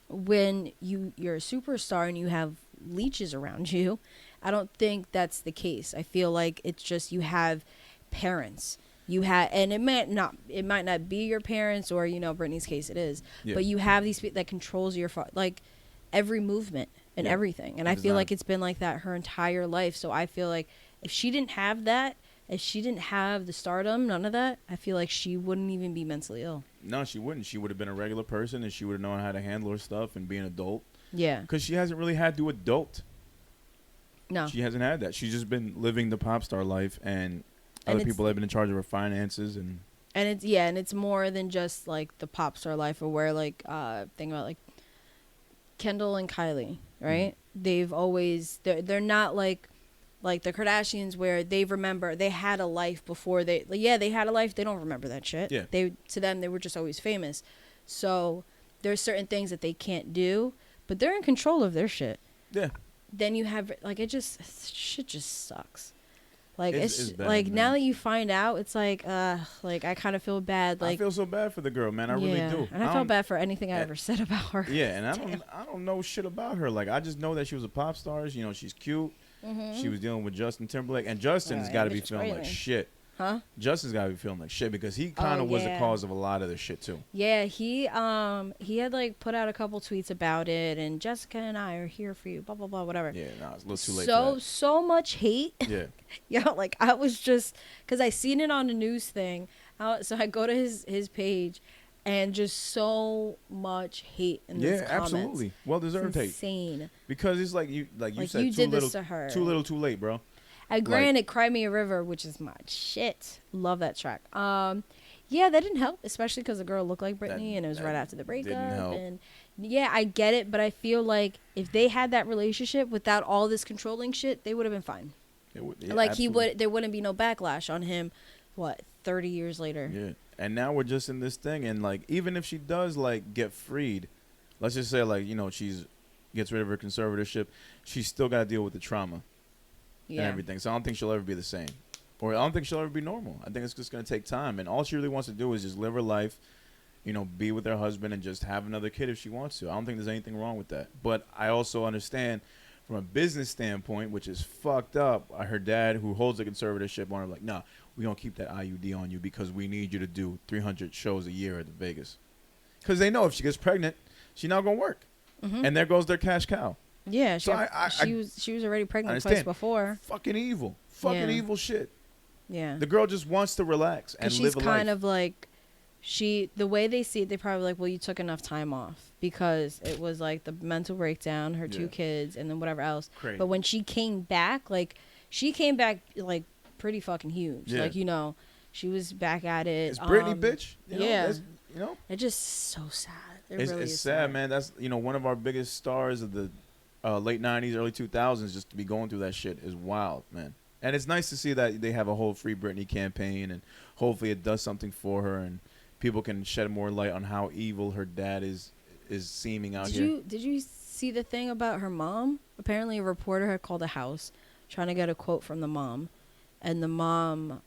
When you're a superstar and you have leeches around you, I don't think that's the case. I feel like it's just you have parents. You have, and it might not be your parents, or Britney's case it is, Yeah. but you have these people that controls your like every movement and Yeah. everything. And I feel like it's been like that her entire life. So I feel like if she didn't have that, if she didn't have the stardom, none of that, I feel like she wouldn't even be mentally ill. No, she wouldn't. She would have been a regular person, and she would have known how to handle her stuff and be an adult. Yeah. Because she hasn't really had to adult. No. She hasn't had that. She's just been living the pop star life, and other people have been in charge of her finances. And it's more than just like the pop star life, or where like think about like Kendall and Kylie, right? They've always they're not like the Kardashians, where they had a life before they had a life. They don't remember that shit. Yeah. To them, they were just always famous. So there's certain things that they can't do, but they're in control of their shit. Yeah. Then you have like shit just sucks. Like it's bad, like man. now that you find out, it's like I kind of feel bad. Like I feel so bad for the girl, man. I really do. And I felt bad for anything I ever said about her. Yeah, and I don't know shit about her. Like I just know that she was a pop star. She's cute. She was dealing with Justin Timberlake, and Justin's got to be feeling like shit. Huh? Justin's got to be feeling like shit because he kind of was the cause of a lot of this shit too. Yeah, he had like put out a couple tweets about it, and Jessica and I are here for you, blah blah blah, whatever. Yeah, no, it's a little too late for that. So much hate. Yeah. Like I was just, because I seen it on the news thing, so I go to his page, and just so much hate in those comments. Absolutely. Well deserved hate. Insane. Because it's like you said, you did this to her. Too little, too late, bro. Granted, Cry Me a River, which is my shit. Love that track. Yeah, that didn't help, especially because the girl looked like Britney, and it was right after the breakup. Didn't help. And yeah, I get it, but I feel like if they had that relationship without all this controlling shit, they would have been fine. Absolutely. There wouldn't be no backlash on him. 30 years later? Yeah, and now we're just in this thing, and like even if she does like get freed, let's just say like she's gets rid of her conservatorship, she's still got to deal with the trauma. And everything. So I don't think she'll ever be the same. Or I don't think she'll ever be normal. I think it's just going to take time. And all she really wants to do is just live her life, be with her husband and just have another kid if she wants to. I don't think there's anything wrong with that. But I also understand from a business standpoint, which is fucked up, her dad, who holds a conservatorship, on her like, nah, we're going to keep that IUD on you because we need you to do 300 shows a year at the Vegas. Because they know if she gets pregnant, she's not going to work. And there goes their cash cow. Yeah, she was already pregnant twice before. Fucking evil. Fucking evil shit. Yeah. The girl just wants to relax and live a life. She's kind of like, the way they see it, they probably like, well, you took enough time off because it was like the mental breakdown, her 2 kids, and then whatever else. Crazy. But when she came back, like pretty fucking huge. Yeah. Like, she was back at it. It's Britney, bitch. It's just so sad. It's sad, man. That's one of our biggest stars of the late 90s, early 2000s. Just to be going through that shit is wild, man. And it's nice to see that they have a whole Free Britney campaign, and hopefully it does something for her, and people can shed more light on how evil her dad is seeming out here. Did you see the thing about her mom? Apparently, a reporter had called a house trying to get a quote from the mom, and the mom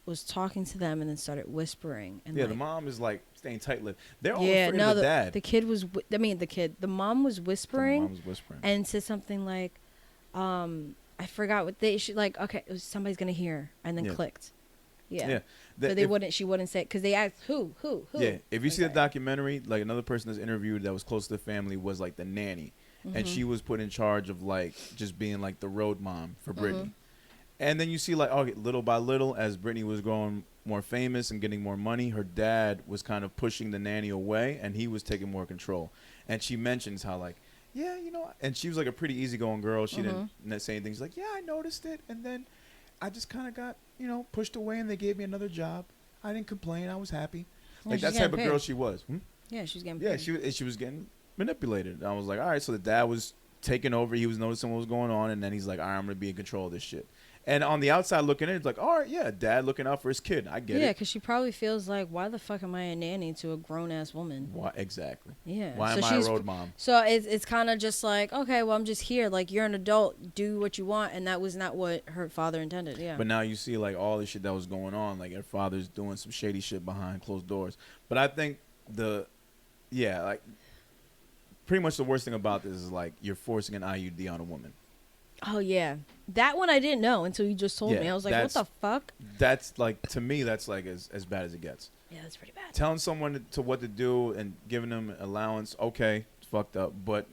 was talking to them and then started whispering. And the mom is like staying tight-lipped. They're all afraid of the dad. The kid was. The mom was whispering. And said something like, I forgot what okay, somebody's gonna hear, and then clicked. Yeah. But she wouldn't say it because they asked who. Yeah. If you see the documentary, like another person that's interviewed that was close to the family was like the nanny, and she was put in charge of like just being like the road mom for Britney. And then you see like little by little as Britney was growing more famous and getting more money, her dad was kind of pushing the nanny away, and he was taking more control. And she mentions how like, yeah, and she was like a pretty easigoing girl. She didn't say anything. She's like, yeah, I noticed it, and then I just kind of got pushed away, and they gave me another job. I didn't complain. I was happy. Like that's the type of girl she was. Yeah, she was getting paid. Yeah, she was getting manipulated. And I was like, all right, so the dad was taking over. He was noticing what was going on, and then he's like, all right, I'm gonna be in control of this shit. And on the outside looking in, it's like, all right, yeah, dad looking out for his kid. I get it. Yeah, because she probably feels like, why the fuck am I a nanny to a grown-ass woman? Why, exactly. Yeah. Why am I a road mom? So it's kind of just like, okay, well, I'm just here. Like, you're an adult. Do what you want. And that was not what her father intended. Yeah. But now you see, like, all the shit that was going on. Like, her father's doing some shady shit behind closed doors. But I think like, pretty much the worst thing about this is, like, you're forcing an IUD on a woman. Oh, yeah. That one I didn't know until you just told me. I was like, what the fuck? That's, like, to me, that's, like, as bad as it gets. Yeah, that's pretty bad. Telling someone to what to do and giving them allowance, okay, it's fucked up. But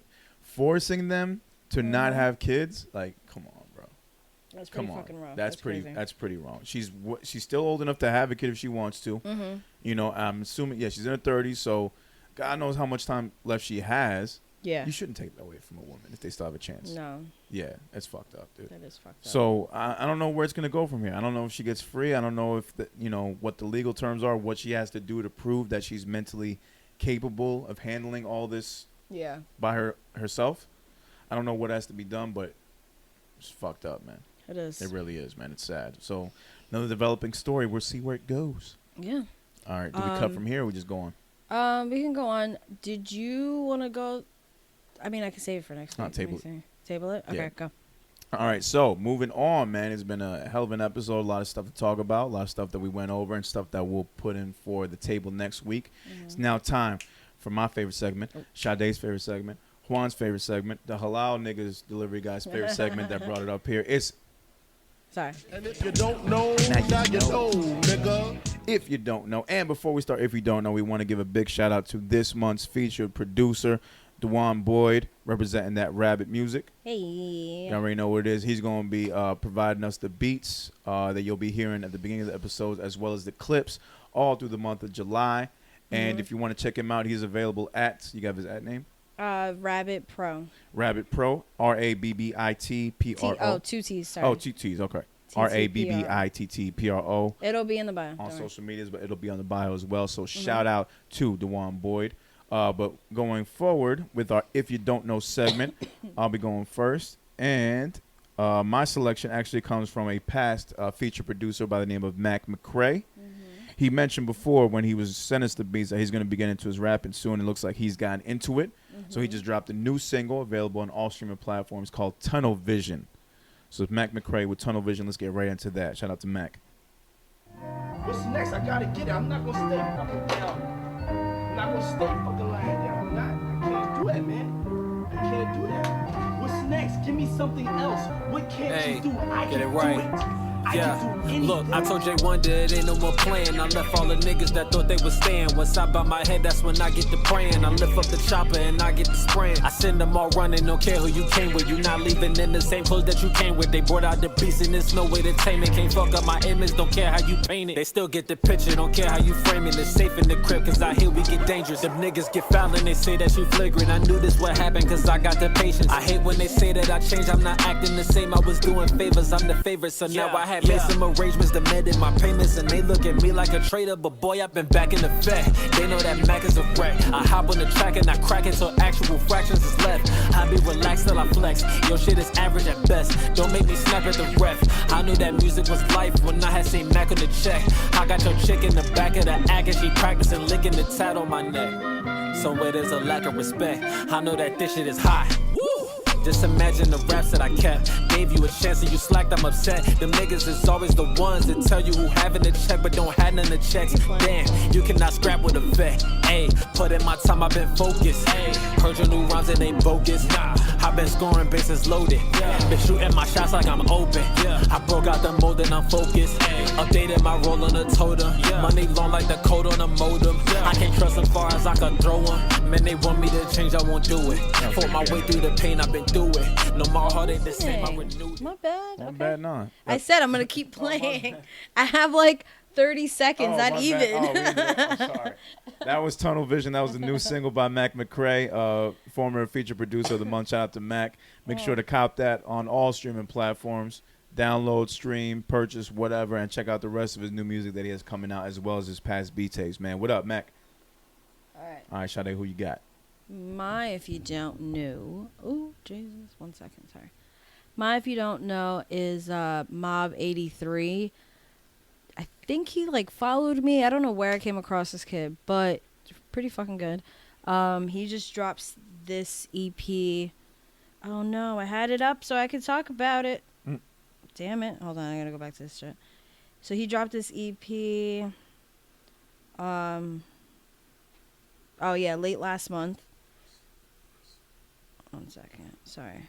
forcing them to not have kids, like, come on, bro. That's pretty fucking rough. That's pretty. Crazy. That's pretty wrong. She's still old enough to have a kid if she wants to. Mm-hmm. You know, I'm assuming. Yeah, she's in her 30s, so God knows how much time left she has. Yeah. You shouldn't take that away from a woman if they still have a chance. No. Yeah, it's fucked up, dude. That is fucked up. So I don't know where it's gonna go from here. I don't know if she gets free. I don't know if what the legal terms are, what she has to do to prove that she's mentally capable of handling all this. Yeah. By herself. I don't know what has to be done, but it's fucked up, man. It is. It really is, man. It's sad. So another developing story. We'll see where it goes. Yeah. All right. Do we cut from here or we just go on? We can go on. Did you want to go? I mean, I can save it for next week. Table it. Table it? Okay, yeah. go. All right. So moving on, man. It's been a hell of an episode. A lot of stuff to talk about. A lot of stuff that we went over and stuff that we'll put in for the table next week. Mm-hmm. It's now time for my favorite segment, Sade's favorite segment, Juan's favorite segment, the halal niggas delivery guy's favorite segment that brought it up here. Sorry. And if you don't know, now you know, nigga. If you don't know. And before we start, if you don't know, we want to give a big shout out to this month's featured producer, DeJuan Boyd, representing that Rabbit music. Hey. You already know what it is. He's going to be providing us the beats that you'll be hearing at the beginning of the episodes, as well as the clips all through the month of July. And if you want to check him out, he's available at, you got his at name? Rabbit Pro. Rabbit Pro, RABBITPRO. Oh, 2 T's, sorry. Oh, 2 T's, okay. RABBITTPRO. It'll be in the bio. On social medias, but it'll be on the bio as well. So shout out to DeJuan Boyd. But going forward with our If You Don't Know segment, I'll be going first. And my selection actually comes from a past feature producer by the name of Macc McCray. He mentioned before when he was sending us the beats that he's going to be getting into his rapping soon. It looks like he's gotten into it. So he just dropped a new single available on all streaming platforms called Tunnel Vision. So it's Macc McCray with Tunnel Vision. Let's get right into that. Shout out to Macc. What's next? I gotta get it. I'm not gonna stay fucking down. I'm not gonna stay fucking lying down. I'm not. I can't do that, man. I can't do that. What's next? Give me something else. What can't you do? I can do it. Yeah, look, I told J1 that it ain't no more playing. I left all the niggas that thought they was staying. Once I bow my head, that's when I get to praying. I lift up the chopper and I get to spraying. I send them all running, don't care who you came with. You not leaving in the same clothes that you came with. They brought out the beast and there's no way to tame it. Can't fuck up my image, don't care how you paint it. They still get the picture, don't care how you frame it. It's safe in the crib, cause out here we get dangerous. Them niggas get foul and they say that you flagrant. I knew this would happen cause I got the patience. I hate when they say that I changed, I'm not acting the same. I was doing favors, I'm the favorite, so now I had made some arrangements, demanded my payments, and they look at me like a traitor. But boy, I've been back in effect. They know that Mac is a wreck. I hop on the track and I crack it till actual fractions is left. I be relaxed till I flex. Your shit is average at best. Don't make me snap at the ref. I knew that music was life when I had seen Mac on the check. I got your chick in the back of the act and she practicing licking the tat on my neck. Somewhere there's a lack of respect. I know that this shit is hot. Woo! Just imagine the raps that I kept. Gave you a chance and you slacked, I'm upset. Them niggas is always the ones that tell you who having the check but don't have none of the checks. Damn, you cannot scrap with a vet. Ayy, put in my time, I've been focused. Ayy, heard your new rhymes and they bogus. Nah, I've been scoring bases loaded. Been shooting my shots like I'm open. I broke out the mold and I'm focused. Updated my role on the totem. Money long like the code on the modem. I can't trust them far as I can throw them. Man, they want me to change, I won't do it. Fought my way through the pain, I've been through it. No more heart ain't the same, I renewed it. My bad. Not bad, no. I said I'm going to keep playing. I have like 30 seconds, not even. I'm sorry. That was Tunnel Vision. That was the new single by Macc McCray, former feature producer of the month. Shout out to Mac. Make sure to cop that on all streaming platforms. Download, stream, purchase, whatever, and check out the rest of his new music that he has coming out, as well as his past beat tapes, man. What up, Mac? All right, Sade, who you got? If you don't know. Oh, Jesus. 1 second. Sorry. My If You Don't Know is Mob 83. I think he like followed me. I don't know where I came across this kid, but pretty fucking good. He just drops this EP. Oh no, I had it up so I could talk about it. Damn it. Hold on, I gotta go back to this shit. So he dropped this EP. Oh yeah, late last month. 1 second. Sorry.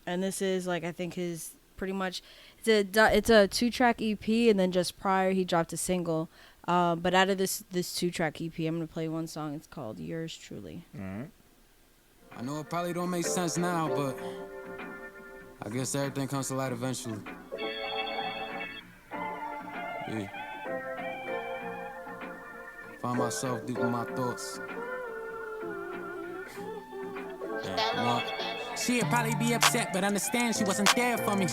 And this is like, I think his pretty much, it's a 2-track EP, and then just prior he dropped a single. But out of this 2-track EP, I'm gonna play one song. It's called Yours Truly. All right. I know it probably don't make sense now, but I guess everything comes to light eventually. Yeah. Find myself deep in my thoughts. Yeah. She'd probably be upset, but understand she wasn't there for me.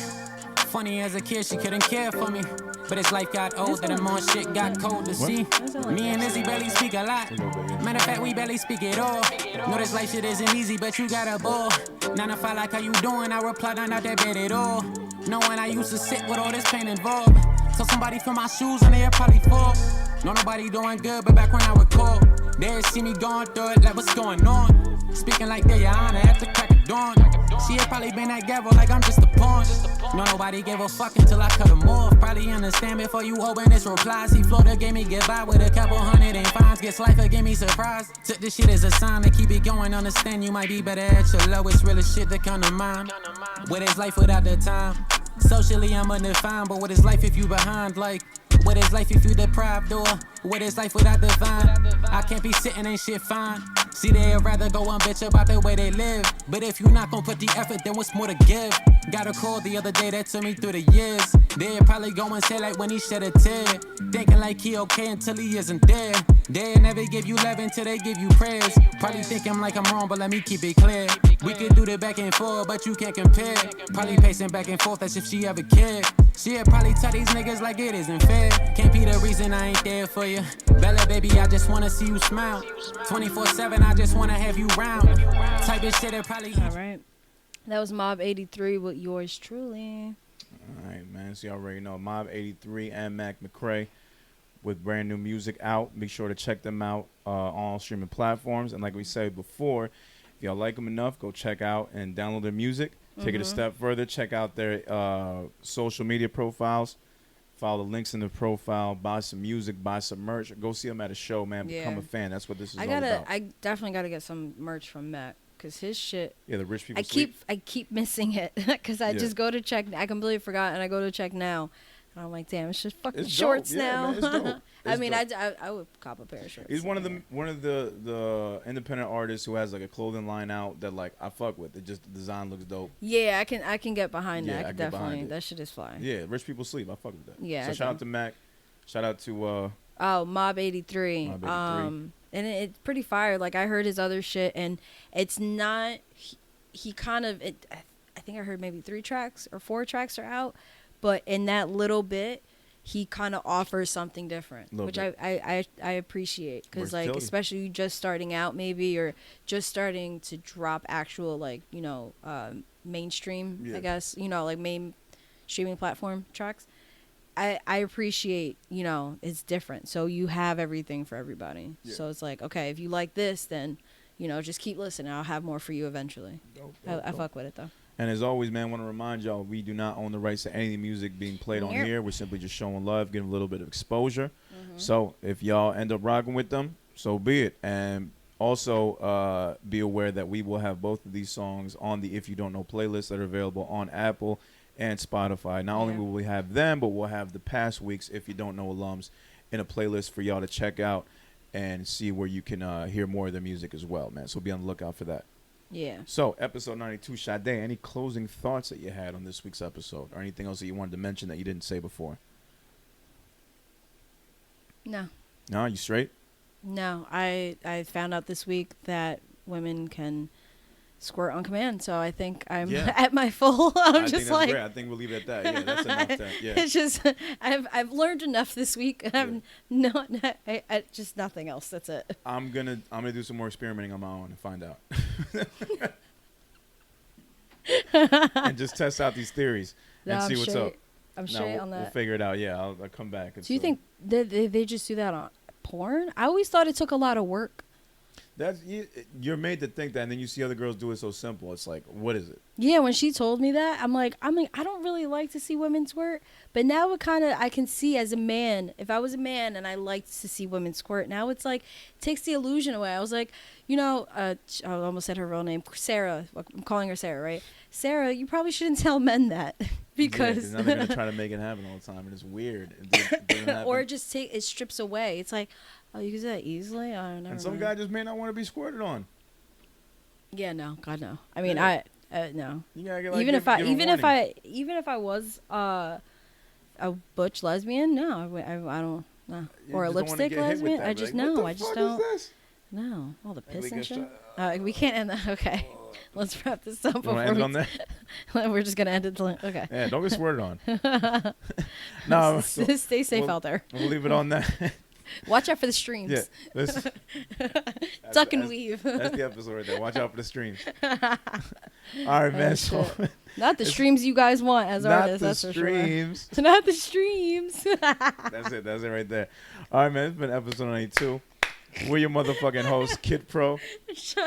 Funny, as a kid, she couldn't care for me. But as life got older, the more shit got colder. See, me and Izzy barely speak a lot. Matter of fact, we barely speak at all. Know this life shit isn't easy, but you got a ball. 9 to 5, like how you doing? I reply, not out that bed at all. Knowing I used to sit with all this pain involved. So somebody fill my shoes and they'll probably fall. No, nobody doing good, but back when I recall, they'd see me going through it, like what's going on. Speaking like they're your honor at the crack of dawn. She had probably been that gavel like I'm just a pawn. No, nobody gave a fuck until I cut him off. Probably understand before you open this reply. See, Florida gave me goodbye with a couple hundred in fines. Guess life gave me surprise. Took this shit as a sign to keep it going. Understand you might be better at your lowest. Realest shit that come to mind. What is life without the time? Socially I'm undefined, but what is life if you behind? Like, what is life if you deprived? Or what is life without divine? I can't be sitting, ain't shit fine. See, they'd rather go and bitch about the way they live. But if you not gon' put the effort, then what's more to give? Got a call the other day that took me through the years. They'd probably go and say like when he shed a tear. Thinking like he okay until he isn't there. They'll never give you love until they give you prayers. Probably thinking like I'm wrong, but let me keep it clear. We could do the back and forth, but you can't compare. Probably pacing back and forth as if she ever cared. She'll probably tell these niggas like it isn't fair. Can't be the reason I ain't there for you. Bella, baby, I just wanna see you smile. 24/7, I just wanna have you round. Type of shit that probably. All right. That was Mob 83 with Yours Truly. All right, man. So you already know Mob 83 and Macc McCray with brand new music out. Be sure to check them out on all streaming platforms. And like we said before, if y'all like them enough, go check out and download their music. Take it a step further. Check out their social media profiles. Follow the links in the profile. Buy some music. Buy some merch. Or go see them at a show, man. Yeah. Become a fan. That's what this is all about. I definitely gotta get some merch from Mac, cause his shit. Yeah, the rich people. I keep missing it, cause I just go to check. I completely forgot, and I go to check now. And I'm like, damn, it's just fucking shorts now. Man, it's dope. I mean, I would cop a pair of shorts. He's one of the independent artists who has like a clothing line out that like I fuck with. It just the design looks dope. Yeah, I can get behind that. Yeah, I can definitely. That shit is fly. Yeah, rich people sleep. I fuck with that. Yeah. So shout out to Mac. Shout out to Mob 83. And it's pretty fire. Like I heard his other shit, and it's not. He kind of. I think I heard maybe 3 tracks or 4 tracks are out. But in that little bit, he kind of offers something different, which I appreciate. Because, like, especially you just starting out maybe or just starting to drop actual, like, you know, mainstream, I guess, you know, like main streaming platform tracks. I appreciate, you know, it's different. So you have everything for everybody. Yeah. So it's like, okay, if you like this, then, you know, just keep listening. I'll have more for you eventually. I fuck with it, though. And as always, man, I want to remind y'all, we do not own the rights to any music being played on here. We're simply just showing love, getting a little bit of exposure. So if y'all end up rocking with them, so be it. And also be aware that we will have both of these songs on the If You Don't Know playlist that are available on Apple and Spotify. Not only will we have them, but we'll have the past weeks If You Don't Know alums in a playlist for y'all to check out and see where you can hear more of their music as well, man. So be on the lookout for that. Yeah. So, episode 92, Sade, any closing thoughts that you had on this week's episode? Or anything else that you wanted to mention that you didn't say before? No. No? You straight? No. I found out this week that women can squirt on command, so I think I'm at my full. I think that's like, great. I think we'll leave it at that. Yeah, that's enough. It's just I've learned enough this week. I'm not just nothing else. That's it. I'm gonna do some more experimenting on my own and find out. and just test out these theories and see what's up. I'm straight on that. We'll figure it out. Yeah, I'll come back. Do you think they just do that on porn? I always thought it took a lot of work. You're made to think that, and then you see other girls do it so simple. It's like, what is it? Yeah, when she told me that, I'm like, I don't really like to see women squirt, but now it kind of, I can see as a man, if I was a man and I liked to see women squirt, now it's like, it takes the illusion away. I was like, I almost said her real name, Sarah. I'm calling her Sarah, right? Sarah, you probably shouldn't tell men that because now they're gonna try to make it happen all the time, and it's weird. Or just it strips away. It's like, oh, you can do that easily. I don't know. And some guy just may not want to be squirted on. Yeah, no, God no. I mean, no. You gotta get, like, even give if I was a butch lesbian, no, I don't. No. Or a lipstick lesbian, I just no. I just don't. No, all the piss and shit. We can't end that. Okay, let's wrap this up. You end it on that? We're just gonna end it. Okay. Yeah, don't get squirted on. No, stay safe out there. We'll leave it on that. Watch out for the streams. Yeah, duck and weave. That's the episode right there. Watch out for the streams. All right, man. So not the streams you guys want as artists. That's for sure. Not the streams. That's it. That's it right there. All right, man. It's been episode 92. We're your motherfucking host, Kid Pro. Sade.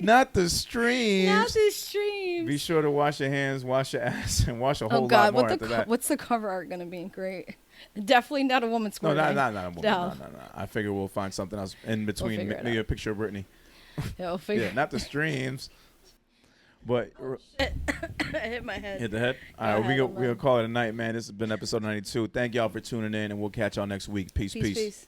Not the streams. Not the streams. Be sure to wash your hands, wash your ass, and wash a whole lot more after that. What's the cover art gonna be? Great. Definitely not a woman squirting. No, not a woman. No. I figure we'll find something else in between. Maybe a picture of Britney. Yeah, we'll figure. Yeah, not the streams. But I hit my head. Hit the head? All right, we'll call it a night, man. This has been episode 92. Thank y'all for tuning in, and we'll catch y'all next week. Peace. Peace.